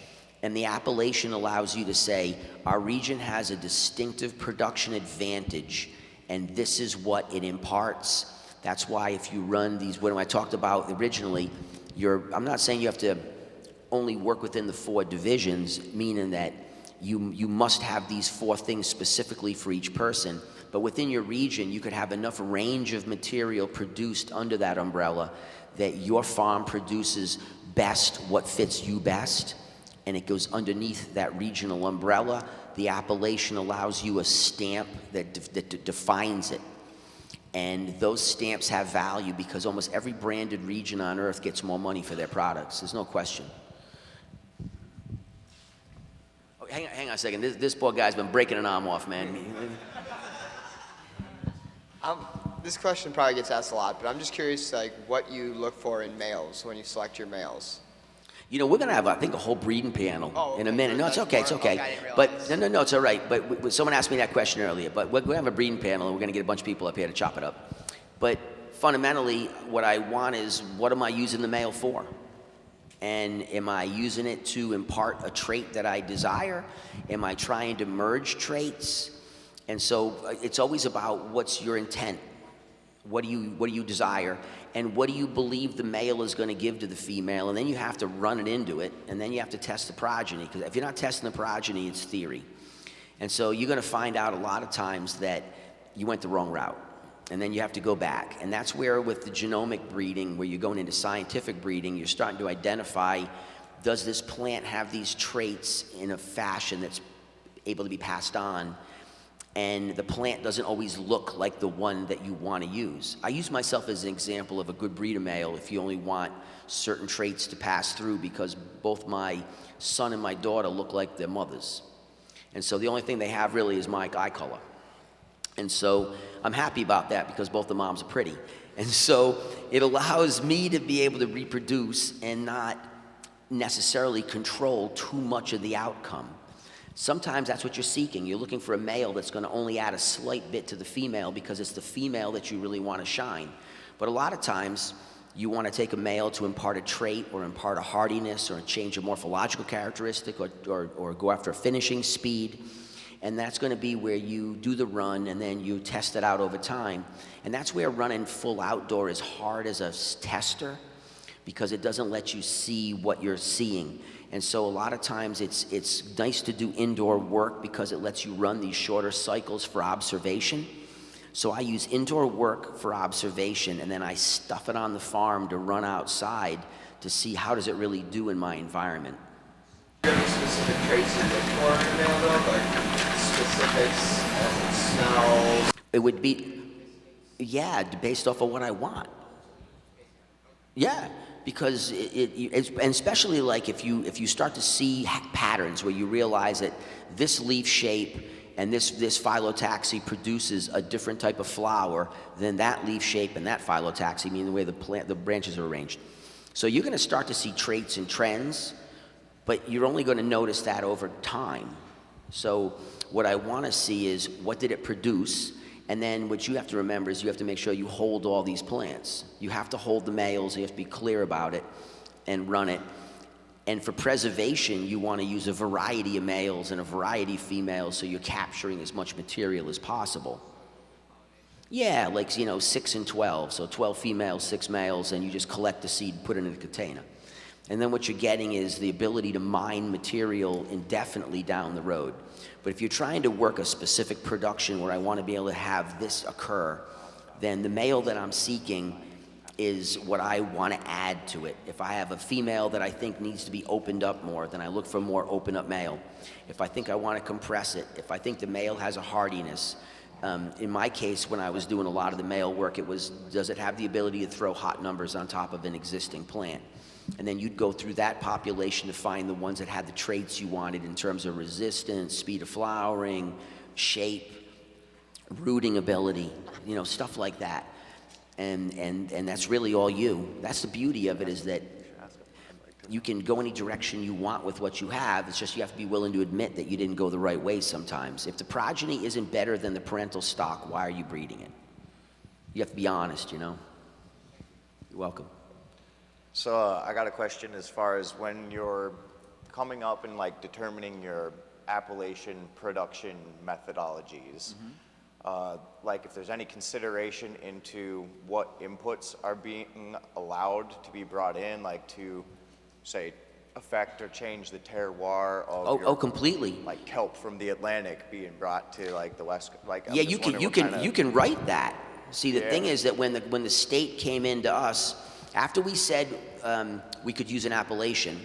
And the appellation allows you to say, our region has a distinctive production advantage, and this is what it imparts. That's why if you run these, when I talked about originally, I'm not saying you have to only work within the 4 divisions, meaning that you must have these 4 things specifically for each person. But within your region, you could have enough range of material produced under that umbrella that your farm produces best what fits you best, and it goes underneath that regional umbrella. The appellation allows you a stamp that defines it. And those stamps have value, because almost every branded region on earth gets more money for their products. There's no question. Oh, hang on a second. This poor guy's been breaking an arm off, man. This question probably gets asked a lot, but I'm just curious, like, what you look for in males when you select your males. You know, we're going to have, I think, a whole breeding panel in a minute. No, it's okay, it's okay. I didn't But no, it's all right. But someone asked me that question earlier. But we're going to have a breeding panel, and we're going to get a bunch of people up here to chop it up. But fundamentally, what I want is, what am I using the male for? And am I using it to impart a trait that I desire? Am I trying to merge traits? And so it's always about, what's your intent? What do you desire? And what do you believe the male is going to give to the female? And then you have to run it into it, and then you have to test the progeny, because if you're not testing the progeny, it's theory. And so you're going to find out a lot of times that you went the wrong route, and then you have to go back. And that's where, with the genomic breeding, where you're going into scientific breeding, you're starting to identify, does this plant have these traits in a fashion that's able to be passed on? And the plant doesn't always look like the one that you want to use. I use myself as an example of a good breeder male if you only want certain traits to pass through, because both my son and my daughter look like their mothers. And so the only thing they have really is my eye color. And so I'm happy about that, because both the moms are pretty. And so it allows me to be able to reproduce and not necessarily control too much of the outcome. Sometimes that's what you're seeking. You're looking for a male that's going to only add a slight bit to the female, because it's the female that you really want to shine. But a lot of times, You want to take a male to impart a trait or impart a hardiness or change a morphological characteristic or go after a finishing speed. And that's going to be where you do the run and then you test it out over time. And that's where running full outdoor is hard as a tester, because it doesn't let you see what you're seeing. And so a lot of times it's nice to do indoor work because it lets you run these shorter cycles for observation. So I use indoor work for observation, and then I stuff it on the farm to run outside to see how does it really do in my environment. Do you have any specific traits you look for in a male though, like specifics as it smells? It would be, yeah, based off of what I want. Yeah, because it's, and especially like if you start to see patterns where you realize that this leaf shape and this phyllotaxy produces a different type of flower than that leaf shape and that phyllotaxy, meaning the way the branches are arranged. So you're going to start to see traits and trends, but you're only going to notice that over time. So what I want to see is what did it produce, and then what you have to remember is you have to make sure you hold all these plants. You have to hold the males, you have to be clear about it and run it. And for preservation, you want to use a variety of males and a variety of females so you're capturing as much material as possible. Yeah, like, 6 and 12, so 12 females, 6 males, and you just collect the seed and put it in a container. And then what you're getting is the ability to mine material indefinitely down the road. But if you're trying to work a specific production where I want to be able to have this occur, then the male that I'm seeking is what I want to add to it. If I have a female that I think needs to be opened up more, then I look for a more open up male. If I think I want to compress it, if I think the male has a hardiness, in my case, when I was doing a lot of the male work, it was, does it have the ability to throw hot numbers on top of an existing plant? And then you'd go through that population to find the ones that had the traits you wanted in terms of resistance, speed of flowering, shape, rooting ability, stuff like that. And that's really all you. That's the beauty of it, is that you can go any direction you want with what you have. It's just you have to be willing to admit that you didn't go the right way sometimes. If the progeny isn't better than the parental stock, why are you breeding it? You have to be honest, You're welcome. So I got a question as far as when you're coming up and determining your appellation production methodologies. Like if there's any consideration into what inputs are being allowed to be brought in, like to say affect or change the terroir of your, completely. Like kelp from the Atlantic being brought to the West. Yeah, you can write that. See, the thing is that when the state came into us, after we said we could use an appellation,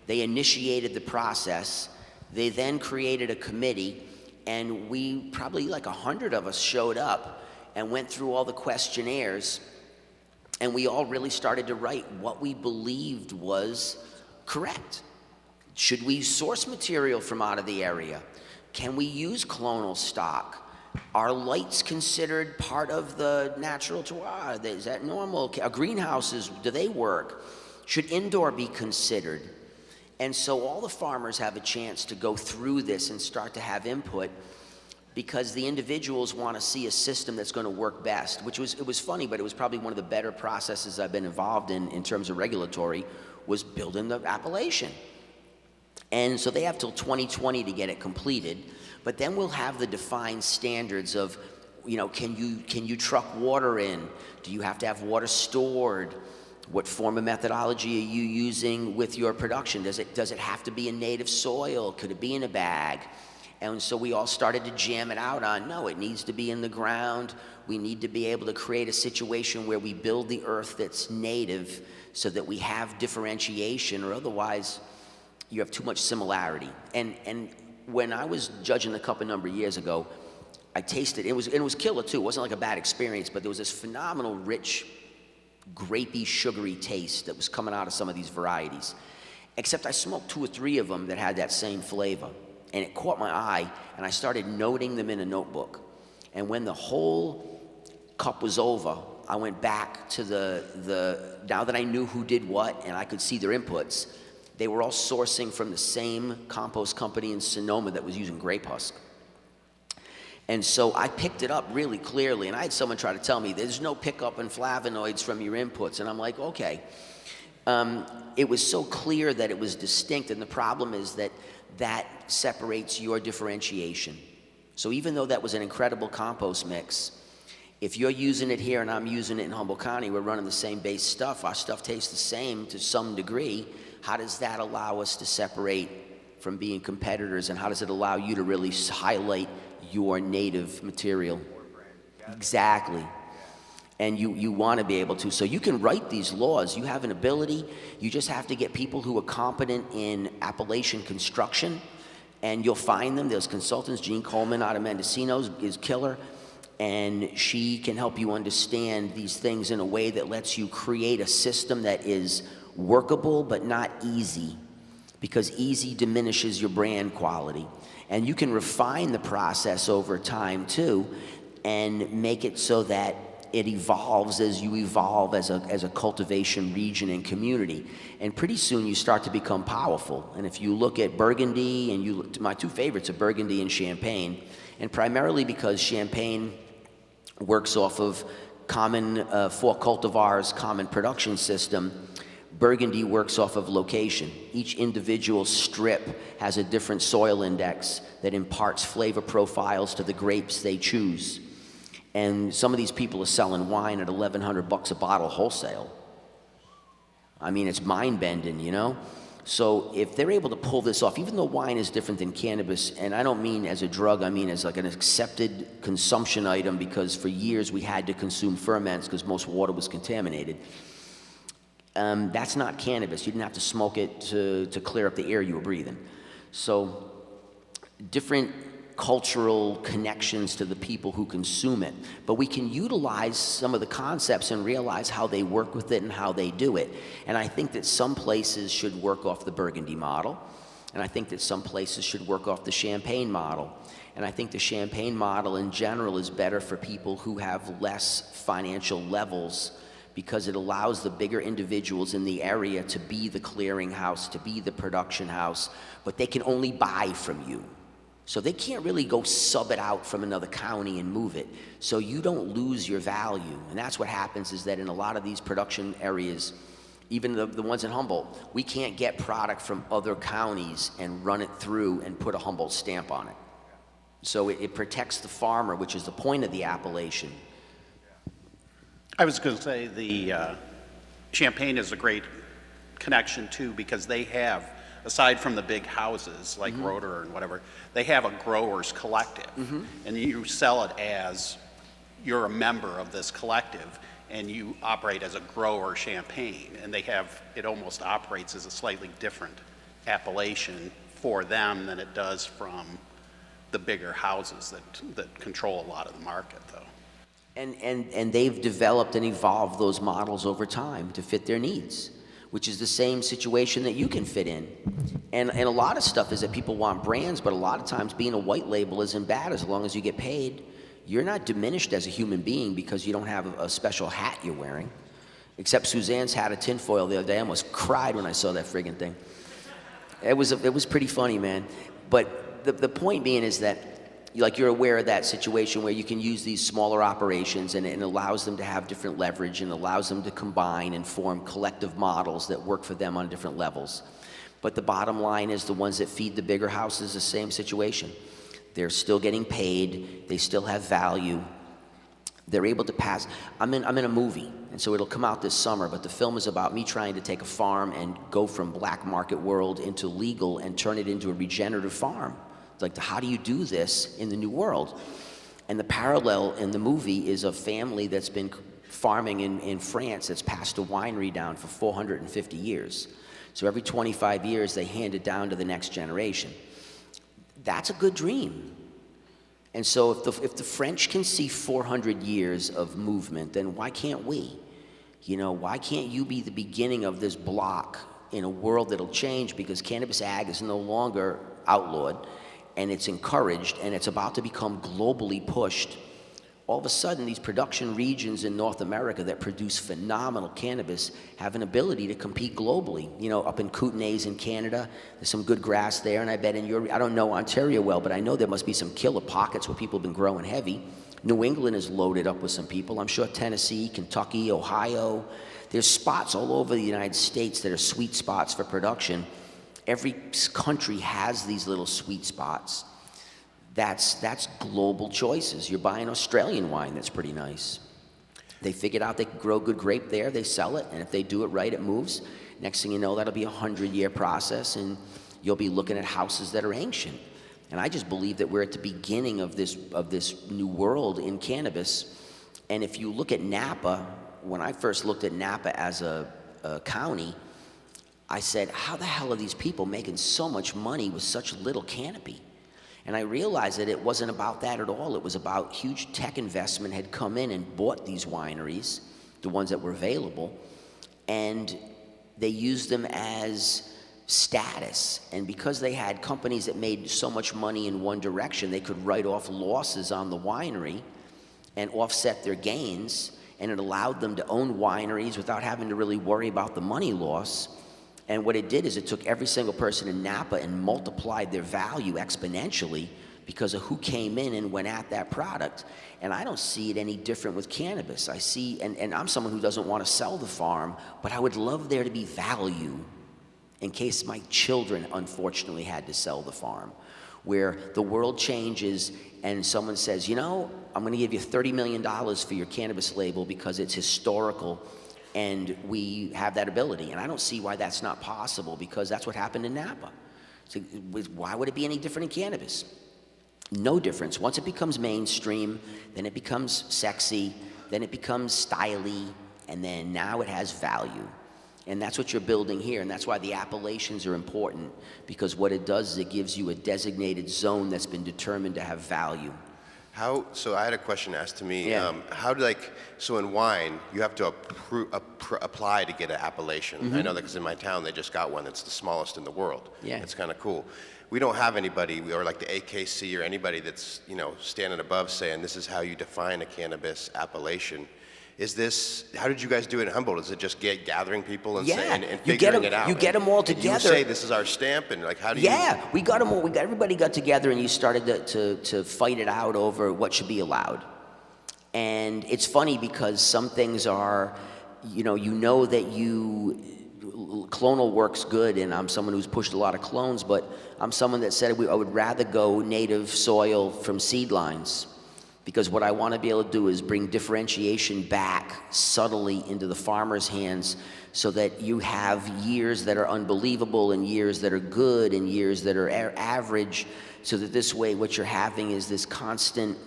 they initiated the process. They then created a committee, and we probably 100 of us showed up and went through all the questionnaires, and we all really started to write what we believed was correct. Should we source material from out of the area? Can we use clonal stock? Are lights considered part of the natural terroir? Is that normal? Are greenhouses, do they work? Should indoor be considered? And so all the farmers have a chance to go through this and start to have input, because the individuals want to see a system that's going to work best, it was funny, but it was probably one of the better processes I've been involved in terms of regulatory, was building the appellation. And so they have till 2020 to get it completed, but then we'll have the defined standards of, can you truck water in? Do you have to have water stored? What form of methodology are you using with your production? Does it have to be in native soil? Could it be in a bag? And so we all started to jam it out on, no, it needs to be in the ground. We need to be able to create a situation where we build the earth that's native so that we have differentiation, or otherwise you have too much similarity. And when I was judging the cup a number of years ago, I tasted, it was killer too. It wasn't like a bad experience, but there was this phenomenal, rich, grapey, sugary taste that was coming out of some of these varieties. Except I smoked 2 or 3 of them that had that same flavor. And it caught my eye, and I started noting them in a notebook. And when the whole cup was over, I went back to now that I knew who did what and I could see their inputs, they were all sourcing from the same compost company in Sonoma that was using grape husk. And so I picked it up really clearly, and I had someone try to tell me there's no pickup in flavonoids from your inputs, and I'm like, okay. It was so clear that it was distinct, and the problem is that that separates your differentiation. So even though that was an incredible compost mix, if you're using it here and I'm using it in Humboldt County, we're running the same base stuff, our stuff tastes the same to some degree, how does that allow us to separate from being competitors, and how does it allow you to really highlight your native material? Exactly. And you want to be able to. So you can write these laws. You have an ability. You just have to get people who are competent in appellation construction, and you'll find them. There's consultants. Jean Coleman out of Mendocino is killer, and she can help you understand these things in a way that lets you create a system that is workable but not easy, because easy diminishes your brand quality. And you can refine the process over time too, and make it so that it evolves as you evolve as a cultivation region and community. And pretty soon you start to become powerful. And if you look at Burgundy, and you look, my two favorites are Burgundy and Champagne, and primarily because Champagne works off of common, 4 cultivars, common production system, Burgundy works off of location. Each individual strip has a different soil index that imparts flavor profiles to the grapes they choose. And some of these people are selling wine at $1,100 a bottle wholesale. I mean, it's mind-bending, you know? So if they're able to pull this off, even though wine is different than cannabis, and I don't mean as a drug, I mean as like an accepted consumption item, because for years we had to consume ferments because most water was contaminated. That's not cannabis. You didn't have to smoke it to clear up the air you were breathing. So different cultural connections to the people who consume it. But we can utilize some of the concepts and realize how they work with it and how they do it. And I think that some places should work off the Burgundy model. And I think that some places should work off the Champagne model. And I think the Champagne model in general is better for people who have less financial levels, because it allows the bigger individuals in the area to be the clearinghouse, to be the production house, but they can only buy from you. So they can't really go sub it out from another county and move it. So you don't lose your value. And that's what happens, is that in a lot of these production areas, even the ones in Humboldt, we can't get product from other counties and run it through and put a Humboldt stamp on it. So it protects the farmer, which is the point of the appellation. I was going to say the Champagne is a great connection too, because they have, aside from the big houses like Rotor and whatever, they have a growers collective, and you sell it as you're a member of this collective, and you operate as a grower Champagne, and they have, it almost operates as a slightly different appellation for them than it does from the bigger houses that control a lot of the market, though. And they've developed and evolved those models over time to fit their needs, which is the same situation that you can fit in. And a lot of stuff is that people want brands, but a lot of times being a white label isn't bad as long as you get paid. You're not diminished as a human being because you don't have a special hat you're wearing. Except Suzanne's hat of tinfoil the other day. I almost cried when I saw that friggin' thing. It was pretty funny, man. But the point being is that, like, you're aware of that situation where you can use these smaller operations, and it allows them to have different leverage and allows them to combine and form collective models that work for them on different levels. But the bottom line is the ones that feed the bigger houses, the same situation. They're still getting paid, they still have value, they're able to pass. I'm in a movie, and so it'll come out this summer, but the film is about me trying to take a farm and go from black market world into legal and turn it into a regenerative farm. Like, how do you do this in the new world? And the parallel in the movie is a family that's been farming in France that's passed a winery down for 450 years. So every 25 years, they hand it down to the next generation. That's a good dream. And so if the French can see 400 years of movement, then why can't we? You know, why can't you be the beginning of this block in a world that'll change, because cannabis ag is no longer outlawed, and it's encouraged, and it's about to become globally pushed all of a sudden these production regions in North America that produce phenomenal cannabis have an ability to compete globally. You know, up in Kootenays in Canada, there's some good grass there, and I bet in your, I don't know Ontario well, but I know there must be some killer pockets where people have been growing heavy. New England is loaded up with some people. I'm sure Tennessee, Kentucky, Ohio. There's spots all over the United States that are sweet spots for production. Every country has these little sweet spots. That's global choices. You're buying Australian wine that's pretty nice. They figured out they could grow good grape there, they sell it, and if they do it right, it moves. Next thing you know, that'll be a 100-year process, and you'll be looking at houses that are ancient. And I just believe that we're at the beginning of this new world in cannabis. And if you look at Napa, when I first looked at Napa as a county, I said, how the hell are these people making so much money with such little canopy? And I realized that it wasn't about that at all. It was about huge tech investment had come in and bought these wineries, the ones that were available, and they used them as status. And because they had companies that made so much money in one direction, they could write off losses on the winery and offset their gains, and it allowed them to own wineries without having to really worry about the money loss. And what it did is it took every single person in Napa and multiplied their value exponentially because of who came in and went at that product. And I don't see it any different with cannabis. I see, and I'm someone who doesn't want to sell the farm, but I would love there to be value in case my children unfortunately had to sell the farm, where the world changes and someone says, you know, I'm going to give you $30 million for your cannabis label because it's historical and we have that ability. And I don't see why that's not possible, because that's what happened in Napa. So why would it be any different in cannabis? No difference. Once it becomes mainstream, then it becomes sexy, then it becomes styly, and then now it has value. And that's what you're building here, and that's why the appellations are important, because what it does is it gives you a designated zone that's been determined to have value. So I had a question asked to me. Yeah. So in wine, you have to apply to get an appellation. Mm-hmm. I know that because in my town, they just got one that's the smallest in the world. Yeah. It's kind of cool. We don't have anybody, or like the AKC or anybody that's, you know, standing above saying this is how you define a cannabis appellation. How did you guys do it in Humboldt? Is it just gathering people and saying and figuring it out? You get them all together. And you say this is our stamp, and like how do you? Yeah, we got them all. Everybody got together, and you started to fight it out over what should be allowed. And it's funny because some things are, you know that clonal works good, and I'm someone who's pushed a lot of clones, but I'm someone that said I would rather go native soil from seed lines. Because what I want to be able to do is bring differentiation back subtly into the farmer's hands so that you have years that are unbelievable and years that are good and years that are average, so that this way what you're having is this constant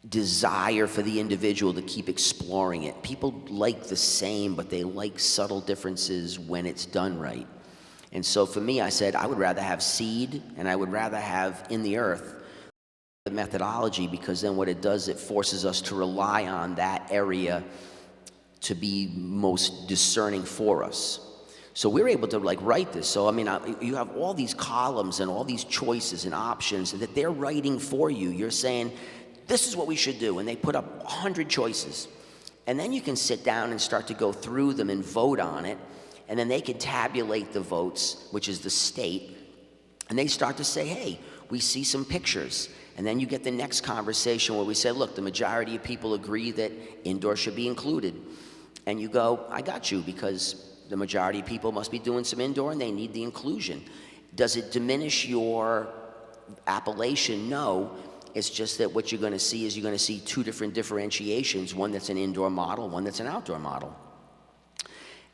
desire for the individual to keep exploring it. People like the same, but they like subtle differences when it's done right. And so for me, I said I would rather have seed, and I would rather have in the earth the methodology, because then what it does, it forces us to rely on that area to be most discerning for us. So we're able to write this. So I mean, you have all these columns and all these choices and options that they're writing for you. You're saying, this is what we should do, and they put up 100 choices. And then you can sit down and start to go through them and vote on it, and then they can tabulate the votes, which is the state, and they start to say, hey, we see some pictures. And then you get the next conversation where we say, look, the majority of people agree that indoor should be included. And you go, I got you, because the majority of people must be doing some indoor and they need the inclusion. Does it diminish your appellation? No. It's just that what you're going to see is you're going to see two different differentiations, one that's an indoor model, one that's an outdoor model.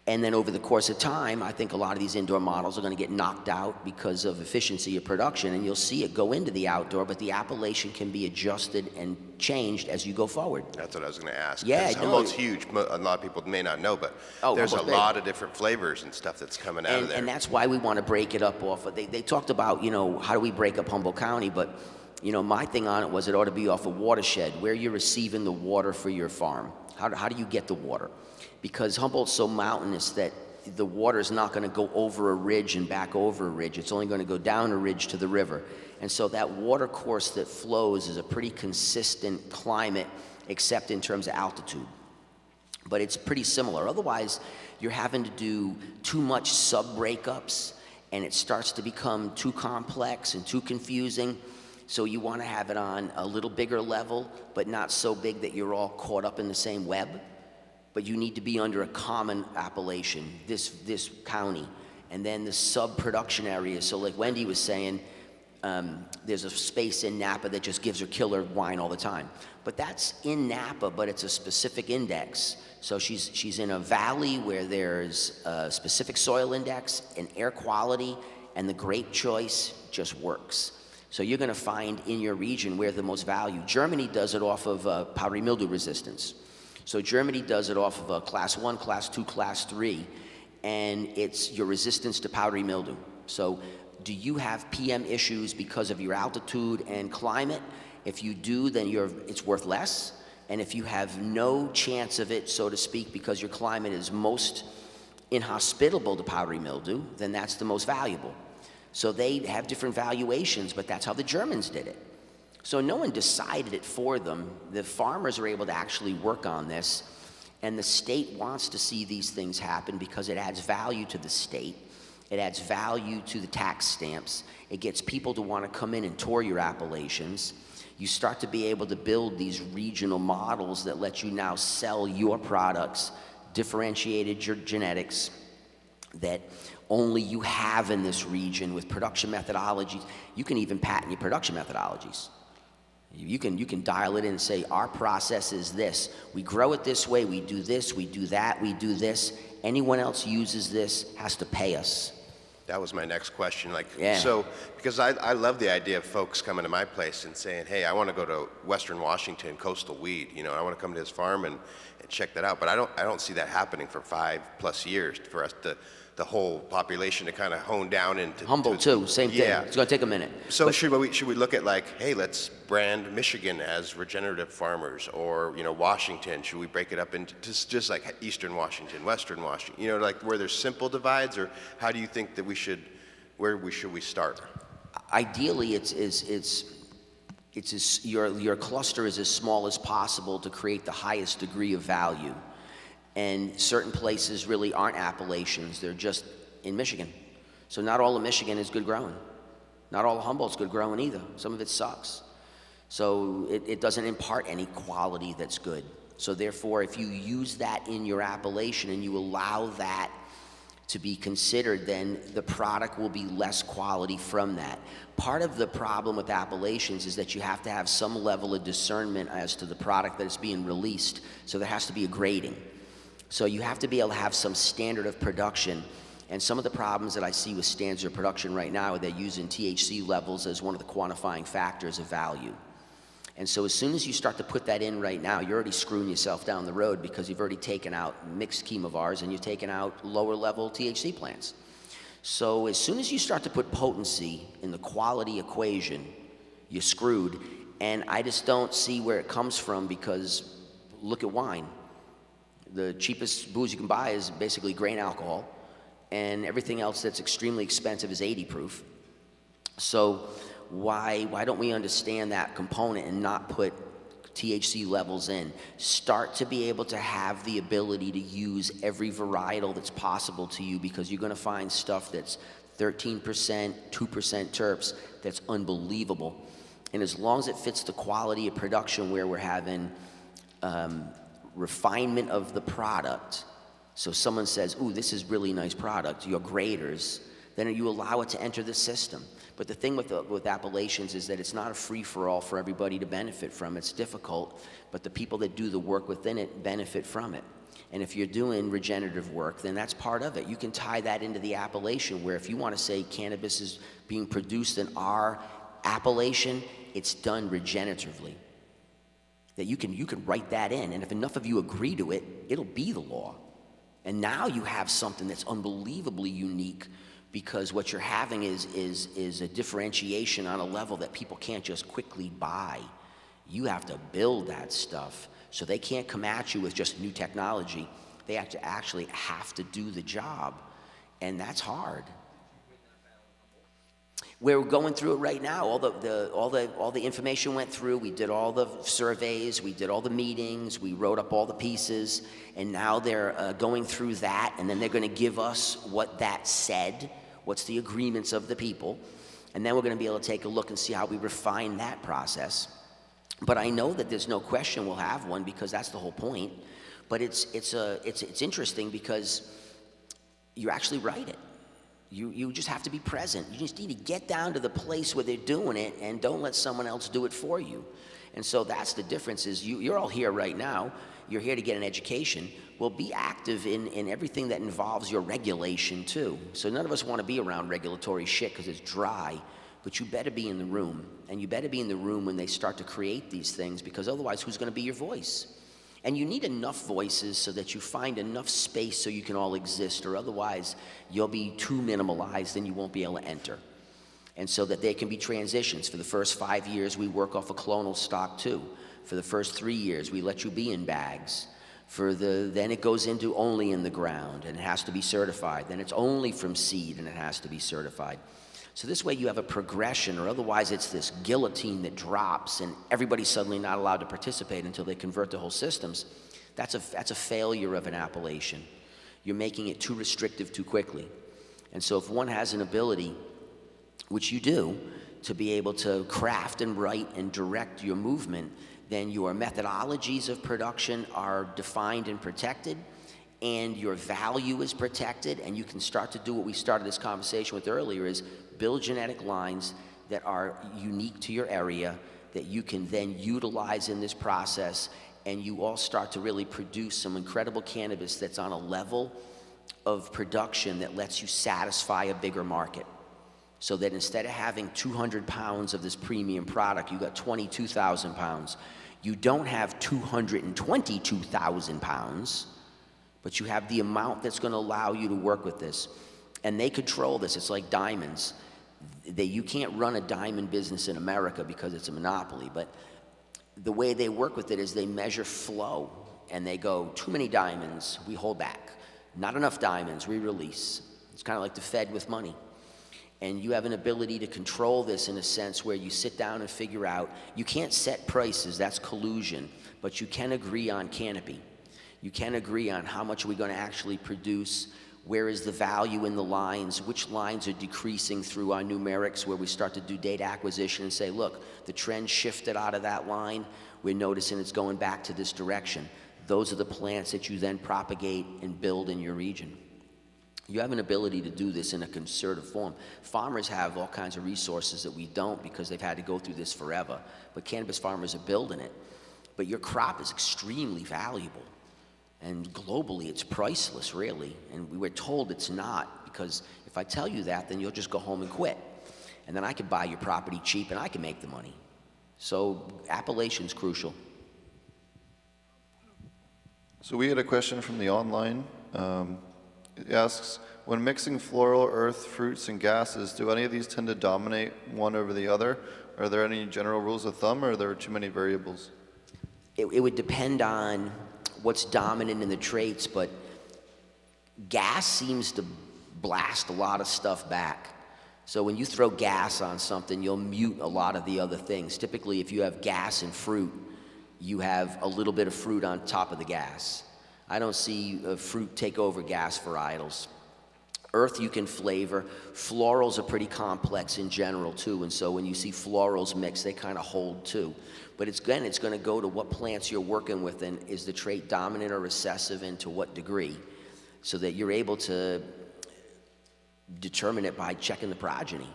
And then over the course of time, I think a lot of these indoor models are going to get knocked out because of efficiency of production, and you'll see it go into the outdoor, but the appellation can be adjusted and changed as you go forward. That's what I was going to ask. Yeah, Humboldt's huge. A lot of people may not know, but there's a lot of different flavors and stuff that's coming out of there. And that's why we want to break it up off of, they talked about, how do we break up Humboldt County, but my thing on it was it ought to be off a watershed, where you're receiving the water for your farm. How do you get the water? Because Humboldt's so mountainous that the water is not going to go over a ridge and back over a ridge. It's only going to go down a ridge to the river. And so that water course that flows is a pretty consistent climate, except in terms of altitude. But it's pretty similar. Otherwise, you're having to do too much sub-breakups, and it starts to become too complex and too confusing. So you want to have it on a little bigger level, but not so big that you're all caught up in the same web. But you need to be under a common appellation, this county, and then the sub-production areas. So like Wendy was saying, there's a space in Napa that just gives her killer wine all the time. But that's in Napa, but it's a specific index. So she's in a valley where there's a specific soil index and air quality, and the grape choice just works. So you're going to find in your region where the most value. Germany does it off of powdery mildew resistance. So Germany does it off of a class 1, class 2, class 3, and it's your resistance to powdery mildew. So do you have PM issues because of your altitude and climate? If you do, then it's worth less. And if you have no chance of it, so to speak, because your climate is most inhospitable to powdery mildew, then that's the most valuable. So they have different valuations, but that's how the Germans did it. So no one decided it for them. The farmers are able to actually work on this, and the state wants to see these things happen because it adds value to the state. It adds value to the tax stamps. It gets people to want to come in and tour your appellations. You start to be able to build these regional models that let you now sell your products, differentiated your genetics that only you have in this region with production methodologies. You can even patent your production methodologies. You can dial it in and say, our process is this. We grow it this way, we do this, we do that, we do this. Anyone else uses this has to pay us. That was my next question. Yeah. So, because I love the idea of folks coming to my place and saying, hey, I want to go to Western Washington, coastal weed, I want to come to his farm and check that out. But I don't see that happening for 5+ years for us to, the whole population to kind of hone down into. Humboldt too, same thing. Yeah. It's going to take a minute. So should we look at hey, let's brand Michigan as regenerative farmers, or Washington? Should we break it up into just like Eastern Washington, Western Washington? Where there's simple divides, or how do you think that where should we start? Ideally, your cluster is as small as possible to create the highest degree of value. And certain places really aren't appellations, they're just in Michigan. So not all of Michigan is good growing. Not all of Humboldt's good growing either. Some of it sucks. So it doesn't impart any quality that's good. So therefore, if you use that in your appellation and you allow that to be considered, then the product will be less quality from that. Part of the problem with appellations is that you have to have some level of discernment as to the product that is being released. So there has to be a grading. So you have to be able to have some standard of production. And some of the problems that I see with standards of production right now are they're using THC levels as one of the quantifying factors of value. And so as soon as you start to put that in right now, you're already screwing yourself down the road because you've already taken out mixed chemovars and you've taken out lower level THC plants. So as soon as you start to put potency in the quality equation, you're screwed. And I just don't see where it comes from, because look at wine. The cheapest booze you can buy is basically grain alcohol, and everything else that's extremely expensive is 80 proof. So why don't we understand that component and not put THC levels in? Start to be able to have the ability to use every varietal that's possible to you, because you're going to find stuff that's 13%, 2% terps that's unbelievable. And as long as it fits the quality of production where we're having refinement of the product, so someone says, ooh, this is really nice product, your graders, then you allow it to enter the system. But the thing with appellations is that it's not a free-for-all for everybody to benefit from. It's difficult, but the people that do the work within it benefit from it. And if you're doing regenerative work, then that's part of it. You can tie that into the appellation, where if you want to say cannabis is being produced in our appellation, it's done regeneratively. That you can write that in, and if enough of you agree to it, it'll be the law. And now you have something that's unbelievably unique, because what you're having is a differentiation on a level that people can't just quickly buy. You have to build that stuff. So they can't come at you with just new technology. They actually have to do the job, and that's hard. We're going through it right now. All the information went through. We did all the surveys. We did all the meetings. We wrote up all the pieces. And now they're going through that. And then they're going to give us what that said. What's the agreements of the people. And then we're going to be able to take a look and see how we refine that process. But I know that there's no question we'll have one because that's the whole point. But it's interesting because you're actually right. You just have to be present. You just need to get down to the place where they're doing it and don't let someone else do it for you. And so that's the difference is you're all here right now. You're here to get an education. Well, be active in everything that involves your regulation too. So none of us want to be around regulatory shit because it's dry, but you better be in the room. And you better be in the room when they start to create these things because otherwise who's going to be your voice? And you need enough voices so that you find enough space so you can all exist, or otherwise you'll be too minimalized and you won't be able to enter. And so that there can be transitions. For the first 5 years, we work off a clonal stock too. For the first 3 years, we let you be in bags. Then it goes into only in the ground and it has to be certified. Then it's only from seed and it has to be certified. So this way you have a progression, or otherwise it's this guillotine that drops and everybody's suddenly not allowed to participate until they convert the whole systems. That's a failure of an appellation. You're making it too restrictive too quickly. And so if one has an ability, which you do, to be able to craft and write and direct your movement, then your methodologies of production are defined and protected, and your value is protected, and you can start to do what we started this conversation with earlier, is build genetic lines that are unique to your area that you can then utilize in this process, and you all start to really produce some incredible cannabis that's on a level of production that lets you satisfy a bigger market. So that instead of having 200 pounds of this premium product, you got 22,000 pounds. You don't have 222,000 pounds, but you have the amount that's going to allow you to work with this. And they control this. It's like diamonds. You can't run a diamond business in America because it's a monopoly, but the way they work with it is they measure flow, and they go, too many diamonds, we hold back. Not enough diamonds, we release. It's kind of like the Fed with money. And you have an ability to control this in a sense where you sit down and figure out, you can't set prices, that's collusion, but you can agree on canopy. You can agree on how much are we going to actually produce, where is the value in the lines, which lines are decreasing through our numerics, where we start to do data acquisition and say, look, the trend shifted out of that line, we're noticing it's going back to this direction. Those are the plants that you then propagate and build in your region. You have an ability to do this in a concerted form. Farmers have all kinds of resources that we don't because they've had to go through this forever, but cannabis farmers are building it. But your crop is extremely valuable. And globally, it's priceless, really. And we were told it's not, because if I tell you that, then you'll just go home and quit. And then I could buy your property cheap and I can make the money. So appellation's crucial. So we had a question from the online. It asks, when mixing floral, earth, fruits, and gases, do any of these tend to dominate one over the other? Are there any general rules of thumb, or are there too many variables? It would depend on what's dominant in the traits, but gas seems to blast a lot of stuff back. So when you throw gas on something, you'll mute a lot of the other things. Typically, if you have gas and fruit, you have a little bit of fruit on top of the gas. I don't see fruit take over gas varietals. Earth you can flavor. Florals are pretty complex in general too, and so when you see florals mixed, they kind of hold too. But it's going to go to what plants you're working with, and is the trait dominant or recessive, and to what degree, so that you're able to determine it by checking the progeny.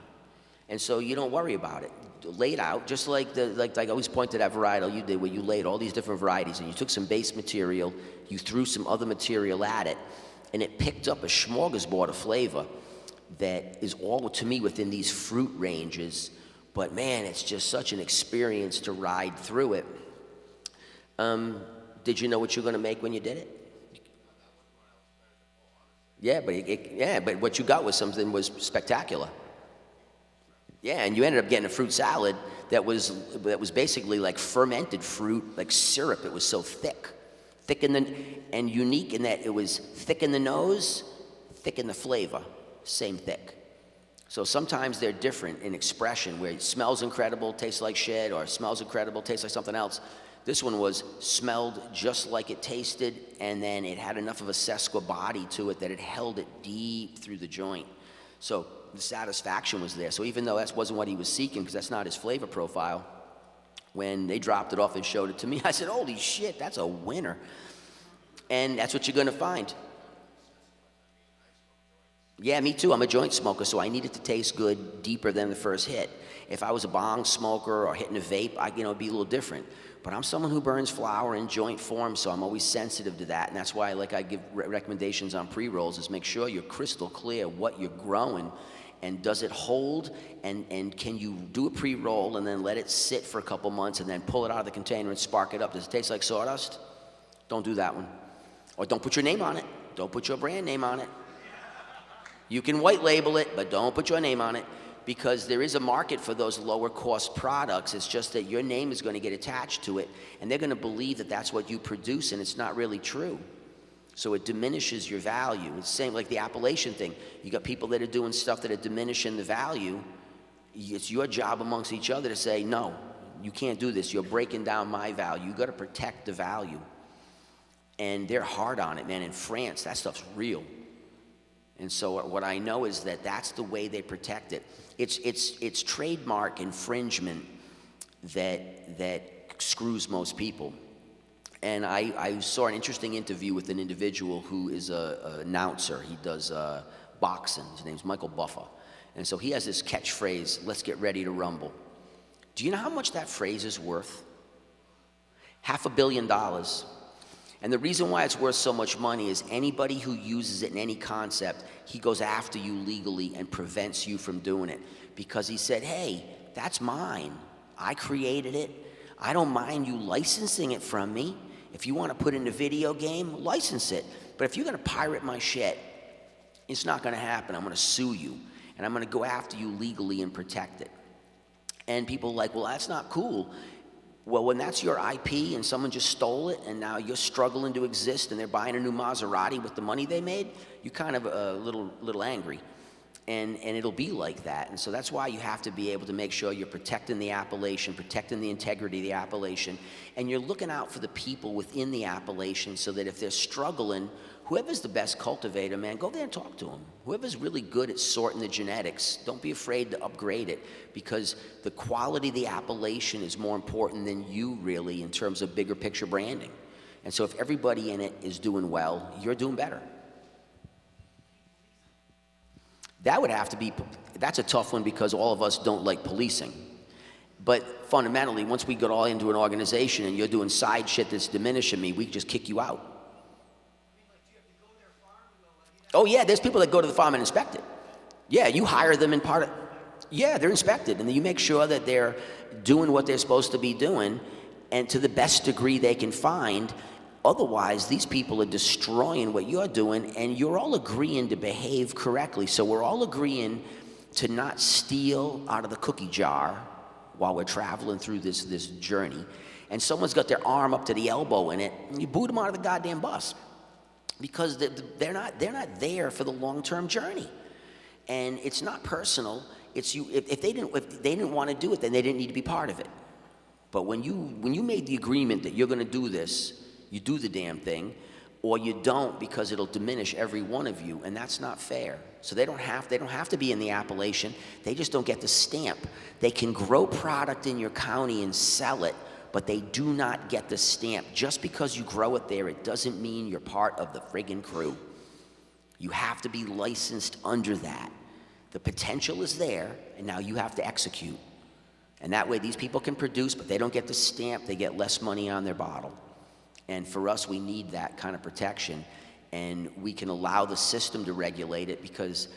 And so you don't worry about it. Lay it out, just like I always point to that varietal you did, where you laid all these different varieties, and you took some base material, you threw some other material at it, and it picked up a smorgasbord of flavor that is all, to me, within these fruit ranges. But man, it's just such an experience to ride through it. Did you know what you're going to make when you did it? Yeah, but what you got was something was spectacular. Yeah, and you ended up getting a fruit salad that was basically like fermented fruit, like syrup. It was so thick and unique in that it was thick in the nose, thick in the flavor, same thick. So sometimes they're different in expression, where it smells incredible, tastes like shit, or smells incredible, tastes like something else. This one was smelled just like it tasted, and then it had enough of a sesqua body to it that it held it deep through the joint. So the satisfaction was there. So even though that wasn't what he was seeking, because that's not his flavor profile, when they dropped it off and showed it to me, I said, holy shit, that's a winner. And that's what you're gonna find. Yeah, me too. I'm a joint smoker, so I need it to taste good, deeper than the first hit. If I was a bong smoker or hitting a vape, it'd be a little different. But I'm someone who burns flower in joint form, so I'm always sensitive to that. And that's why, I give recommendations on pre-rolls, is make sure you're crystal clear what you're growing, and does it hold, and can you do a pre-roll and then let it sit for a couple months and then pull it out of the container and spark it up? Does it taste like sawdust? Don't do that one. Or don't put your name on it. Don't put your brand name on it. You can white label it, but don't put your name on it, because there is a market for those lower cost products. It's just that your name is going to get attached to it, and they're going to believe that that's what you produce, and it's not really true. So it diminishes your value. It's the same like the appellation thing. You got people that are doing stuff that are diminishing the value. It's your job amongst each other to say, no, you can't do this. You're breaking down my value. You got to protect the value. And they're hard on it, man. In France, that stuff's real. And so what I know is that that's the way they protect it. It's trademark infringement that screws most people. And I saw an interesting interview with an individual who is an announcer. He does boxing. His name's Michael Buffer. And so he has this catchphrase, let's get ready to rumble. Do you know how much that phrase is worth? $500 million. And the reason why it's worth so much money is anybody who uses it in any concept, he goes after you legally and prevents you from doing it. Because he said, hey, that's mine. I created it. I don't mind you licensing it from me. If you want to put it in a video game, license it. But if you're going to pirate my shit, it's not going to happen. I'm going to sue you. And I'm going to go after you legally and protect it. And people are like, well, that's not cool. Well, when that's your IP and someone just stole it and now you're struggling to exist and they're buying a new Maserati with the money they made, you're kind of a little angry. And it'll be like that. And so that's why you have to be able to make sure you're protecting the appellation, protecting the integrity of the appellation, and you're looking out for the people within the appellation so that if they're struggling, whoever's the best cultivator, man, go there and talk to them. Whoever's really good at sorting the genetics, don't be afraid to upgrade it, because the quality of the appellation is more important than you really in terms of bigger picture branding. And so if everybody in it is doing well, you're doing better. That would have to be, that's a tough one because all of us don't like policing. But fundamentally, once we get all into an organization and you're doing side shit that's diminishing me, we just kick you out. Oh yeah, there's people that go to the farm and inspect it. Yeah, you hire them in part of, yeah, they're inspected. And then you make sure that they're doing what they're supposed to be doing and to the best degree they can find. Otherwise, these people are destroying what you're doing, and you're all agreeing to behave correctly. So we're all agreeing to not steal out of the cookie jar while we're traveling through this journey. And someone's got their arm up to the elbow in it, and you boot them out of the goddamn bus. Because they're not there for the long-term journey. And it's not personal. It's you. If they didn't want to do it, then they didn't need to be part of it. But when you made the agreement that you're going to do this, you do the damn thing, or you don't because it'll diminish every one of you, and that's not fair. So they don't have to be in the appellation. They just don't get the stamp. They can grow product in your county and sell it, but they do not get the stamp. Just because you grow it there, it doesn't mean you're part of the friggin' crew. You have to be licensed under that. The potential is there, and now you have to execute. And that way these people can produce, but they don't get the stamp. They get less money on their bottle. And for us, we need that kind of protection. And we can allow the system to regulate it, because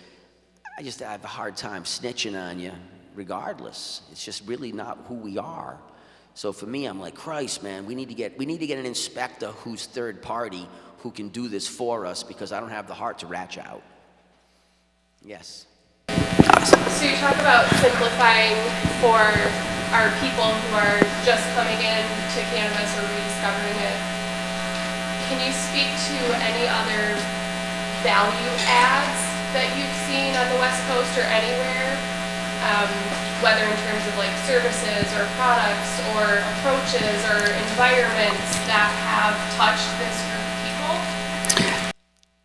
I have a hard time snitching on you regardless. It's just really not who we are. So for me, I'm like, Christ, man, we need to get an inspector who's third party who can do this for us, because I don't have the heart to ratch out. Yes. So you talk about simplifying for our people who are just coming in to cannabis or rediscovering it. Can you speak to any other value adds that you've seen on the West Coast or anywhere, whether in terms of like services or products or approaches or environments that have touched this group of people?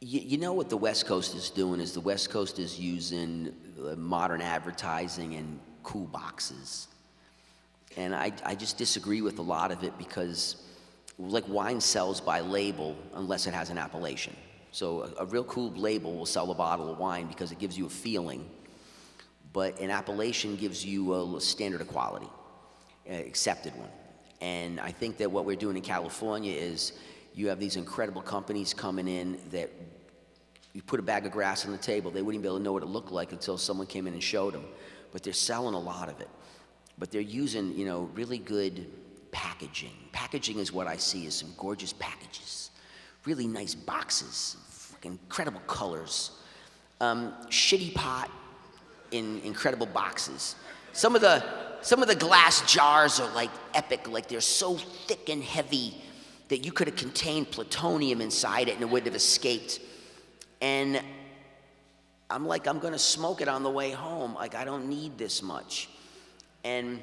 You know what the West Coast is doing is the West Coast is using modern advertising and cool boxes. And I just disagree with a lot of it because like wine sells by label unless it has an appellation. So a real cool label will sell a bottle of wine because it gives you a feeling, but an appellation gives you a standard of quality, accepted one. And I think that what we're doing in California is you have these incredible companies coming in that you put a bag of grass on the table, they wouldn't be able to know what it looked like until someone came in and showed them. But they're selling a lot of it. But they're using, you know, really good packaging. Packaging is what I see as some gorgeous packages. Really nice boxes, incredible colors. Shitty pot in incredible boxes. Some of the glass jars are like epic, like they're so thick and heavy that you could have contained plutonium inside it and it wouldn't have escaped. And I'm like, I'm gonna smoke it on the way home. Like, I don't need this much. And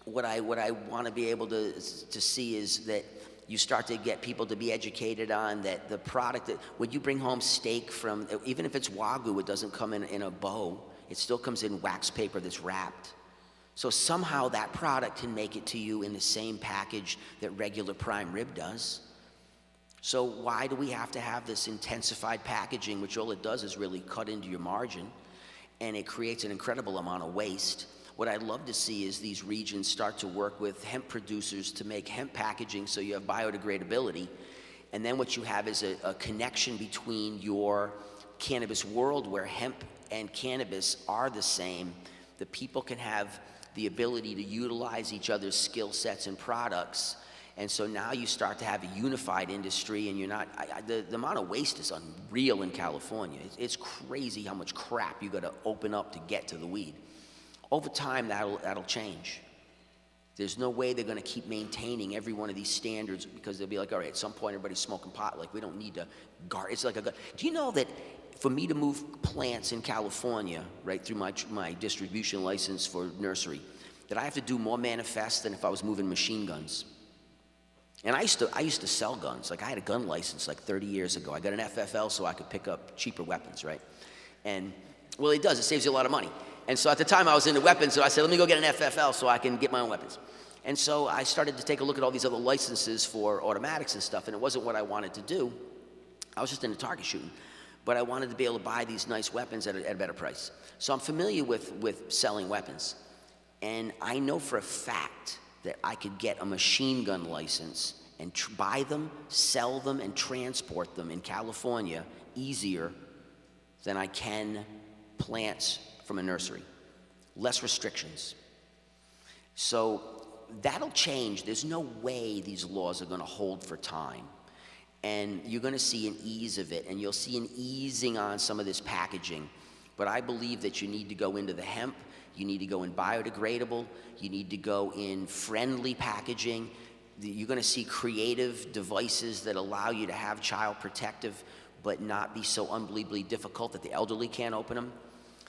what I want to be able to see is that you start to get people to be educated on that the product that, when you bring home steak from, even if it's Wagyu, it doesn't come in a bow. It still comes in wax paper that's wrapped. So somehow that product can make it to you in the same package that regular prime rib does. So why do we have to have this intensified packaging, which all it does is really cut into your margin, and it creates an incredible amount of waste? What I'd love to see is these regions start to work with hemp producers to make hemp packaging so you have biodegradability. And then what you have is a connection between your cannabis world where hemp and cannabis are the same. The people can have the ability to utilize each other's skill sets and products. And so now you start to have a unified industry, and you're not, the amount of waste is unreal in California. It's crazy how much crap you gotta open up to get to the weed. Over time, that'll change. There's no way they're gonna keep maintaining every one of these standards because they'll be like, all right, at some point everybody's smoking pot, like we don't need to guard, it's like do you know that for me to move plants in California, right, through my distribution license for nursery, that I have to do more manifest than if I was moving machine guns? And I used to sell guns. Like I had a gun license like 30 years ago. I got an FFL so I could pick up cheaper weapons, right? And well, it does. It saves you a lot of money. And so at the time I was into weapons, so I said, let me go get an FFL so I can get my own weapons. And so I started to take a look at all these other licenses for automatics and stuff, and it wasn't what I wanted to do. I was just into target shooting. But I wanted to be able to buy these nice weapons at a better price. So I'm familiar with selling weapons. And I know for a fact that I could get a machine gun license and buy them, sell them, and transport them in California easier than I can plants from a nursery. Less restrictions. So that'll change. There's no way these laws are gonna hold for time. And you're gonna see an ease of it, and you'll see an easing on some of this packaging. But I believe that you need to go into the hemp, you need to go in biodegradable, you need to go in friendly packaging. You're gonna see creative devices that allow you to have child protective, but not be so unbelievably difficult that the elderly can't open them.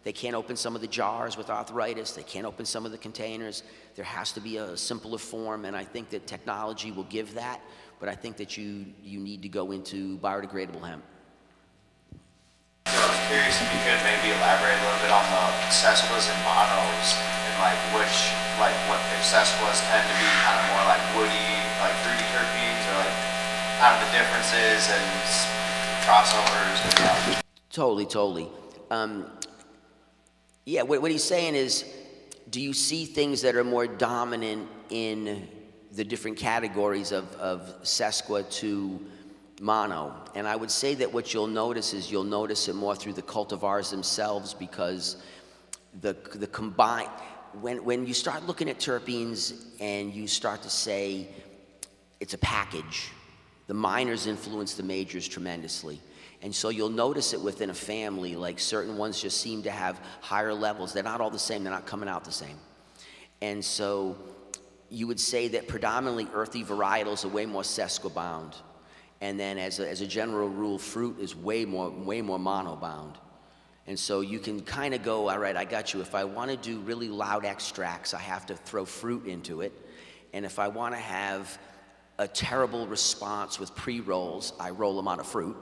They can't open some of the jars with arthritis, they can't open some of the containers. There has to be a simpler form, and I think that technology will give that, but I think that you need to go into biodegradable hemp. So I was curious if you could maybe elaborate a little bit on the sesquas and monos, and like what if sesquas tend to be kind of more like woody, like fruity terpenes, or like kind of the differences and crossovers and Totally. Yeah, what he's saying is, do you see things that are more dominant in the different categories of sesqua to mono? And I would say that what you'll notice is you'll notice it more through the cultivars themselves, because the combined, when you start looking at terpenes and you start to say it's a package, the minors influence the majors tremendously. And so you'll notice it within a family, like certain ones just seem to have higher levels. They're not all the same, they're not coming out the same. And so you would say that predominantly earthy varietals are way more sesqua bound. And then as a general rule, fruit is way more mono bound. And so you can kind of go, all right, I got you. If I want to do really loud extracts, I have to throw fruit into it. And if I want to have a terrible response with pre-rolls, I roll them out of fruit.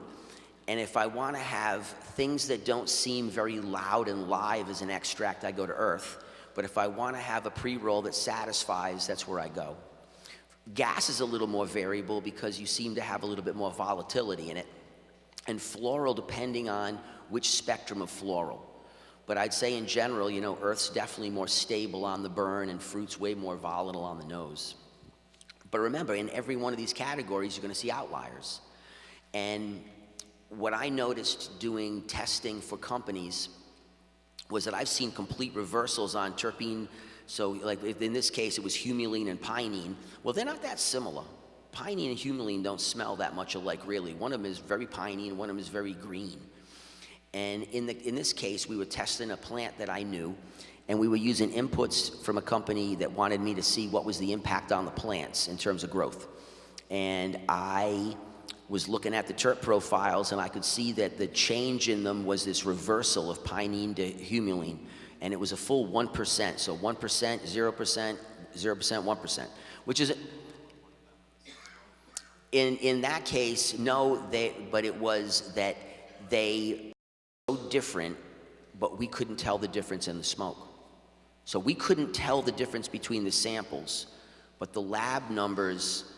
And if I want to have things that don't seem very loud and live as an extract, I go to earth. But if I want to have a pre-roll that satisfies, that's where I go. Gas is a little more variable because you seem to have a little bit more volatility in it. And floral, depending on which spectrum of floral. But I'd say in general, you know, earth's definitely more stable on the burn and fruit's way more volatile on the nose. But remember, in every one of these categories, you're going to see outliers. And what I noticed doing testing for companies was that I've seen complete reversals on terpene. So like if in this case, it was humulene and pinene. Well, they're not that similar. Pinene and humulene don't smell that much alike, really. One of them is very pinene, one of them is very green. And in this case, we were testing a plant that I knew, and we were using inputs from a company that wanted me to see what was the impact on the plants in terms of growth. And I was looking at the terp profiles, and I could see that the change in them was this reversal of pinene to humulene, and it was a full 1%. So 1%, 0%, 0%, 1%, which is, in that case, no, but it was that they were so different, but we couldn't tell the difference in the smoke. So we couldn't tell the difference between the samples, but the lab numbers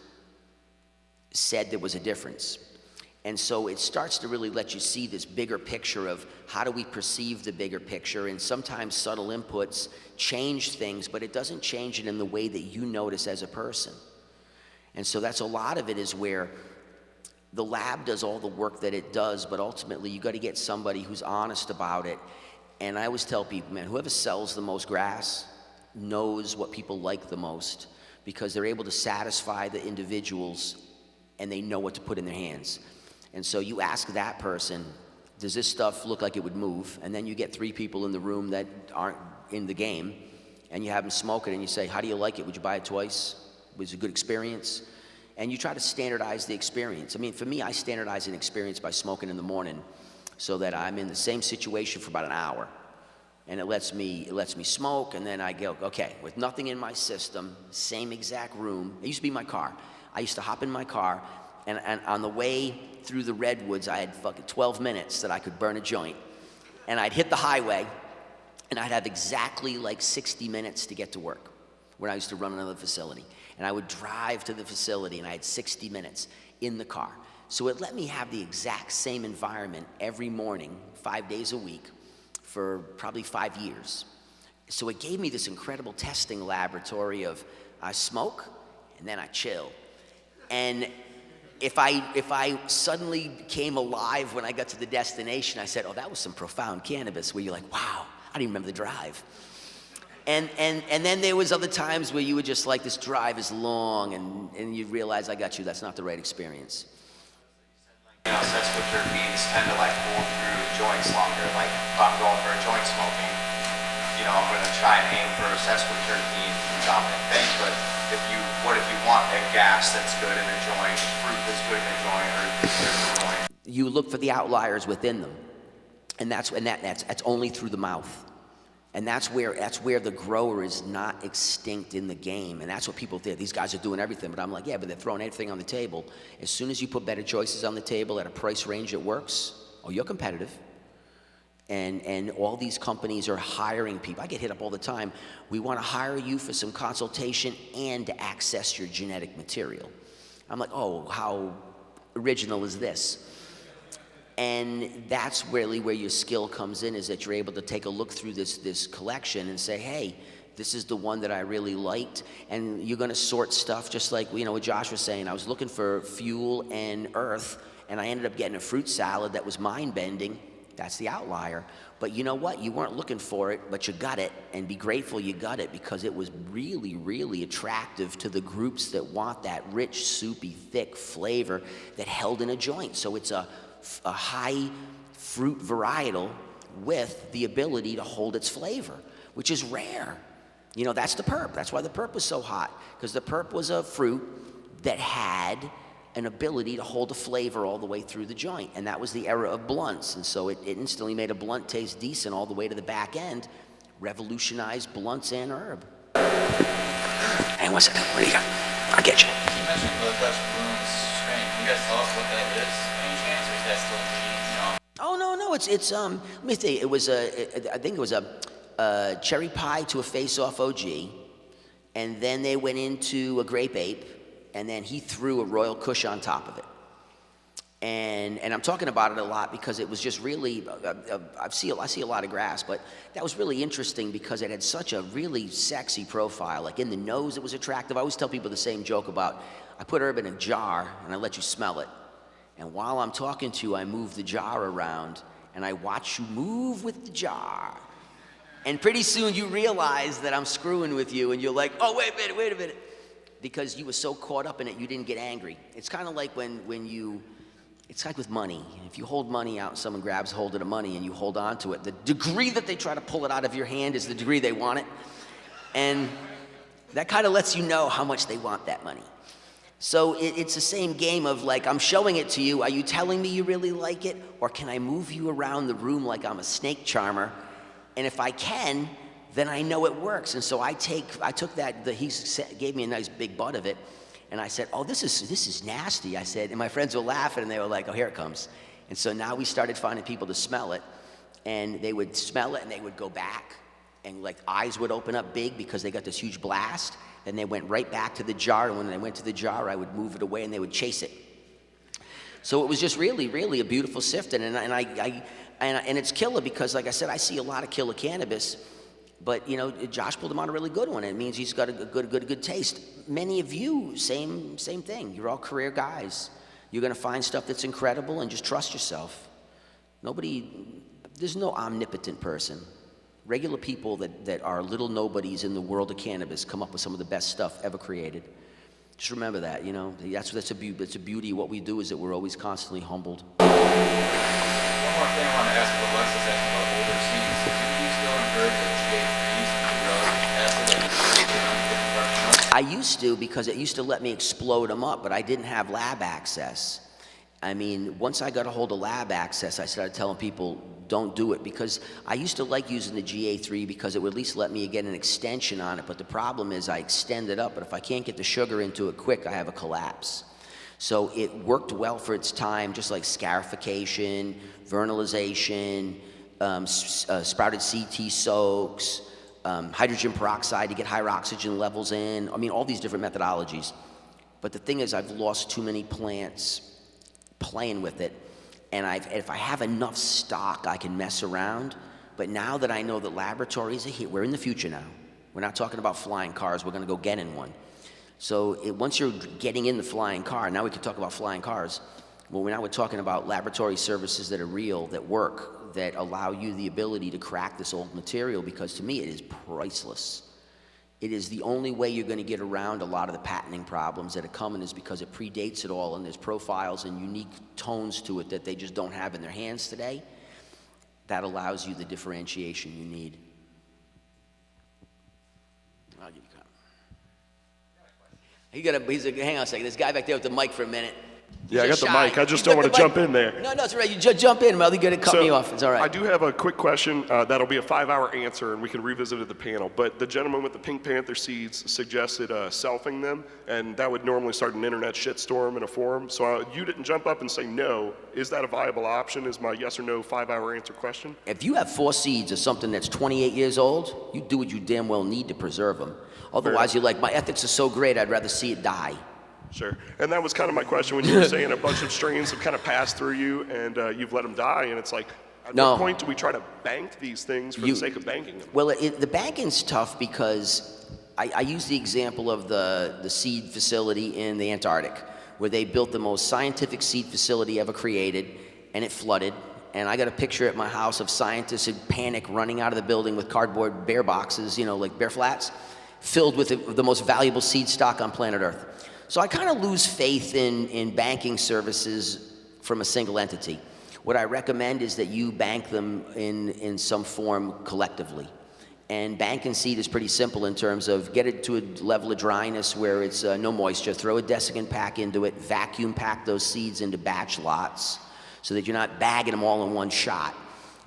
said there was a difference. And so it starts to really let you see this bigger picture of how do we perceive the bigger picture, and sometimes subtle inputs change things, but it doesn't change it in the way that you notice as a person. And so that's a lot of it is where the lab does all the work that it does, but ultimately you got to get somebody who's honest about it. And I always tell people, man, whoever sells the most grass knows what people like the most, because they're able to satisfy the individuals and they know what to put in their hands. And so you ask that person, does this stuff look like it would move? And then you get 3 people in the room that aren't in the game, and you have them smoke it, and you say, how do you like it? Would you buy it twice? Was it a good experience? And you try to standardize the experience. I mean, for me, I standardize an experience by smoking in the morning so that I'm in the same situation for about an hour. And it lets me smoke, and then I go, okay, with nothing in my system, same exact room. It used to be my car. I used to hop in my car, and on the way through the redwoods, I had fucking 12 minutes that I could burn a joint. And I'd hit the highway, and I'd have exactly like 60 minutes to get to work when I used to run another facility. And I would drive to the facility, and I had 60 minutes in the car. So it let me have the exact same environment every morning, 5 days a week, for probably 5 years. So it gave me this incredible testing laboratory of I smoke, and then I chill. And if I suddenly came alive when I got to the destination, I said, oh, that was some profound cannabis, where you're like, wow, I don't even remember the drive. And then there was other times where you were just like, this drive is long, and you realize, I got you, that's not the right experience. You know, sensitive terpenes tend to like hold through joints longer. Like if I'm going for a joint smoking, you know, I'm going to try and aim for a sesquiterpene dominant thing. But what if you want a gas that's good in a joint, fruit that's good in a joint, or that's good in a joint? You look for the outliers within them, and that's only through the mouth. And that's where the grower is not extinct in the game. And that's what people think. These guys are doing everything. But I'm like, yeah, but they're throwing everything on the table. As soon as you put better choices on the table at a price range that works, oh, you're competitive. And all these companies are hiring people. I get hit up all the time. We want to hire you for some consultation and to access your genetic material. I'm like, oh, how original is this? And that's really where your skill comes in, is that you're able to take a look through this collection and say, hey, this is the one that I really liked. And you're going to sort stuff just like, you know, what Josh was saying. I was looking for fuel and earth, and I ended up getting a fruit salad that was mind-bending. That's the outlier. But you know what? You weren't looking for it, but you got it. And be grateful you got it, because it was really, really attractive to the groups that want that rich, soupy, thick flavor that held in a joint. So it's a high fruit varietal with the ability to hold its flavor, which is rare. You know, that's the perp. That's why the perp was so hot, because the perp was a fruit that had an ability to hold a flavor all the way through the joint. And that was the era of blunts. And so it instantly made a blunt taste decent all the way to the back end, revolutionized blunts and herb. Hang on 1 second, what do you got? I'll get you. You mentioned the Dutch Bloom strain. Can you guys tell us what that is, any chance, or is that still being, Oh, no, it's let me think, it was I think it was a cherry pie to a face-off OG, and then they went into a grape ape, and then he threw a Royal Kush on top of it. And I'm talking about it a lot because it was just really, I see a lot of grass, but that was really interesting because it had such a really sexy profile. Like in the nose, it was attractive. I always tell people the same joke about, I put herb in a jar and I let you smell it. And while I'm talking to you, I move the jar around and I watch you move with the jar. And pretty soon you realize that I'm screwing with you and you're like, oh, wait a minute. Because you were so caught up in it, you didn't get angry. It's kind of like it's like with money. If you hold money out and someone grabs hold of the money and you hold on to it, the degree that they try to pull it out of your hand is the degree they want it. And that kind of lets you know how much they want that money. So it's the same game of like, I'm showing it to you. Are you telling me you really like it? Or can I move you around the room like I'm a snake charmer? And if I can, then I know it works. And so I took that, he gave me a nice big butt of it. And I said, oh, this is nasty. I said, and my friends were laughing and they were like, oh, here it comes. And so now we started finding people to smell it. And they would smell it and they would go back. And like eyes would open up big because they got this huge blast. And they went right back to the jar. And when they went to the jar, I would move it away and they would chase it. So it was just really, really a beautiful sifting. And it's killer because, like I said, I see a lot of killer cannabis. But, you know, Josh pulled him on a really good one. It means he's got a good taste. Many of you, same thing. You're all career guys. You're going to find stuff that's incredible and just trust yourself. There's no omnipotent person. Regular people that are little nobodies in the world of cannabis come up with some of the best stuff ever created. Just remember that, you know. That's a beauty of what we do is that we're always constantly humbled. One more thing I want to ask what Les is asking about older seeds. Do you still encourage the GA3s to be relative acid? I used to because it used to let me explode them up, but I didn't have lab access. I mean, once I got a hold of lab access, I started telling people, don't do it, because I used to like using the GA3 because it would at least let me get an extension on it, but the problem is I extend it up, but if I can't get the sugar into it quick, I have a collapse. So it worked well for its time, just like scarification, vernalization, sprouted CT soaks, hydrogen peroxide to get higher oxygen levels in. I mean, all these different methodologies. But the thing is, I've lost too many plants playing with it. And if I have enough stock, I can mess around. But now that I know that laboratories are here, we're in the future now. We're not talking about flying cars. We're going to go get in one. So once you're getting in the flying car, now we can talk about flying cars. Well, now we're talking about laboratory services that are real, that work, that allow you the ability to crack this old material, because to me it is priceless. It is the only way you're going to get around a lot of the patenting problems that are coming, is because it predates it all, and there's profiles and unique tones to it that they just don't have in their hands today. That allows you the differentiation you need. I'll give you a comment. Hang on a second. This guy back there with the mic for a minute. Yeah, I got the mic. I just don't want to jump in there. No, it's all right. You just jump in, Mel. You're going to cut me off. It's all right. I do have a quick question. That'll be a 5-hour answer, and we can revisit it at the panel. But the gentleman with the Pink Panther seeds suggested selfing them, and that would normally start an internet shitstorm in a forum. So you didn't jump up and say no. Is that a viable option? Is my yes or no 5-hour answer question? If you have 4 seeds of something that's 28 years old, you do what you damn well need to preserve them. Otherwise, you're like, my ethics are so great, I'd rather see it die. Sure. And that was kind of my question when you were saying a bunch of strains have kind of passed through you and you've let them die, and it's like, at what point do we try to bank these things for the sake of banking them? Well, the banking's tough because I use the example of the seed facility in the Antarctic, where they built the most scientific seed facility ever created, and it flooded. And I got a picture at my house of scientists in panic running out of the building with cardboard bear boxes, you know, like bear flats, filled with the most valuable seed stock on planet Earth. So I kind of lose faith in banking services from a single entity. What I recommend is that you bank them in some form collectively. And bank and seed is pretty simple in terms of get it to a level of dryness where it's no moisture, throw a desiccant pack into it, vacuum pack those seeds into batch lots so that you're not bagging them all in one shot.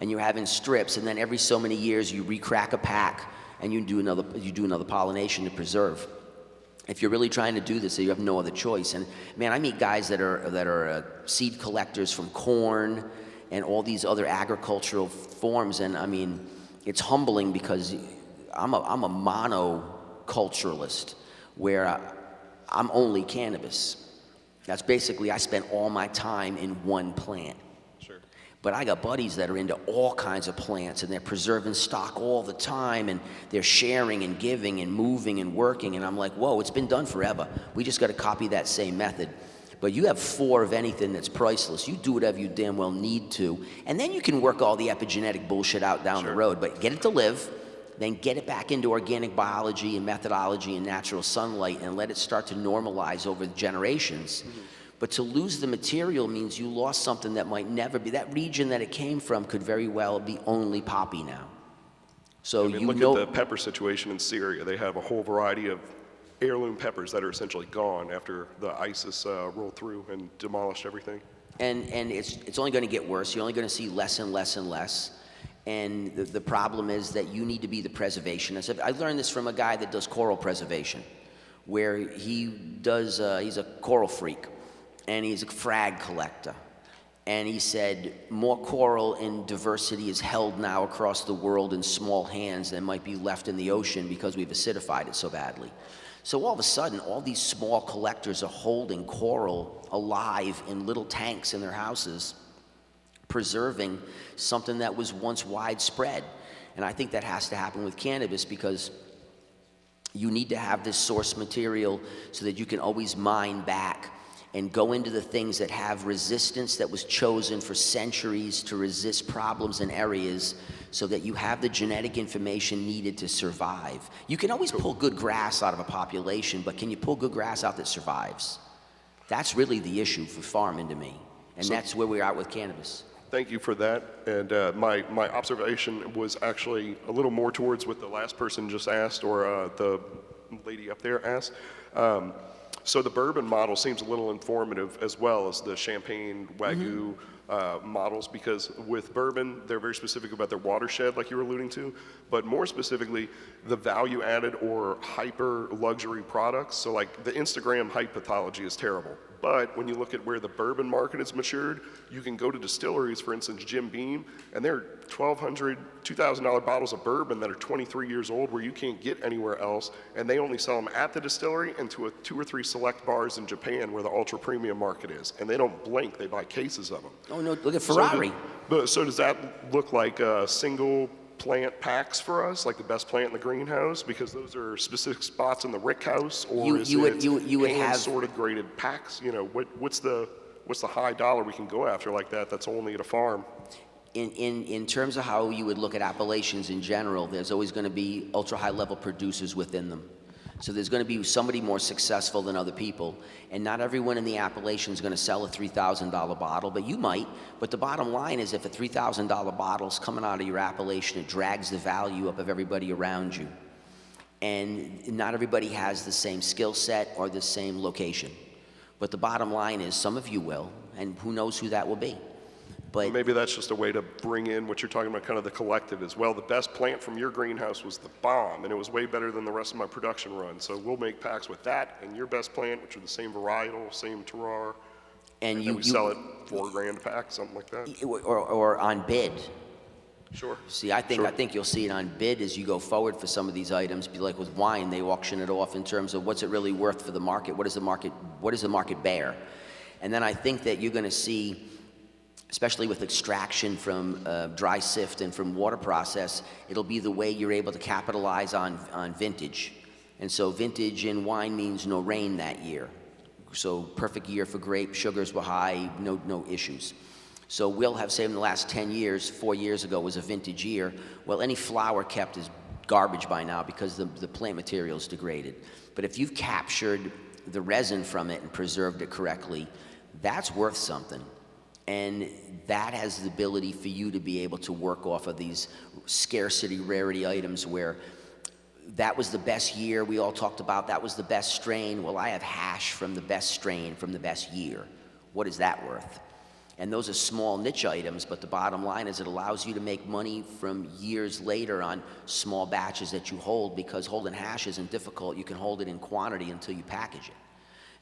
And you're having strips, and then every so many years you re-crack a pack and you do another pollination to preserve. If you're really trying to do this, you have no other choice. And man, I meet guys that are seed collectors from corn and all these other agricultural forms, and I mean, it's humbling because I'm a monoculturalist where I'm only cannabis. That's basically, I spend all my time in one plant. Sure. But I got buddies that are into all kinds of plants, and they're preserving stock all the time, and they're sharing and giving and moving and working, and I'm like, whoa, it's been done forever. We just got to copy that same method. But you have 4 of anything that's priceless. You do whatever you damn well need to, and then you can work all the epigenetic bullshit out down the road, but get it to live, then get it back into organic biology and methodology and natural sunlight and let it start to normalize over the generations. But to lose the material means you lost something that might never be. That region that it came from could very well be only poppy now. So I mean, look at the pepper situation in Syria. They have a whole variety of heirloom peppers that are essentially gone after the ISIS rolled through and demolished everything. And it's only going to get worse. You're only going to see less and less and less. And the problem is that you need to be the preservationist. I learned this from a guy that does coral preservation, where he's a coral freak, and he's a frag collector. And he said, more coral in diversity is held now across the world in small hands than might be left in the ocean because we've acidified it so badly. So all of a sudden, all these small collectors are holding coral alive in little tanks in their houses, preserving something that was once widespread. And I think that has to happen with cannabis because you need to have this source material so that you can always mine back and go into the things that have resistance that was chosen for centuries to resist problems in areas so that you have the genetic information needed to survive. You can always pull good grass out of a population, but can you pull good grass out that survives? That's really the issue for farming to me, and that's where we are with cannabis. Thank you for that. And my observation was actually a little more towards what the last person just asked, or the lady up there asked. So the bourbon model seems a little informative as well as the Champagne Wagyu models, because with bourbon, they're very specific about their watershed, like you were alluding to, but more specifically, the value added or hyper luxury products. So like the Instagram hype pathology is terrible. But when you look at where the bourbon market has matured, you can go to distilleries, for instance, Jim Beam, and they're $1,200, $2,000 bottles of bourbon that are 23 years old where you can't get anywhere else, and they only sell them at the distillery and to 2 or 3 select bars in Japan where the ultra premium market is. And they don't blink, they buy cases of them. Oh no, look at Ferrari. So does that look like single plant packs for us, like the best plant in the greenhouse, because those are specific spots in the rick house, or you would have sorted graded packs? You know, what's the high dollar we can go after like that? That's only at a farm. In terms of how you would look at appellations in general, there's always going to be ultra high level producers within them. So there's going to be somebody more successful than other people, and not everyone in the appellation is going to sell a $3,000 bottle, but you might. But the bottom line is, if a $3,000 bottle is coming out of your appellation, it drags the value up of everybody around you. And not everybody has the same skill set or the same location. But the bottom line is, some of you will, and who knows who that will be. But maybe that's just a way to bring in what you're talking about, kind of the collective as well. The best plant from your greenhouse was the bomb, and it was way better than the rest of my production run. So we'll make packs with that and your best plant, which are the same varietal, same terroir, and then we sell it $4,000 a pack, something like that. Or on bid. Sure. See, I think you'll see it on bid as you go forward for some of these items. Be like with wine, they auction it off in terms of what's it really worth for the market. What does the market bear? And then I think that you're going to see, especially with extraction from dry sift and from water process, it'll be the way you're able to capitalize on vintage. And so vintage in wine means no rain that year. So perfect year for grape, sugars were high, no issues. So we'll have, say in the last 10 years, 4 years ago was a vintage year. Well, any flour kept is garbage by now because the plant material is degraded. But if you've captured the resin from it and preserved it correctly, that's worth something. And that has the ability for you to be able to work off of these scarcity, rarity items where that was the best year we all talked about, that was the best strain. Well, I have hash from the best strain from the best year. What is that worth? And those are small niche items, but the bottom line is it allows you to make money from years later on small batches that you hold, because holding hash isn't difficult. You can hold it in quantity until you package it.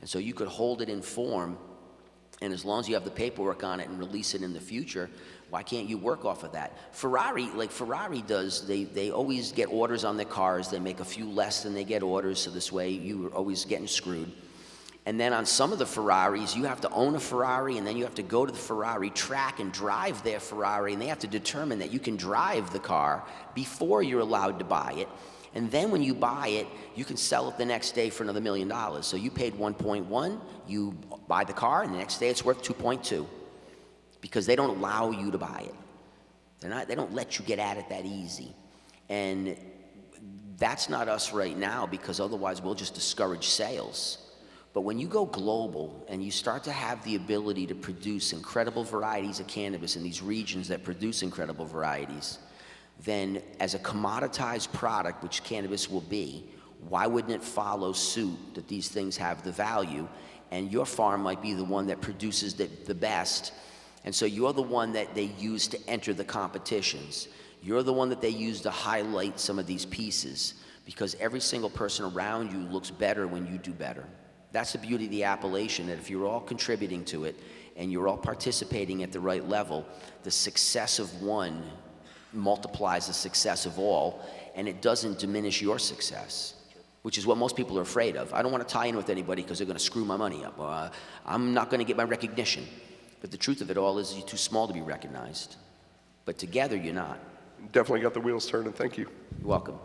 And so you could hold it in form, and as long as you have the paperwork on it and release it in the future, why can't you work off of that? Ferrari, like Ferrari does, they always get orders on their cars. They make a few less than they get orders, so this way you are always getting screwed. And then on some of the Ferraris, you have to own a Ferrari, and then you have to go to the Ferrari track and drive their Ferrari, and they have to determine that you can drive the car before you're allowed to buy it. And then when you buy it, you can sell it the next day for another $1 million. So you paid 1.1, you buy the car, and the next day it's worth 2.2, because they don't allow you to buy it. They don't let you get at it that easy. And that's not us right now, because otherwise we'll just discourage sales. But when you go global and you start to have the ability to produce incredible varieties of cannabis in these regions that produce incredible varieties, then as a commoditized product, which cannabis will be, why wouldn't it follow suit that these things have the value? And your farm might be the one that produces the best. And so you're the one that they use to enter the competitions. You're the one that they use to highlight some of these pieces, because every single person around you looks better when you do better. That's the beauty of the appellation, that if you're all contributing to it and you're all participating at the right level, the success of one multiplies the success of all, and it doesn't diminish your success, which is what most people are afraid of. I don't want to tie in with anybody because they're going to screw my money up. I'm not going to get my recognition. But the truth of it all is you're too small to be recognized. But together, you're not. Definitely got the wheels turning. Thank you. You're welcome.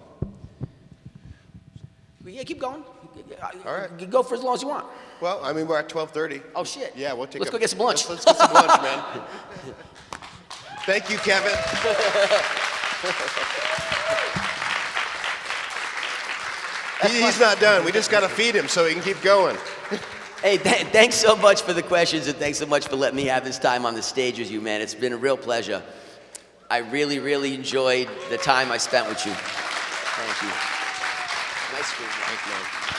Yeah, keep going. All right. Go for as long as you want. Well, I mean, we're at 12:30. Oh, shit. Yeah, we'll take Let's go get some lunch. Let's get some lunch, man. Thank you, Kevin. He's not done. We just got to feed him so he can keep going. Hey, thanks so much for the questions, and thanks so much for letting me have this time on the stage with you, man. It's been a real pleasure. I really, really enjoyed the time I spent with you. Thank you. Nice screen. Thank you, man.